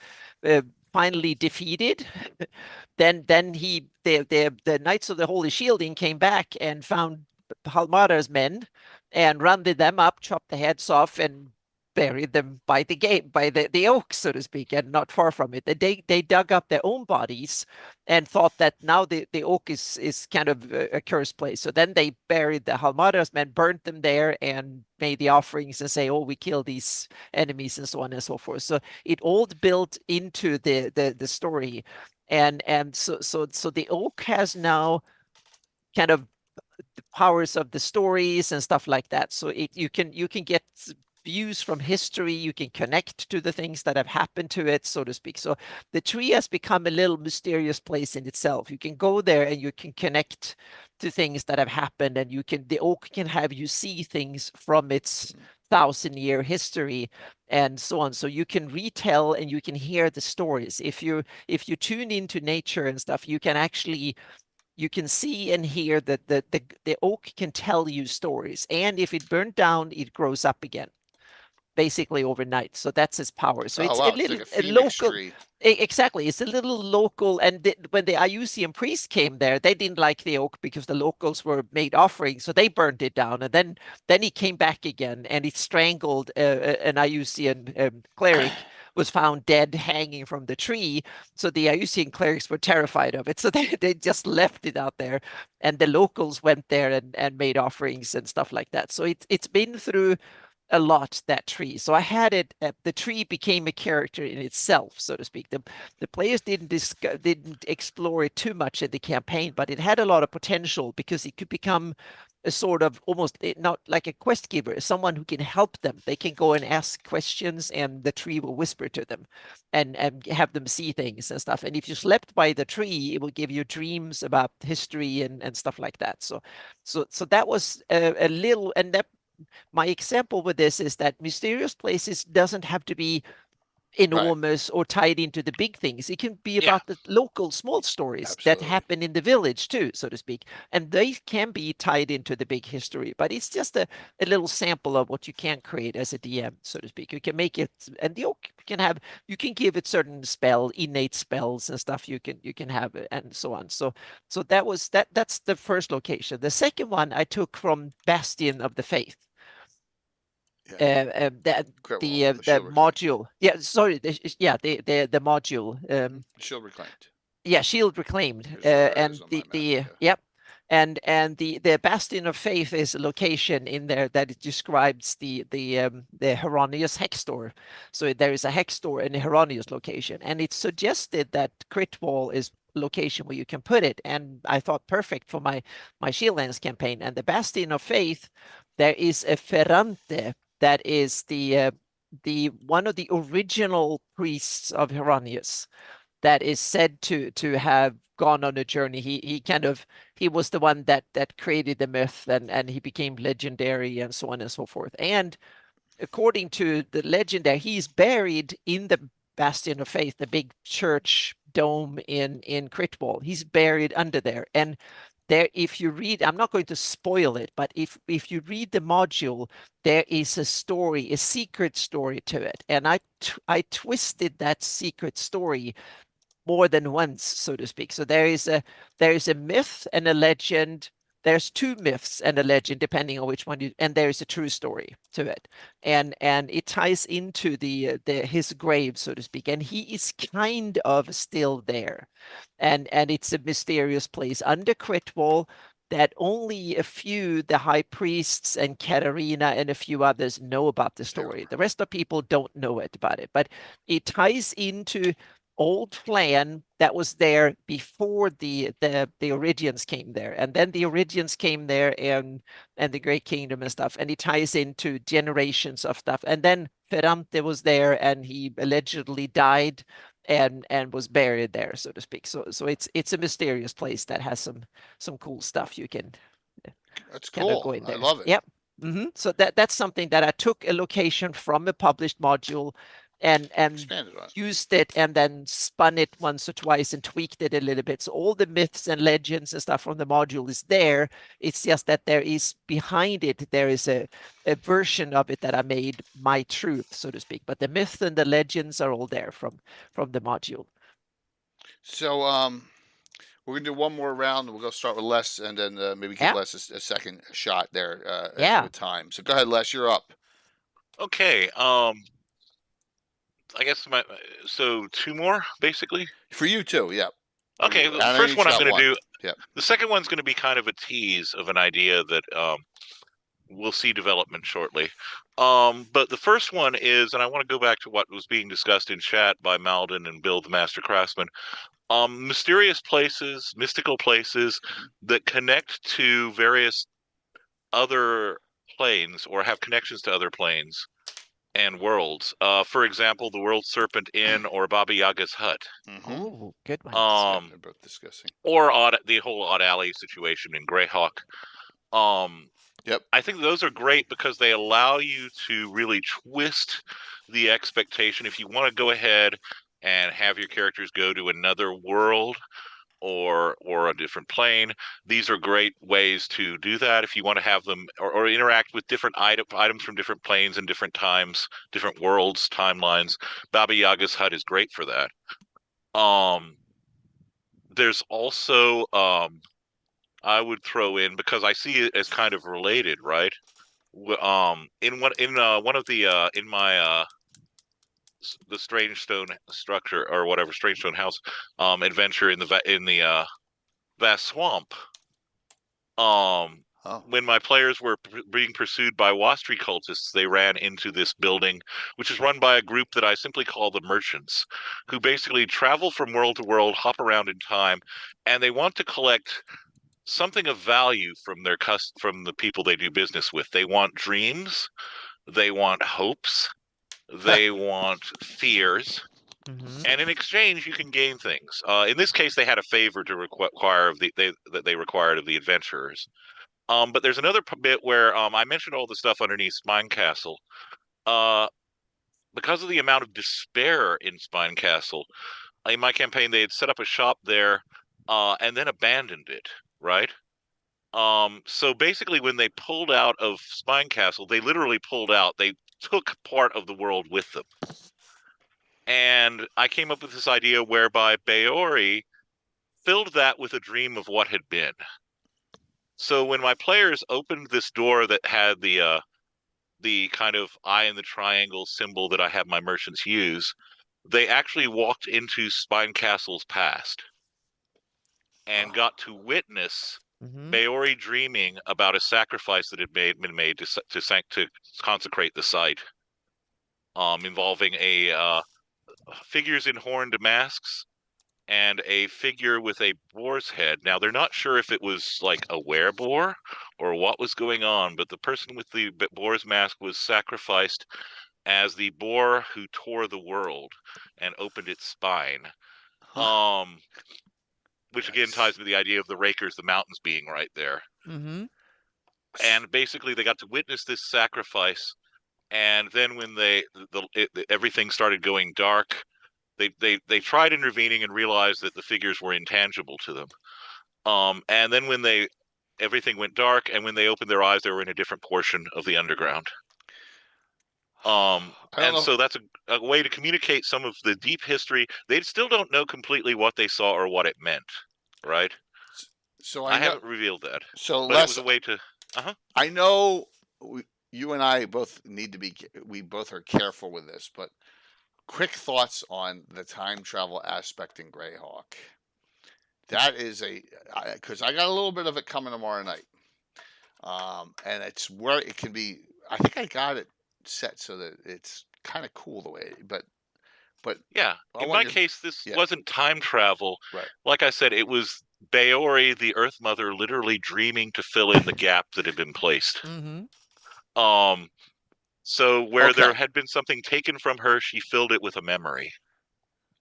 finally defeated, then the Knights of the Holy Shielding came back and found Halmara's men and rounded them up, chopped the heads off, and buried them by the gate, by the oak, so to speak, and not far from it. They dug up their own bodies and thought that now the oak is kind of a cursed place. So then they buried the Halmara's men, burnt them there, and made the offerings and say, "Oh, we killed these enemies," and so on and so forth. So it all built into the story, and so the oak has now kind of the powers of the stories and stuff like that. So you can get views from history, you can connect to the things that have happened to it, so to speak. So the tree has become a little mysterious place in itself. You can go there and you can connect to things that have happened, and the oak can have you see things from its 1,000-year history and so on. So you can retell and you can hear the stories. If you tune into nature and stuff, you can see and hear that the oak can tell you stories. And if it burned down, it grows up again, basically overnight. So that's his power. So it's a little like a local tree. Exactly. It's a little local. And when the Ayusian priest came there, they didn't like the oak because the locals were made offerings, so they burned it down. And then he came back again, and he strangled an Ayusian cleric, was found dead hanging from the tree. So the Ayusian clerics were terrified of it, so they just left it out there, and the locals went there and made offerings and stuff like that. So it's been through a lot, that tree. So I had it. The tree became a character in itself, so to speak. The players didn't explore it too much in the campaign, but it had a lot of potential because it could become a sort of almost not like a quest giver, someone who can help them. They can go and ask questions, and the tree will whisper to them, and have them see things and stuff. And if you slept by the tree, it will give you dreams about history and stuff like that. So that was a little, and that my example with this is that mysterious places doesn't have to be enormous or tied into the big things. It can be Yeah. about the local small stories that Absolutely. happen in the village too, so to speak. And they can be tied into the big history, but it's just a little sample of what you can create as a DM, so to speak. You can make it, and you can give it certain innate spells and stuff you can have, and so on. So that's the first location. The second one I took from Bastion of the Faith. Yeah. That Great the wall, the shield reclaimed. module. Yeah, sorry. The module. Shield reclaimed. Yeah, shield reclaimed. Here's where it And is on my map. the yep. And the Bastion of Faith is a location in there that it describes the Heronius hex store. So there is a hex store in the Heronius location, and it suggested that Crit Wall is a location where you can put it. And I thought perfect for my Shieldlands campaign. And the Bastion of Faith, there is a Ferrante that is the one of the original priests of Heronius that is said to have gone on a journey. He was the one that created the myth, and he became legendary and so on and so forth. And according to the legend, there he's buried in the Bastion of Faith, the big church dome in Critwall. He's buried under there. And there, if you read, I'm not going to spoil it, but if you read the module, there is a story, a secret story to it. And I twisted that secret story more than once, so to speak. So there is a myth and a legend. There's two myths and a legend, depending on which one and there is a true story to it, and it ties into his grave, so to speak, and he is kind of still there, and it's a mysterious place under Critwall that only a few, the high priests and Katarina and a few others, know about the story. The rest of people don't know about it, but it ties into old plan that was there before the Origians came there, and then the Origians came there, and the Great Kingdom and stuff, and it ties into generations of stuff. And then Ferrante was there, and he allegedly died and was buried there, so to speak. So it's a mysterious place that has some cool stuff you can That's kind of cool. go in I there. love it. Yep. So that's something that I took a location from a published module and Expanded on. used it, and then spun it once or twice and tweaked it a little bit. So all the myths and legends and stuff from the module is there. It's just that there is behind it, there is a version of it that I made my truth, so to speak. But the myths and the legends are all there from the module. So we're gonna do one more round. We'll go start with Les, and then maybe give Yeah. Les a second shot there Yeah. at a time. So go ahead, Les. You're up. Okay. I guess so 2 more basically. For you too. Yeah. Okay. The I first each one I'm got going to do. Yep. The second one's going to be kind of a tease of an idea that we'll see development shortly. But the first one is, and I want to go back to what was being discussed in chat by Malden and Bill the Master Craftsman. Mysterious places, mystical places that connect to various other planes or have connections to other planes and worlds. For example, the World Serpent Inn or Baba Yaga's hut. Oh, good one. They're both discussing. Or the whole Odd Alley situation in Greyhawk. Yep. I think those are great because they allow you to really twist the expectation. If you want to go ahead and have your characters go to another world or a different plane, these are great ways to do that. If you want to have them or interact with different items from different planes and different times, different worlds, timelines, Baba Yaga's hut is great for that. There's also I would throw in, because I see it as kind of related, right? In one of the in my the Strange Stone structure or whatever, Strange Stone house adventure in the vast swamp. Oh. when my players were being pursued by Wastri cultists, they ran into this building, which is run by a group that I simply call the Merchants, who basically travel from world to world, hop around in time, and they want to collect something of value from from the people they do business with. They want dreams, they want hopes, they want fears, Mm-hmm. and in exchange you can gain things. In this case, they had a favor to require of that they required of the adventurers. But there's another bit where I mentioned all the stuff underneath Spine Castle. Because of the amount of despair in Spine Castle, in my campaign they had set up a shop there, and then abandoned it. Right. So basically, when they pulled out of Spine Castle, they literally pulled out. They took part of the world with them. And I came up with this idea whereby Baori filled that with a dream of what had been. So when my players opened this door that had the kind of eye in the triangle symbol that I have my merchants use, they actually walked into Spine Castle's past and got to witness Mm-hmm. Baori dreaming about a sacrifice that had been made to consecrate the site, involving a figures in horned masks and a figure with a boar's head. Now, they're not sure if it was like a wereboar or what was going on, but the person with the boar's mask was sacrificed as the boar who tore the world and opened its spine. Which again ties to the idea of the Rakers, the mountains being right there. Mm-hmm. And basically, they got to witness this sacrifice. And then when everything started going dark, they tried intervening and realized that the figures were intangible to them. And then when everything went dark, and when they opened their eyes, they were in a different portion of the underground. So that's a way to communicate some of the deep history. They still don't know completely what they saw or what it meant, right? So I haven't revealed that. So but it was a way to. I know you and I both need to be. We both are careful with this, but quick thoughts on the time travel aspect in Greyhawk. That is because I got a little bit of it coming tomorrow night, and it's where it can be. I think I got it set so that it's kind of cool the way, but yeah. In my case, this wasn't time travel. Right. Like I said, it was Baori, the Earth Mother, literally dreaming to fill in the gap that had been placed. Mm-hmm. So where there had been something taken from her, she filled it with a memory.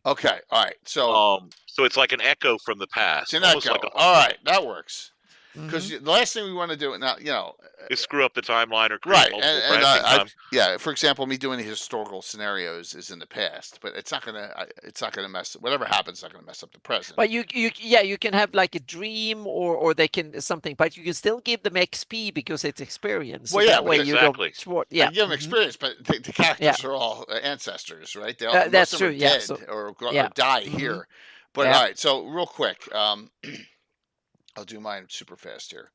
Okay. All right. So it's like an echo from the past. It's an echo. Like all right, that works. Because the last thing we want to do now, is screw up the timeline or create multiple branching times. Yeah. For example, me doing the historical scenarios is in the past, but it's not gonna mess. Whatever happens, it's not gonna mess up the present. But you can have like a dream or they can something, but you can still give them XP because it's experience. Well, that way exactly. You give them experience, but the characters are all ancestors, right? That's true. Dead or die here. But all right. So real quick. I'll do mine super fast here.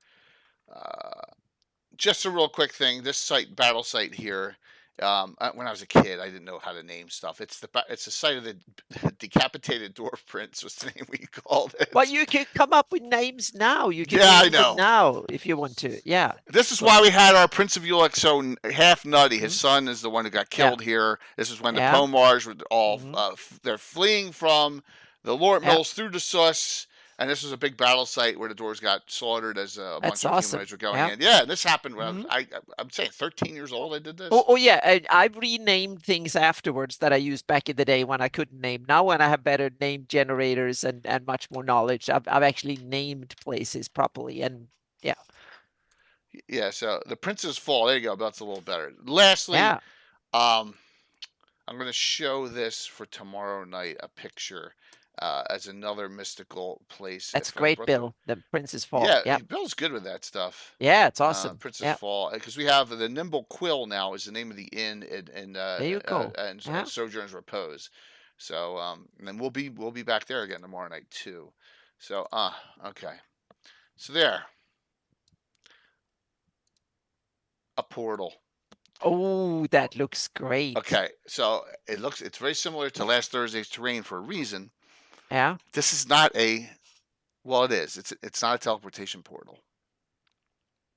Just a real quick thing. This battle site here. When I was a kid, I didn't know how to name stuff. It's the site of the decapitated dwarf prince was the name we called it. Well, you can come up with names now. You can name them now if you want to. Yeah. This is why we had our Prince of Ulek so half nutty. His son is the one who got killed here. This is when the Pomars were all they're fleeing from the Lord Mills through the Sus. And this was a big battle site where the dwarves got slaughtered as a bunch of humanoids were going in. Yeah, this happened when I'm saying 13 years old I did this. Oh yeah, I've renamed things afterwards that I used back in the day when I couldn't name. Now when I have better name generators and much more knowledge, I've actually named places properly. And yeah. Yeah, so the Prince's Fall, there you go, that's a little better. Lastly, I'm going to show this for tomorrow night, a picture. As another mystical place. That's great, Bill. The Prince's Fall. Yeah, Bill's good with that stuff. Yeah, it's awesome. Prince's Fall, because we have the Nimble Quill now is the name of the inn in there you go. And Sojourn's Repose. So and then we'll be back there again tomorrow night too. So okay. So there. A portal. Oh, that looks great. Okay, so it's very similar to last Thursday's terrain for a reason. Yeah. This is not it is. It's not a teleportation portal.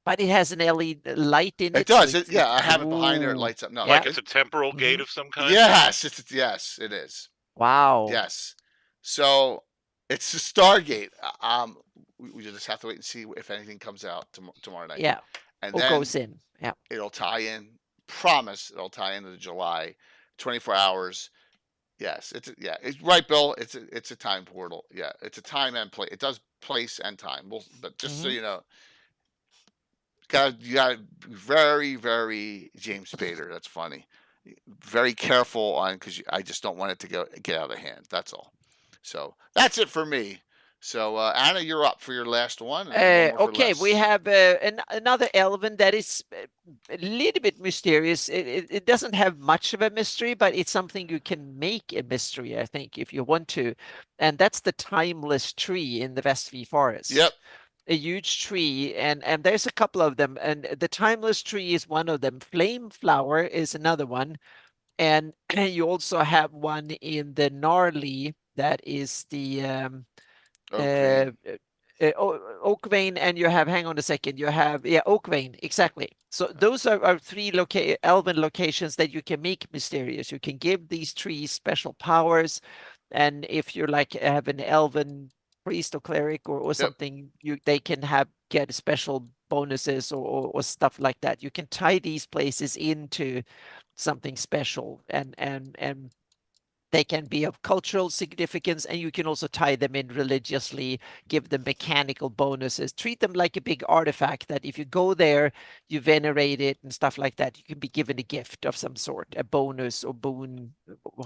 But it has an LED light in it. It does. so Yeah, I have it behind there. It Ooh. lights up. No, Yeah. Like it's a temporal gate Mhm. of some kind. yes, yes, it is. Wow. Yes. So it's the Stargate. We just have to wait and see if anything comes out tomorrow night, Yeah. and Or then goes in. Yeah. it'll tie in. Promise, it'll tie into the July, 24 hours. Yes, it's right, Bill. It's a time portal. Yeah, it's a time and place. It does place and time. Well, but just so Mhm. you know, you got very, very James Spader. That's funny. Very careful on because I just don't want it to get out of hand. That's all. So that's it for me. So Anna, you're up for your last one, and then one more for Okay, we Les. have another elven that is a little bit mysterious. It doesn't have much of a mystery, but it's something you can make a mystery, I think, if you want to. And that's the timeless tree in the Vestvi Forest. Yep. A huge tree, and there's a couple of them, and the timeless tree is one of them. Flame flower is another one, and you also have one in the gnarly that is the Okay. oak vein, and you have, hang on a second, you have, yeah, oak vein, exactly. So those are three elven locations that you can make mysterious. You can give these trees special powers, and if you're like have an elven priest or cleric or Yep. something, they can get special bonuses or stuff like that. You can tie these places into something special, and they can be of cultural significance, and you can also tie them in religiously, give them mechanical bonuses, treat them like a big artifact that if you go there, you venerate it and stuff like that. You can be given a gift of some sort, a bonus or boon,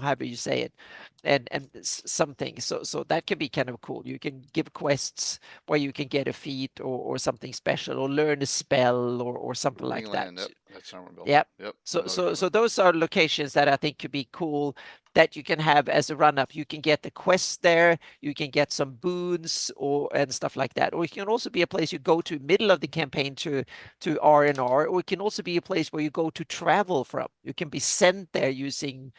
however you say it, and something. So that can be kind of cool. You can give quests where you can get a feat or something special, or learn a spell or something like that. Ringland. Yep. That's Somerville. Yep. Yep. So those are locations that I think could be cool that you can have as a run up. You can get the quests there, you can get some boons and stuff like that. Or it can also be a place you go to middle of the campaign to R&R, or it can also be a place where you go to travel from. You can be sent there using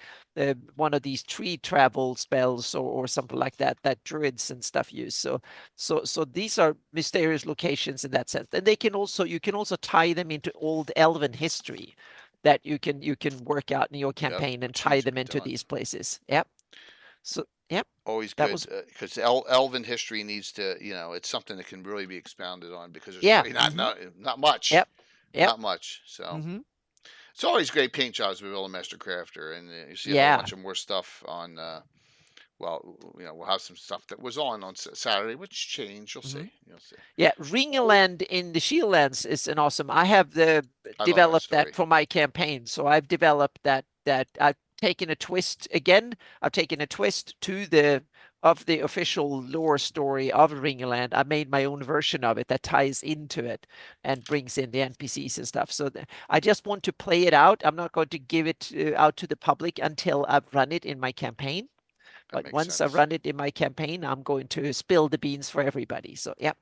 one of these tree travel spells or something like that druids and stuff use. So these are mysterious locations in that sense. And you can also tie them into old elven history that you can work out in your campaign and tie them into these places. Yep. So yep. Always That good was because Elven history needs to, it's something that can really be expounded on because there's yeah. really not much. Yep. Yep. Not much. So Mm-hmm. it's always great paint jobs with Will and Master Crafter, and you see a whole Yeah. bunch of more stuff on. Well, we'll have some stuff that was on Saturday, which changed. You'll see. You'll see. Yeah, Ringland in the Shieldlands is an awesome. I have developed that for my campaign, so I've developed that I've taken a twist again. I've taken a twist to the official lore story of Ringland. I made my own version of it that ties into it and brings in the NPCs and stuff. So I just want to play it out. I'm not going to give it out to the public until I've run it in my campaign. But once I run it in my campaign, I'm going to spill the beans for everybody. So yeah.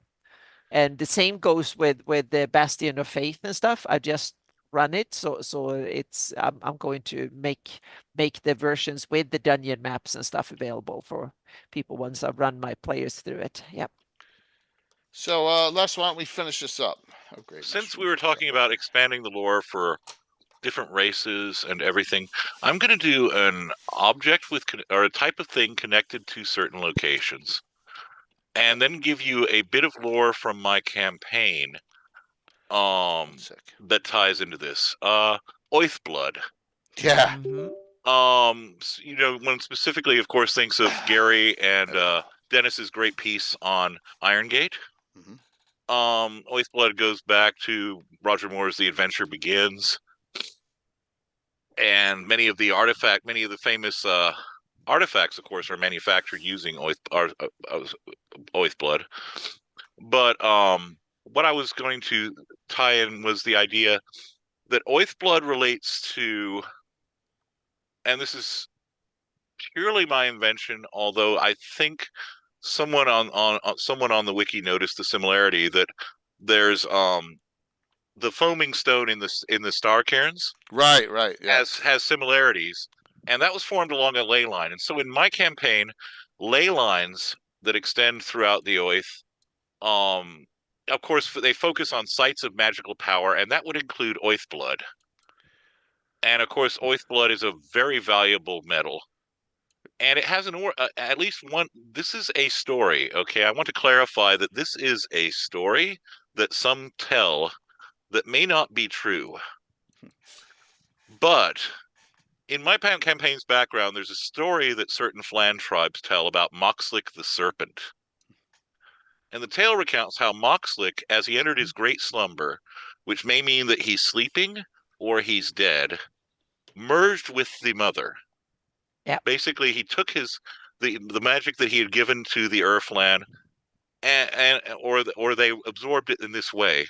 And the same goes with the Bastion of Faith and stuff. I just run it, so it's I'm going to make the versions with the dungeon maps and stuff available for people once I've run my players through it. Yep. So Les, why don't we finish this up? Oh, great. Since we were talking about expanding the lore for different races and everything, I'm going to do an object or a type of thing connected to certain locations, and then give you a bit of lore from my campaign that ties into this. Oathblood. Yeah. One specifically, of course, thinks of Gary and Dennis's great piece on Irongate. Oathblood goes back to Roger Moore's The Adventure Begins, and many of the famous artifacts, of course, are manufactured using Oathblood. But what I was going to tie in was the idea that Oathblood relates to, and this is purely my invention, although I think someone on the wiki noticed the similarity, that there's the foaming stone in the star cairns, right, yeah, has similarities, and that was formed along a ley line. And so in my campaign, ley lines that extend throughout the Oath of course, they focus on sites of magical power, and that would include Oathblood. And of course, Oathblood is a very valuable metal. And it has at least one. This is a story, okay? I want to clarify that this is a story that some tell that may not be true. But in my campaign's background, there's a story that certain Flan tribes tell about Moxlick the Serpent. And the tale recounts how Moxlick, as he entered his great slumber, which may mean that he's sleeping or he's dead, merged with the mother. Yep. Basically, he took the magic that he had given to the Earthland, or they absorbed it in this way.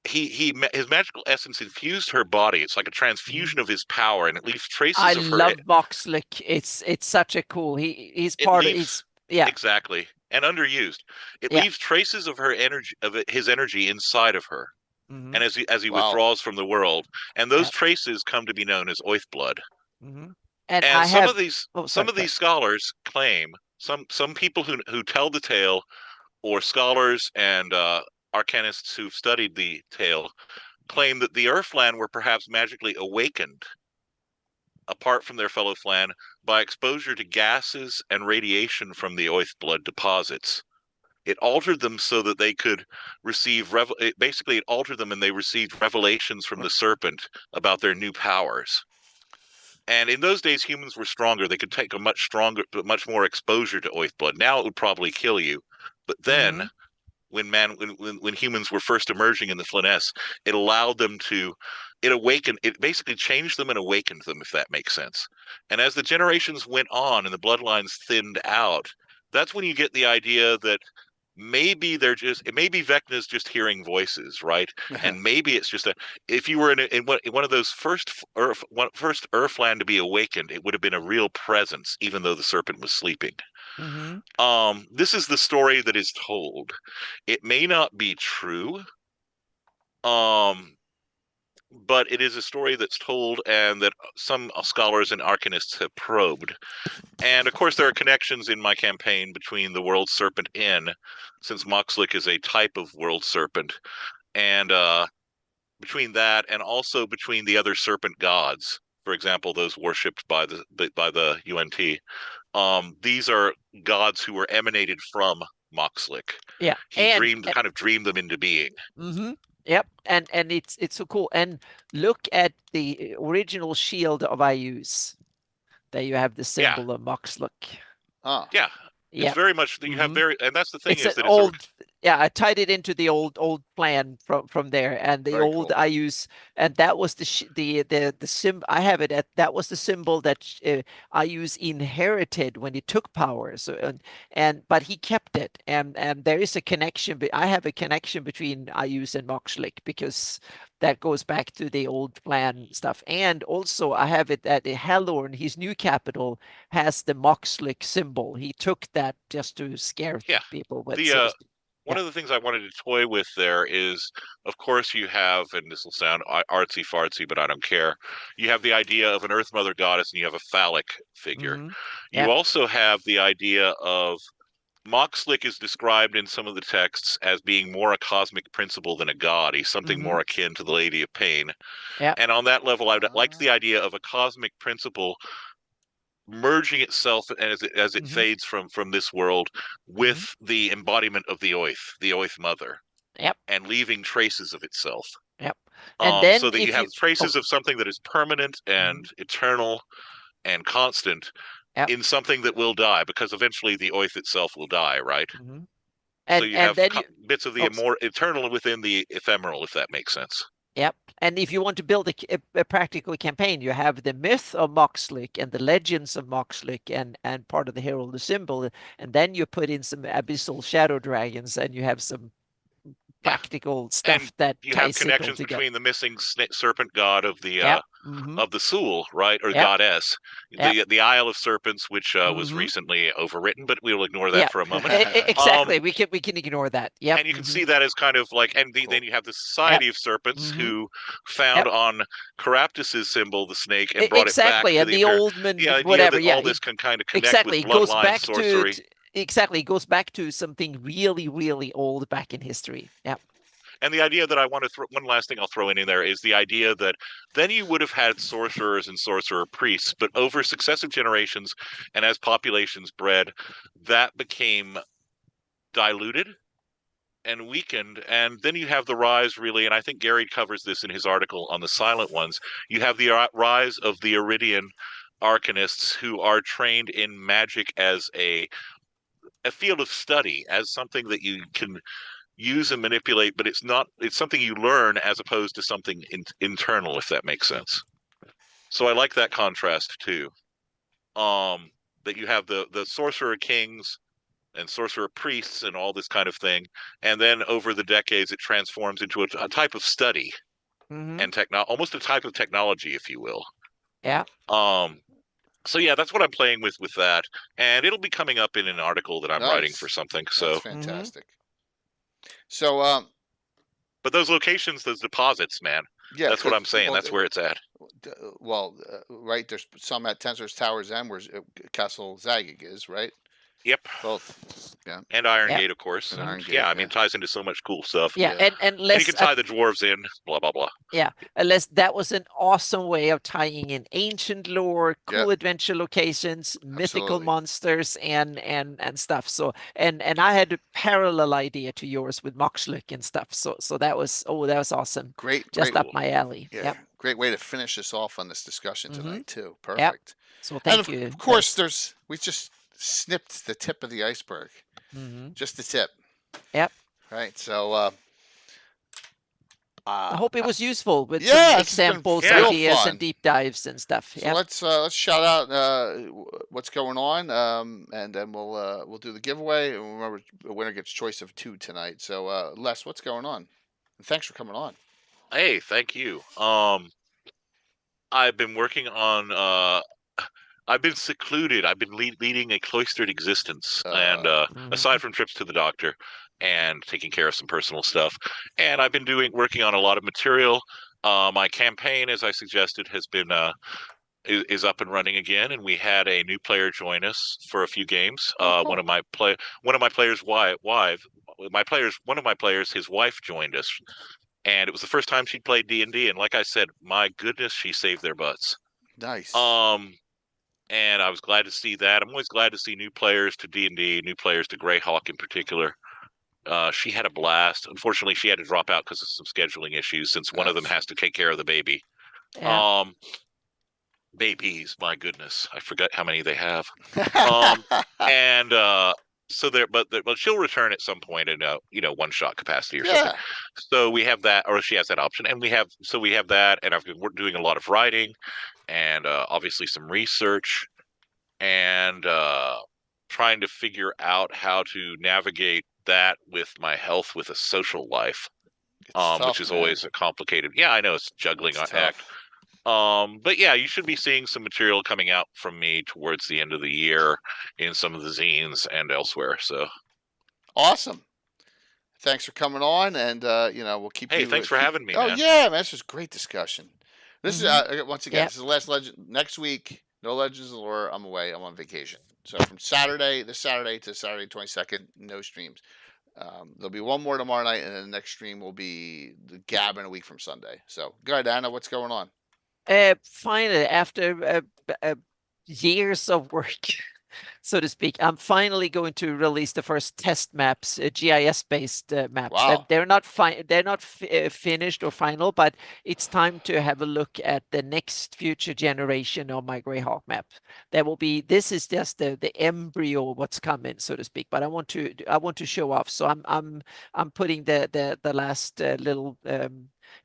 His magical essence infused her body. It's like a transfusion of his power, and it leaves traces I of her. love Moxlick. It's such a cool. He's It part of. leaves- Yeah. Exactly, and underused. It Yeah. leaves traces of her energy, his energy inside of her, Mhm. and as he Wow. withdraws from the world, and those Yep. traces come to be known as Oathblood. Mhm. And And I some have. of these Oh, some sorry, of these scholars claim, some people who tell the tale, or scholars and arcanists who've studied the tale, claim that the Earthland were perhaps magically awakened apart from their fellow Flan by exposure to gases and radiation from the Oathblood deposits. It altered them so that they could receive basically it altered them, and they received revelations from the serpent about their new powers. And in those days, humans were stronger. They could take a much more exposure to Oathblood. Now it would probably kill you. But then, when humans were first emerging in the Flyness, it allowed them to, it basically changed them and awakened them, if that makes sense. And as the generations went on and the bloodlines thinned out, that's when you get the idea that maybe Vecna's just hearing voices, right? And maybe it's just if you were in one of those first Earthland to be awakened, it would have been a real presence, even though the serpent was sleeping. This is the story that is told. It may not be true, but it is a story that's told, and that some scholars and arcanists have probed. And of course, there are connections in my campaign between the World Serpent Inn, since Moxlick is a type of World Serpent, and between that, and also between the other serpent gods. For example, those worshipped by the UNT. These are gods who were emanated from Moxlick. Yeah. He kind of dreamed them into being. Yep. And it's so cool. And look at the original shield of Ayus. There you have the symbol of Moxlick. Huh. Yeah. It's very much you have and that's the thing It's is an that old. Yeah, I tied it into the old plan from there, and the Very old cool. I use, and that was the symbol. I have it at that was the symbol that I use inherited when he took power. So but he kept it, and there is a connection. I have a connection between I use and Moxlick, because that goes back to the old plan stuff. And also I have it at Hellorn, his new capital, has the Moxlick symbol. He took that just to scare people with. One of the things I wanted to toy with there is, of course, you have, and this will sound artsy fartsy, but I don't care. You have the idea of an Earth Mother goddess, and you have a phallic figure. You also have the idea of Moxlick is described in some of the texts as being more a cosmic principle than a god. He's something more akin to the Lady of Pain. And on that level, I like the idea of a cosmic principle merging itself as it fades from this world with the embodiment of the Oath Mother. And leaving traces of itself. And then so that you have traces of something that is permanent and eternal and constant in something that will die, because eventually the Oath itself will die, right? So you have bits of the eternal within the ephemeral, if that makes sense. Yep. And if you want to build a practical campaign, you have the myth of Moxlick and the legends of Moxlick and part of the herald, the symbol, and then you put in some abyssal shadow dragons, and you have some practical stuff and that you have connections between the missing serpent god of the Sul, right, or goddess, the Isle of Serpents, which was recently overwritten, but we will ignore that for a moment. Exactly, we can ignore that. Yeah, and you can see that as kind of like, and then you have the Society of Serpents who found on Caraptus's symbol the snake and brought it back to and the old whatever. All this can kind of connect with bloodline sorcery. Exactly, it goes back to something really, really old back in history. Yeah. And the idea that I want to throw one last thing I'll throw in there is the idea that then you would have had sorcerers and sorcerer priests, but over successive generations and as populations bred, that became diluted and weakened. And then you have the rise, really, and I think Gary covers this in his article on the Silent Ones. You have the rise of the Iridian arcanists who are trained in magic as a field of study, as something that you can use and manipulate, but it's something you learn as opposed to something internal, if that makes sense. So I like that contrast too. That you have the sorcerer kings and sorcerer priests and all this kind of thing, and then over the decades it transforms into a type of study and almost a type of technology, if you will. Yeah. So yeah, that's what I'm playing with that, and it'll be coming up in an article that I'm writing for something. So that's fantastic. So, but those locations, those deposits, man. Yeah, that's what I'm saying. That's where it's at. Well, right. There's some at Tensor's Tower's End where Castle Zagig is, right? Yep. Both. Yeah. And Iron Gate, of course. And Iron Gate, yeah, I mean, it ties into so much cool stuff. Yeah, and you can tie the dwarves in, blah, blah, blah. Yeah, unless that was an awesome way of tying in ancient lore, cool adventure locations, mythical monsters, and stuff. So, and I had a parallel idea to yours with Moxluk and stuff. So that was awesome. Just up my alley. Yeah. Yep. Great way to finish us off on this discussion tonight too. Perfect. Yep. So thank you. Of course, we just snipped the tip of the iceberg. Just the tip. Yep. Right. So I hope it was useful with some examples, ideas, and deep dives and stuff. So let's shout out what's going on, and then we'll do the giveaway. And remember, the winner gets choice of 2 tonight. So Les, what's going on? And thanks for coming on. Hey, thank you. I've been working on. I've been secluded. I've been leading a cloistered existence, and aside from trips to the doctor and taking care of some personal stuff, and I've been working on a lot of material. My campaign, as I suggested, has been is up and running again, and we had a new player join us for a few games. Cool. One of my players' his wife joined us, and it was the first time she'd played D&D. And like I said, my goodness, she saved their butts. Nice. And I was glad to see that. I'm always glad to see new players to D&D, new players to Greyhawk in particular. She had a blast. Unfortunately, she had to drop out because of some scheduling issues, since one of them has to take care of the baby. Yeah. Babies, my goodness, I forgot how many they have. And so but she'll return at some point in one shot capacity or something. So we have that, or she has that option, and we have that, and we're doing a lot of writing, and obviously some research, and trying to figure out how to navigate that with my health, with a social life, which is always a complicated. Yeah, I know it's juggling act. But yeah, you should be seeing some material coming out from me towards the end of the year in some of the zines and elsewhere. So awesome. Thanks for coming on, and we'll keep. Hey, thanks for having me. Oh man. Yeah, man, this was a great discussion. This is once again, this is the last legend. Next week, no Legends of Lore. I'm away. I'm on vacation. So from this Saturday to Saturday 22nd, no streams. There'll be one more tomorrow night, and then the next stream will be the Gab in a week from Sunday. So go ahead, Anna. What's going on? Finally, after years of work, so to speak, I'm finally going to release the first test maps, GIS-based maps. Wow. They're not finished or final, but it's time to have a look at the next future generation of my Greyhawk map. This is just the embryo of what's coming, so to speak. But I want to show off, so I'm putting the last little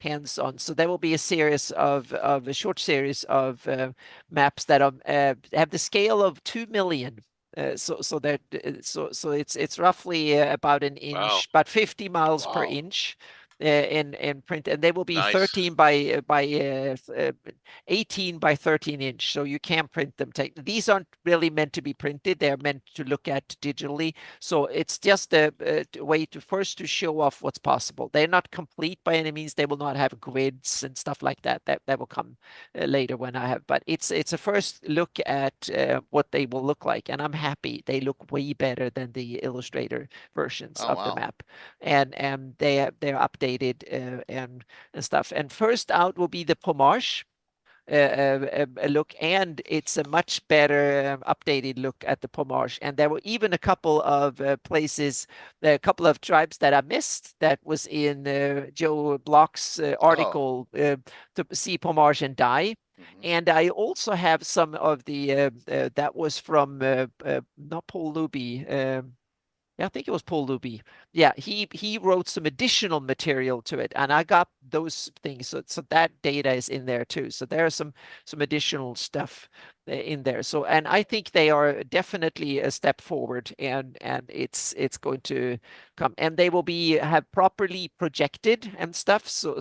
hands on. So there will be a short series of maps that have the scale of 2 million. So it's roughly about an inch, about 50 miles per inch in print, and they will be 13 by 18 by 13 inch. So you can print them. These aren't really meant to be printed; they're meant to look at digitally. So it's just a way to show off what's possible. They're not complete by any means. They will not have grids and stuff like that. That will come later when I have. But it's a first look at what they will look like, and I'm happy. They look way better than the Illustrator versions of the map, and they're updated updated and stuff. And first out will be the Pommage. A look, and it's a much better updated look at the Pommage. And there were even a couple of places, a couple of tribes that I missed that was in Joe Block's article to see Pommage and die. And I also have some of the that was from not Paul Luby. Yeah, I think it was Paul Luby. Yeah, he wrote some additional material to it, and I got those things. So that data is in there too. So there are some additional stuff in there. So, and I think they are definitely a step forward, and it's going to come, and they will have properly projected and stuff. So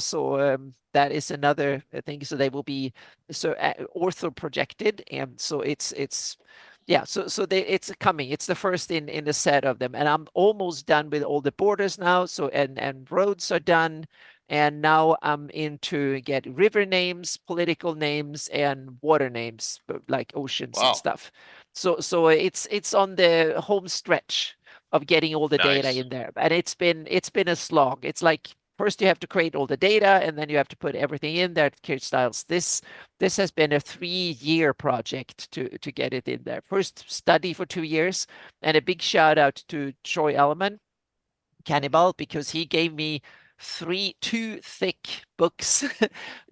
that is another thing. So they will be ortho projected, and so it's. Yeah, so it's coming. It's the first in the set of them, and I'm almost done with all the borders now. So and roads are done, and now I'm into get river names, political names, and water names like oceans and stuff. So it's on the home stretch of getting all the data Nice. in there, and it's been a slog. It's like first you have to create all the data, and then you have to put everything in there. Styles. This has been a 3-year project to get it in there. First study for 2 years, and a big shout out to Troy Elman, Cannibal, because he gave me two thick books,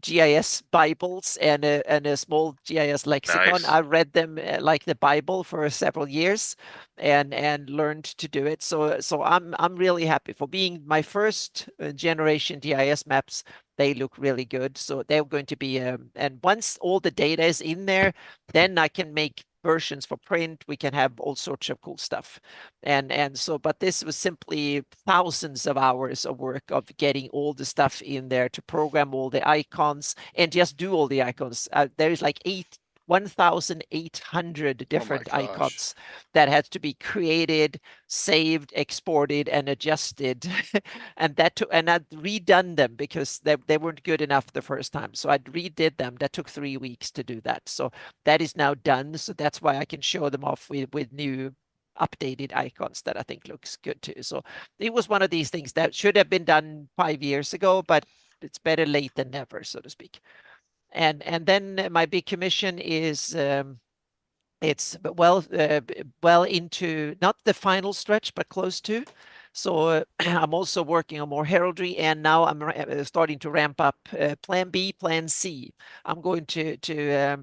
GIS Bibles, and a small GIS lexicon. Nice. I read them like the Bible for several years, and learned to do it. So I'm really happy for being my first generation GIS maps. They look really good. So they're going to be and once all the data is in there, then I can make versions for print. We can have all sorts of cool stuff. And so, but this was simply thousands of hours of work of getting all the stuff in there to program all the icons and just do all the icons. There's like 1,800 different icons that had to be created, saved, exported, and adjusted. And I'd redone them because they weren't good enough the first time. So I redid them. That took 3 weeks to do that. So that is now done. So that's why I can show them off with new updated icons that I think looks good too. So it was one of these things that should have been done 5 years ago, but it's better late than never, so to speak. And then my big commission is it's well into not the final stretch, but close to. So I'm also working on more heraldry, and now I'm starting to ramp up Plan B, Plan C. I'm going to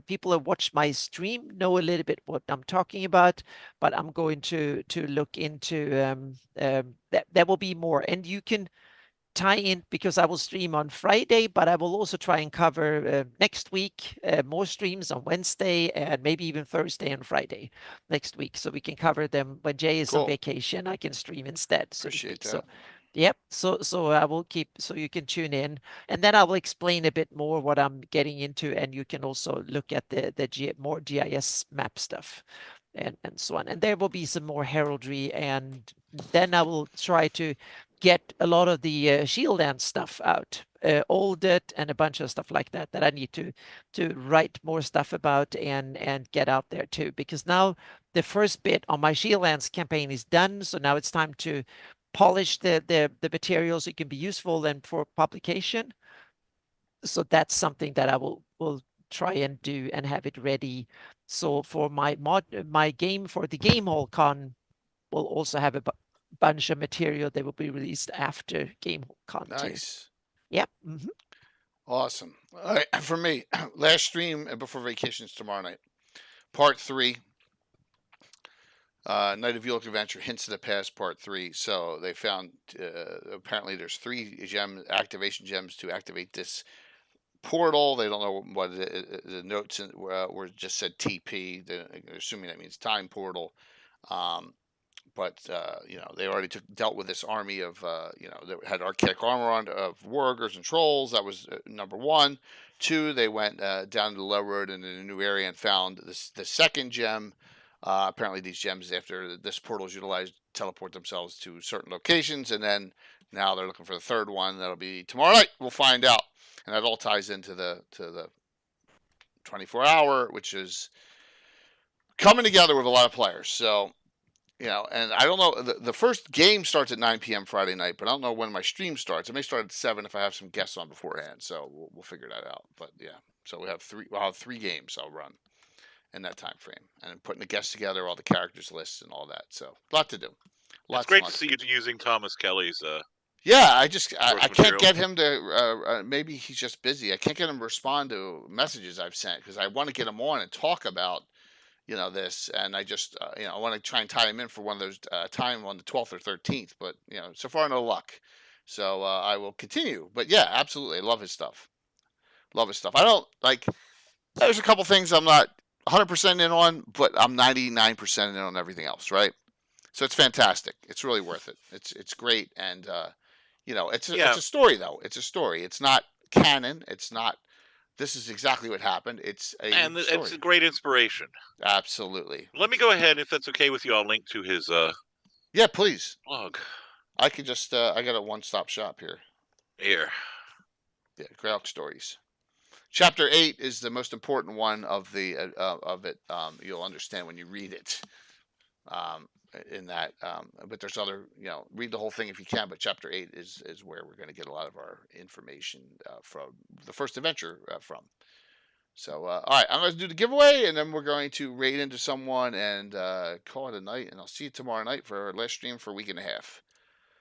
people who watch my stream know a little bit what I'm talking about, but I'm going to look into that. There will be more, and you can tie in because I will stream on Friday, but I will also try and cover next week more streams on Wednesday and maybe even Thursday and Friday next week, so we can cover them when Jay is on vacation. I can stream instead. So Appreciate that. So, yep. So I will keep so you can tune in, and then I will explain a bit more what I'm getting into, and you can also look at the more GIS map stuff. And so on, and there will be some more heraldry, and then I will try to get a lot of the Shieldland stuff out, Oldit and a bunch of stuff like that I need to write more stuff about and get out there too, because now the first bit on my Shieldlands campaign is done. So now it's time to polish the materials so it can be useful and for publication. So that's something that I will try and do and have it ready. So for my game for the Game Hall Con, we'll also have a bunch of material that will be released after Game Hall Con. Nice. Yep. Awesome. All right, for me, last stream before vacations tomorrow night, part 3. Night of Ulic Adventure, Hints of the Past, Part 3. So they found apparently there's 3 activation gems to activate this portal. They don't know what the notes were just said TP. They're assuming that means time portal. But they already dealt with this army of that had archaic armor on of wargers and trolls. That was number 1. 2, they went down the low road in a new area and found the second gem. Apparently, these gems, after this portal is utilized, teleport themselves to certain locations, and then now they're looking for the third one. That'll be tomorrow night. We'll find out, and that all ties into the 24-hour, which is coming together with a lot of players. So And I don't know. The first game starts at 9 p.m. Friday night, but I don't know when my stream starts. It may start at 7 if I have some guests on beforehand. So we'll figure that out. But yeah, so we'll have 3 games I'll run in that time frame, and then putting the guests together, all the characters lists, and all that. So a lot to do. It's great to see you using Thomas Kelly's. Yeah, I can't material. get him to. Maybe he's just busy. I can't get him to respond to messages I've sent because I want to get him on and talk about this, and I just I want to try and tie him in for one of those time on the 12th or 13th. But so far no luck. So I will continue. But yeah, absolutely, I love his stuff. Love his stuff. I don't like. There's a couple things I'm not 100% in on, but I'm 99% in on everything else. Right. So it's fantastic. It's really worth it. It's great, and it's a story though. It's a story. It's not canon. It's not. This is exactly what happened. It's a story. It's a great inspiration. Absolutely. Let me go ahead, if that's okay with you. I'll link to his Yeah, please. blog. I could just I got a one-stop shop here. Here. Yeah, Greyhawk Stories. Chapter 8 is the most important one of the of it. You'll understand when you read it. In that, but there's other, read the whole thing if you can. But chapter 8 is where we're going to get a lot of our information from the first adventure from. So, all right, I'm going to do the giveaway, and then we're going to raid into someone and call it a night. And I'll see you tomorrow night for our last stream for a week and a half.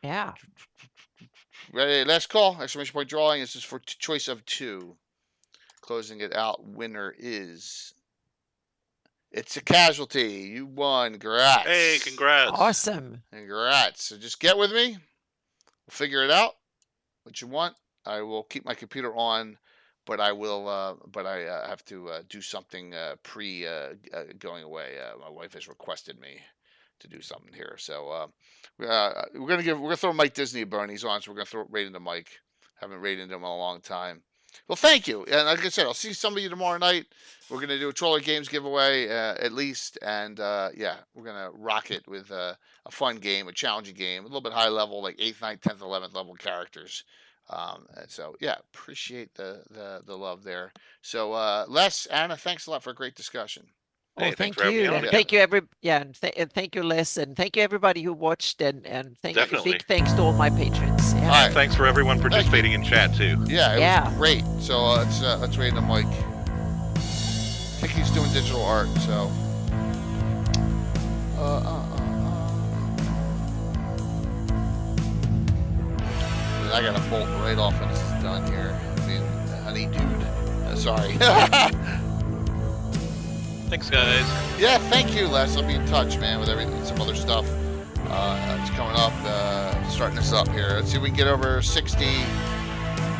Yeah. Ready? Last call! Exclamation point drawing. This is for choice of 2. Closing it out. Winner is. It's a casualty. You won. Congrats. Hey, congrats. Awesome. Congrats. So just get with me. We'll figure it out. What you want. I will keep my computer on, but I will. But I have to do something pre going away. My wife has requested me to do something here. So we're gonna throw Mike Disney a bone. He's on, so we're gonna throw it right into Mike. Haven't rated into him in a long time. Well, thank you. And like I said, I'll see some of you tomorrow night. We're going to do a Troller Games giveaway at least. And yeah, we're going to rock it with a fun game, a challenging game, a little bit high level, like 8th, 9th, 10th, 11th level characters. And so, yeah, appreciate the love there. So, Les, Anna, thanks a lot for a great discussion. Hey, Oh, thanks thank for having me you, on. and Yeah. thank you and thank you, Les, and thank you everybody who watched, and Definitely. big thanks to all my patrons. Yeah. All right. Thanks for everyone participating in chat too. Yeah, it Yeah. was great. So let's rate him, Mike. I think he's doing digital art, so. And I gotta bolt right off when it's done here. I mean, honey dude. Sorry. Thanks, guys. Yeah, thank you, Les. I'll be in touch, man, with everything, some other stuff. It's coming up, starting this up here. Let's see if we can get over 60.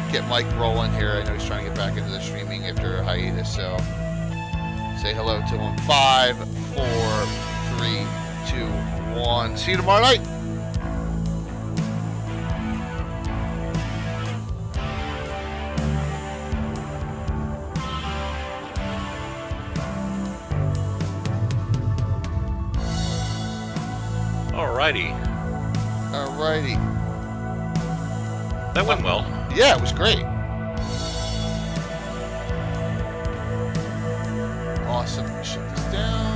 Get Mike rolling here. I know he's trying to get back into the streaming after a hiatus, so say hello to him. 5, 4, 3, 2, 1. See you tomorrow night. Alrighty. Alrighty. That went well. Yeah, it was great. Awesome. Shut this down.